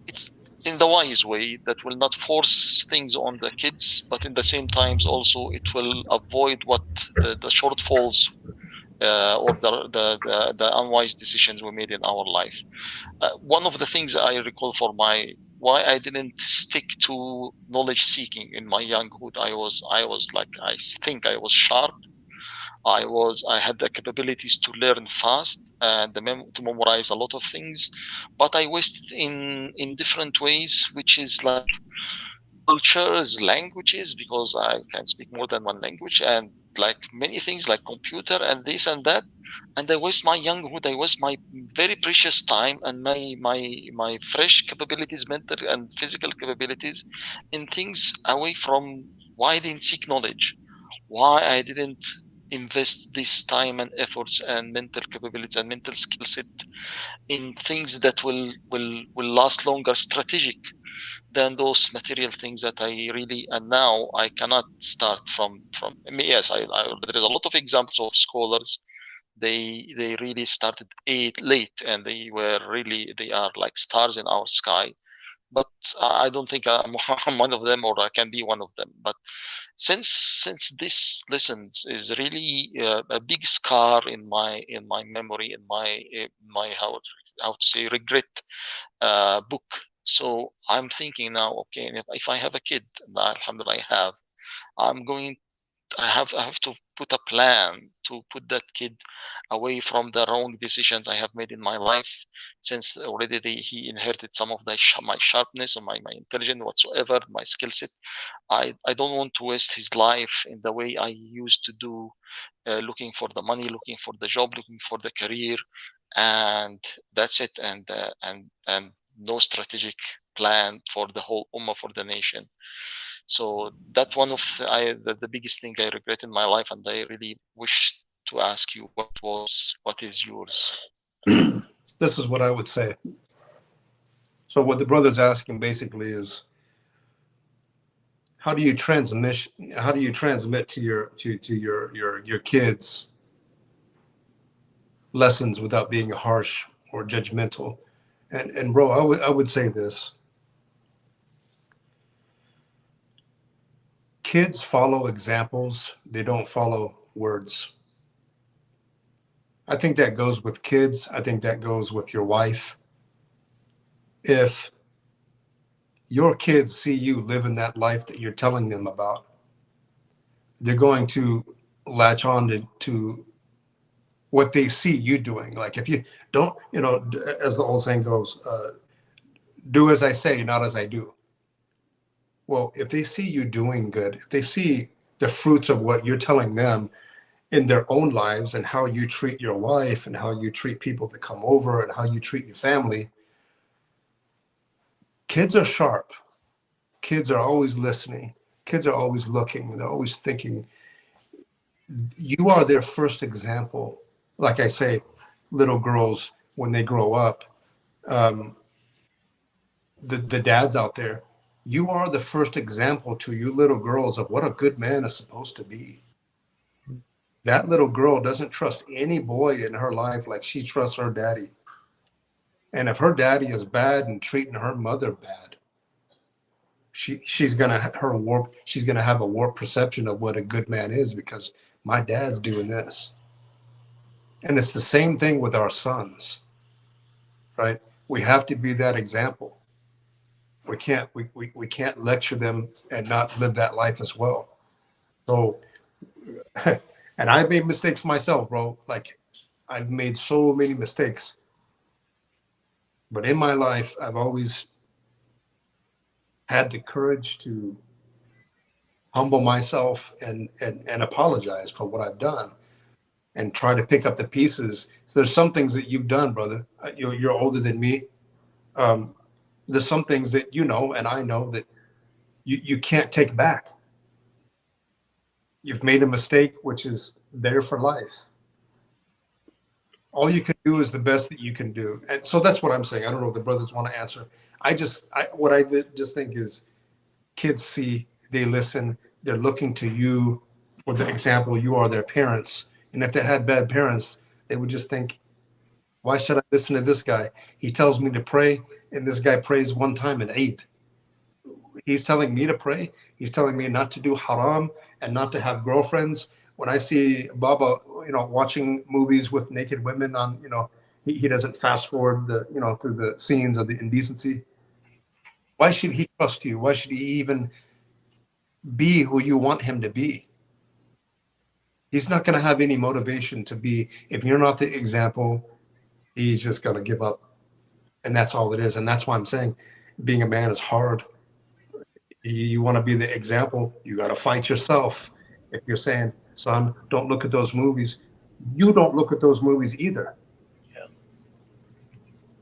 it's in the wise way that will not force things on the kids, but in the same times also it will avoid what the shortfalls, or the unwise decisions we made in our life. One of the things I recall for my why I didn't stick to knowledge seeking in my younghood, I was like, I think I was sharp. I had the capabilities to learn fast and to memorize a lot of things, but I wasted in different ways, which is like cultures, languages, because I can speak more than one language, and like many things like computer and this and that. And I waste my younghood, I waste my very precious time and my fresh capabilities, mental and physical capabilities, in things away from why I didn't seek knowledge, why I didn't invest this time and efforts and mental capabilities and mental skill set in things that will last longer, strategic, than those material things that I really, and now I cannot start from. I mean, yes, there is a lot of examples of scholars. They really started late, and they are like stars in our sky. But I don't think I'm, I'm one of them, or I can be one of them. But since this lessons is really a big scar in my memory, in my how to say, regret book. So I'm thinking now, okay, if I have a kid, and alhamdulillah I have, I'm going I have to put a plan to put that kid away from the wrong decisions I have made in my life, since already he inherited some of my sharpness and my intelligence whatsoever, my skill set. I don't want to waste his life in the way I used to do, looking for the money, looking for the job, looking for the career, and that's it. And no strategic plan for the whole ummah, for the nation. So that one of the biggest thing I regret in my life, and I really wish to ask you what is yours. This is what I would say. So what the brother's asking basically is, how do you transmit to your kids lessons without being harsh or judgmental? And bro, I would say this. Kids follow examples, they don't follow words. I think that goes with kids. I think that goes with your wife. If your kids see you living that life that you're telling them about, they're going to latch on to what they see you doing. Like, if you don't, as the old saying goes, do as I say, not as I do. Well, if they see you doing good, if they see the fruits of what you're telling them in their own lives, and how you treat your wife and how you treat people that come over and how you treat your family, kids are sharp. Kids are always listening. Kids are always looking. They're always thinking. You are their first example. Like I say, little girls, when they grow up, um, the dads out there, you are the first example to you little girls of what a good man is supposed to be. That little girl doesn't trust any boy in her life like she trusts her daddy. And if her daddy is bad and treating her mother bad, she's gonna have a warped perception of what a good man is because my dad's doing this. And it's the same thing with our sons, right? We have to be that example. We can't lecture them and not live that life as well. So, and I've made mistakes myself, bro. Like I've made so many mistakes, but in my life, I've always had the courage to humble myself and apologize for what I've done and try to pick up the pieces. So there's some things that you've done, brother. You're older than me. Um, there's some things that you know and I know that you can't take back. You've made a mistake, which is there for life. All you can do is the best that you can do. And so that's what I'm saying. I don't know if the brothers want to answer. What I just think is kids see, they listen, they're looking to you for the example. You are their parents. And if they had bad parents, they would just think, why should I listen to this guy? He tells me to pray, and this guy prays one time in 8. He's telling me to pray. He's telling me not to do haram and not to have girlfriends. When I see Baba, watching movies with naked women on, he doesn't fast forward through the scenes of the indecency. Why should he trust you? Why should he even be who you want him to be? He's not going to have any motivation to be, if you're not the example, he's just going to give up. And that's all it is. And that's why I'm saying being a man is hard. You want to be the example, you got to fight yourself. If you're saying, son, don't look at those movies, you don't look at those movies either. Yeah.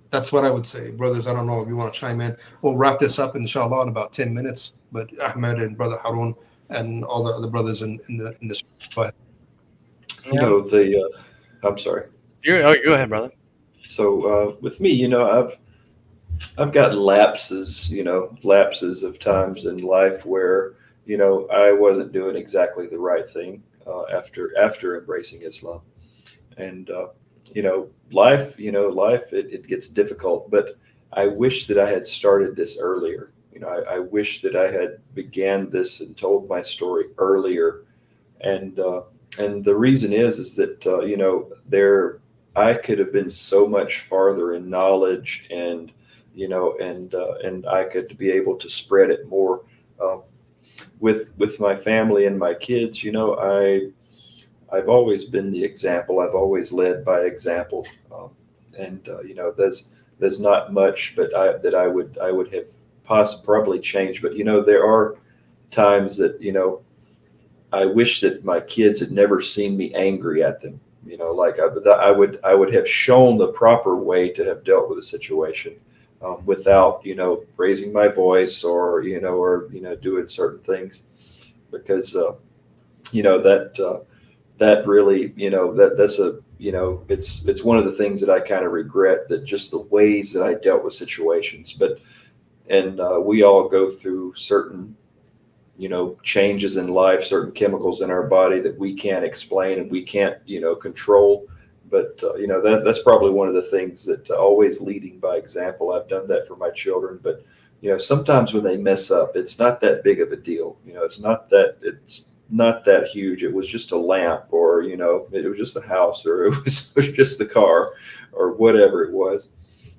That's what I would say. Brothers, I don't know if you want to chime in. We'll wrap this up, inshallah, in about 10 minutes. But Ahmed and Brother Harun and all the other brothers in this. Go ahead. You know, I'm sorry. Go ahead, brother. So with me, I've got lapses of times in life where, I wasn't doing exactly the right thing after embracing Islam. And, life, it gets difficult, but I wish that I had started this earlier. I wish that I had began this and told my story earlier. And the reason is that, I could have been so much farther in knowledge and, and I could be able to spread it more with my family and my kids. I've always been the example. I've always led by example, and there's not much, but I would have probably changed. But there are times that I wish that my kids had never seen me angry at them. Like I would have shown the proper way to have dealt with a situation. Without raising my voice or doing certain things, because that really it's one of the things that I kind of regret, that just the ways that I dealt with situations. But we all go through certain changes in life, certain chemicals in our body that we can't explain and we can't control. But that's probably one of the things that always leading by example. I've done that for my children, but sometimes when they mess up, it's not that big of a deal. It's not that huge. It was just a lamp, or it was just the house, or it was just the car, or whatever it was.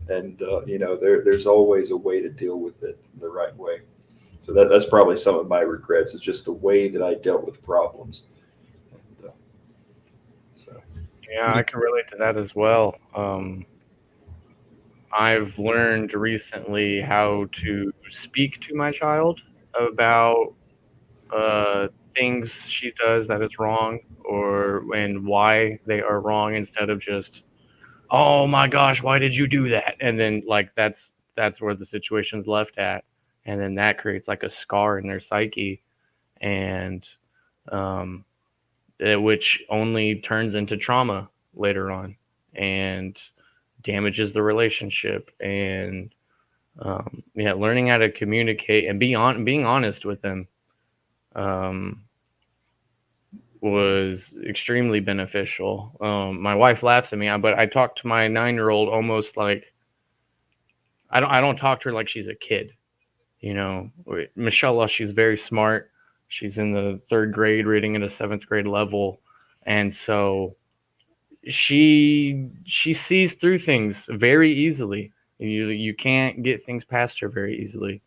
And there's always a way to deal with it the right way. So that's probably some of my regrets, is just the way that I dealt with problems. Yeah, I can relate to that as well. I've learned recently how to speak to my child about things she does that is wrong, and why they are wrong, instead of just, oh my gosh, why did you do that? And then that's where the situation's left at, and then that creates like a scar in their psyche, and which only turns into trauma later on and damages the relationship. And learning how to communicate and being honest with them was extremely beneficial. My wife laughs at me, but I talk to my 9-year-old almost like I don't talk to her like she's a kid. You know, mashallah, she's very smart. She's in the 3rd grade, reading at a 7th grade level, and so she sees through things very easily. You can't get things past her very easily,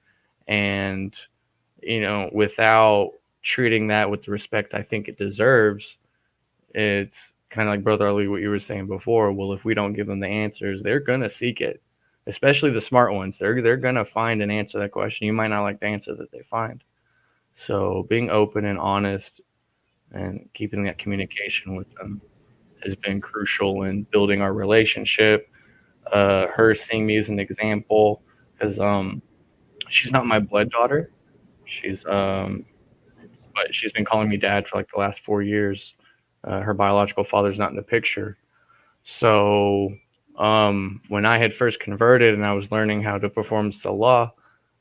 and without treating that with the respect I think it deserves, it's kind of like Brother Ali, what you were saying before. Well, if we don't give them the answers, they're gonna seek it, especially the smart ones. They're gonna find and answer that question. You might not like the answer that they find. So being open and honest and keeping that communication with them has been crucial in building our relationship. Her seeing me as an example, because she's not my blood daughter. She's but she's been calling me dad for like the last 4 years. Her biological father's not in the picture. So when I had first converted and I was learning how to perform salah,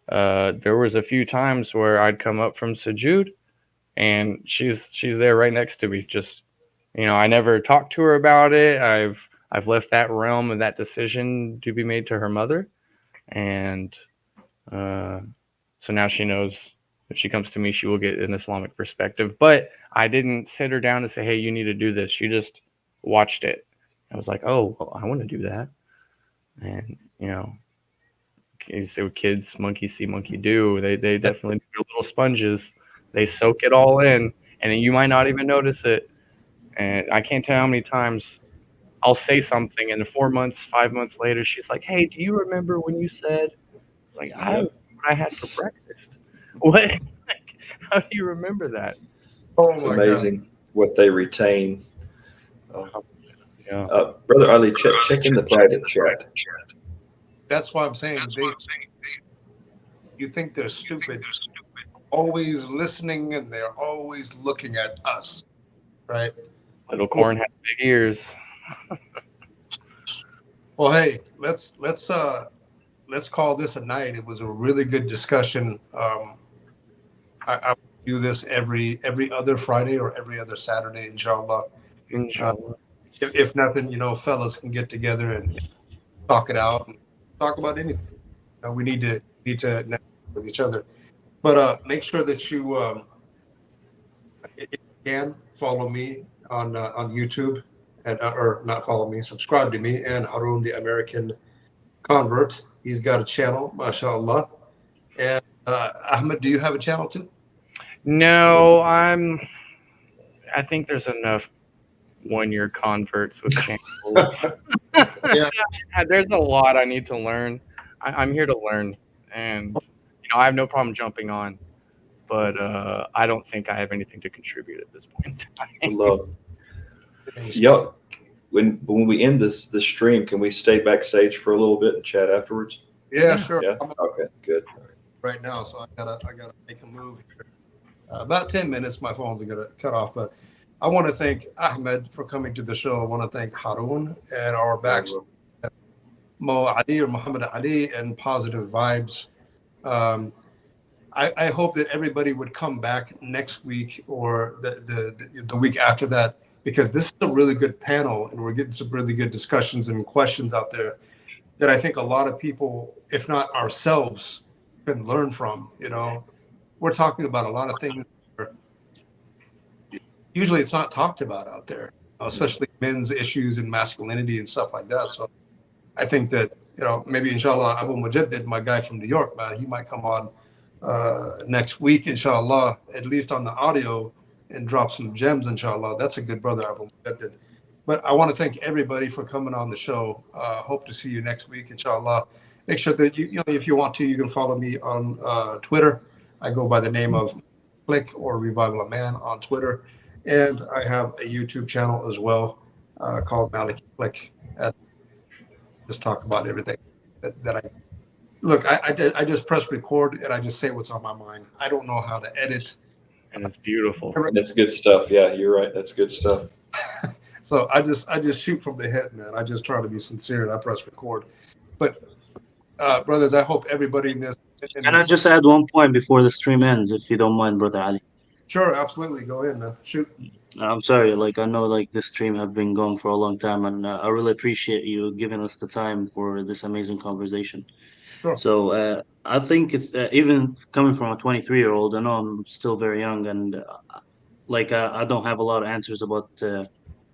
there was a few times where I'd come up from sujood and she's there right next to me. Just I never talked to her about it. I've left that realm and that decision to be made to her mother, and so now she knows if she comes to me, she will get an Islamic perspective. But I didn't sit her down and say, "Hey, you need to do this." She just watched it. I was like, "Oh, well, I want to do that," and you say with kids, monkey see, monkey do. They definitely are little sponges. They soak it all in, and you might not even notice it. And I can't tell how many times I'll say something, and 4 months, 5 months later, she's like, "Hey, do you remember when you said?" Like, I don't know what I had for breakfast. What? Like, how do you remember that? Oh It's my amazing what they retain. Yeah. Brother Ali, check in the private chat. That's why I'm saying you think they're stupid, always listening, and they're always looking at us, right? Little corn has big ears. Well, hey, let's call this a night. It was a really good discussion. I do this every other Friday or every other Saturday, inshallah. Inshallah. If nothing, fellas can get together and talk it out and talk about anything. We need to network with each other. But make sure that you, if you can, follow me on YouTube, and or not follow me, subscribe to me and Harun the American Convert. He's got a channel, mashallah. And Ahmed, do you have a channel too? No, I think there's enough 1-year converts with channels. Yeah. There's a lot I need to learn. I'm here to learn, and I have no problem jumping on, but I don't think I have anything to contribute at this point in time. Love. Yeah. When we end this stream, can we stay backstage for a little bit and chat afterwards? Yeah, sure. Yeah. Okay. Good. Right now, so I gotta make a move here. About 10 minutes, my phone's gonna cut off. But I want to thank Ahmed for coming to the show. I want to thank Harun and our backs, Mo Ali or Muhammad Ali, and Positive Vibes. I hope that everybody would come back next week or the week after that, because this is a really good panel and we're getting some really good discussions and questions out there that I think a lot of people, if not ourselves, can learn from. We're talking about a lot of things where usually it's not talked about out there, especially men's issues and masculinity and stuff like that. So I think that maybe inshallah Abu Mujaddid, my guy from New York, man, he might come on next week, inshallah, at least on the audio, and drop some gems, inshallah. That's a good brother, Abu Mujaddid. But I want to thank everybody for coming on the show. Hope to see you next week, inshallah. Make sure that if you want to, you can follow me on Twitter. I go by the name of Click or Revival a Man on Twitter, and I have a YouTube channel as well called Malik Click. Just talk about everything that I look. I just press record and I just say what's on my mind. I don't know how to edit, and it's beautiful. That's good stuff. Yeah, you're right. That's good stuff. So I just shoot from the hip, man. I just try to be sincere and I press record. But brothers, I hope everybody in this. Can I just add one point before the stream ends, if you don't mind, Brother Ali? Sure, absolutely. Go in, man. Shoot. I'm sorry, like I know like this stream have been going for a long time, and I really appreciate you giving us the time for this amazing conversation. Sure. So I think it's even coming from a 23-year-old. I know I'm still very young, and like I don't have a lot of answers about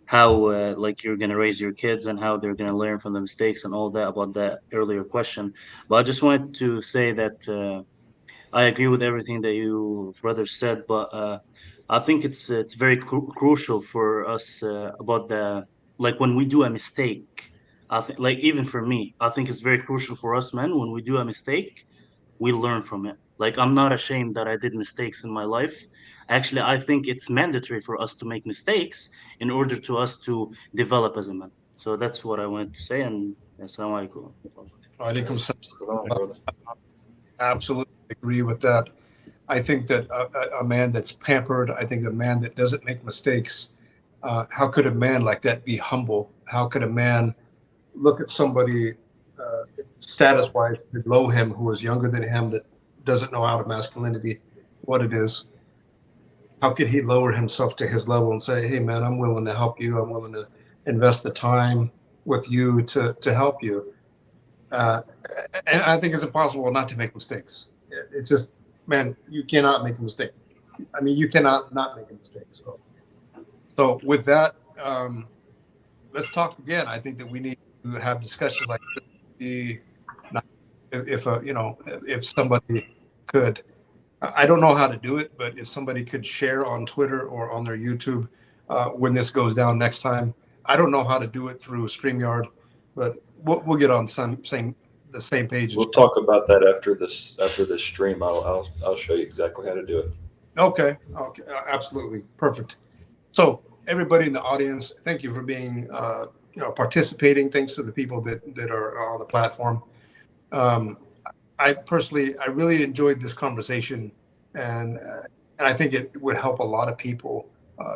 how like you're gonna raise your kids and how they're gonna learn from the mistakes and all that about that earlier question. But I just wanted to say that. I agree with everything that you brothers said, but I think it's very crucial for us about the like when we do a mistake. I think like even for me, I think it's very crucial for us men when we do a mistake, we learn from it. Like I'm not ashamed that I did mistakes in my life. Actually, I think it's mandatory for us to make mistakes in order to us to develop as a man. So that's what I wanted to say, and assalamu alaikum. Alaikum Salam, salam. brother. Absolutely agree with that. I think that a man that's pampered, I think a man that doesn't make mistakes, how could a man like that be humble? How could a man look at somebody status wise below him who is younger than him that doesn't know out of masculinity what it is? How could he lower himself to his level and say, hey, man, I'm willing to help you. I'm willing to invest the time with you to help you? Uh, and I think it's impossible not to make mistakes. It's just, man, you cannot make a mistake. I mean, you cannot not make a mistake. So with that, let's talk again. I think that we need to have discussions like this. Not if if somebody could, I don't know how to do it, but if somebody could share on Twitter or on their YouTube when this goes down next time. I don't know how to do it through StreamYard, but we'll get on the same page. We'll talk about that after this stream. I'll show you exactly how to do it. Okay, absolutely perfect. So everybody in the audience, thank you for being participating. Thanks to the people that are on the platform. Um, I personally, I really enjoyed this conversation, and I think it would help a lot of people,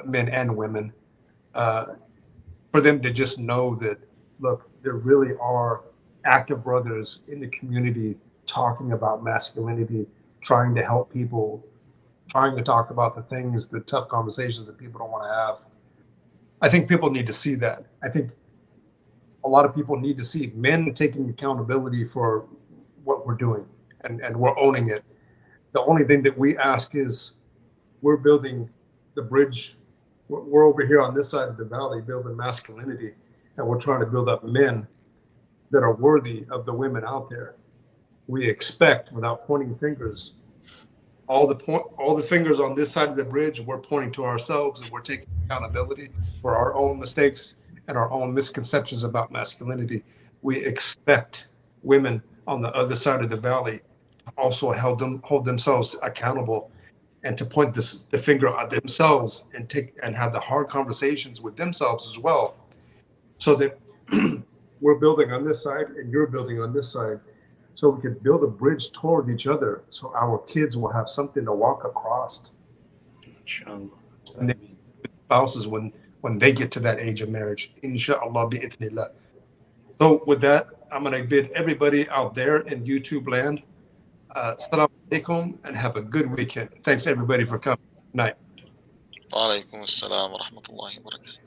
men and women, uh, for them to just know that look, there really are active brothers in the community talking about masculinity, trying to help people, trying to talk about the things, the tough conversations that people don't want to have. I think people need to see that. I think a lot of people need to see men taking accountability for what we're doing, and we're owning it. The only thing that we ask is we're building the bridge. We're over here on this side of the valley building masculinity, and we're trying to build up men that are worthy of the women out there. We expect, without pointing fingers, all the fingers on this side of the bridge, we're pointing to ourselves and we're taking accountability for our own mistakes and our own misconceptions about masculinity. We expect women on the other side of the valley to also hold themselves accountable and to point the finger at themselves and have the hard conversations with themselves as well, so that we're building on this side and you're building on this side, so we could build a bridge toward each other, so our kids will have something to walk across, and their spouses when they get to that age of marriage, inshallah bi'ithnillah. So with that, I'm going to bid everybody out there in YouTube land salam alaikum and have a good weekend. Thanks everybody for coming tonight. وعليكم السلام ورحمة الله وبركاته.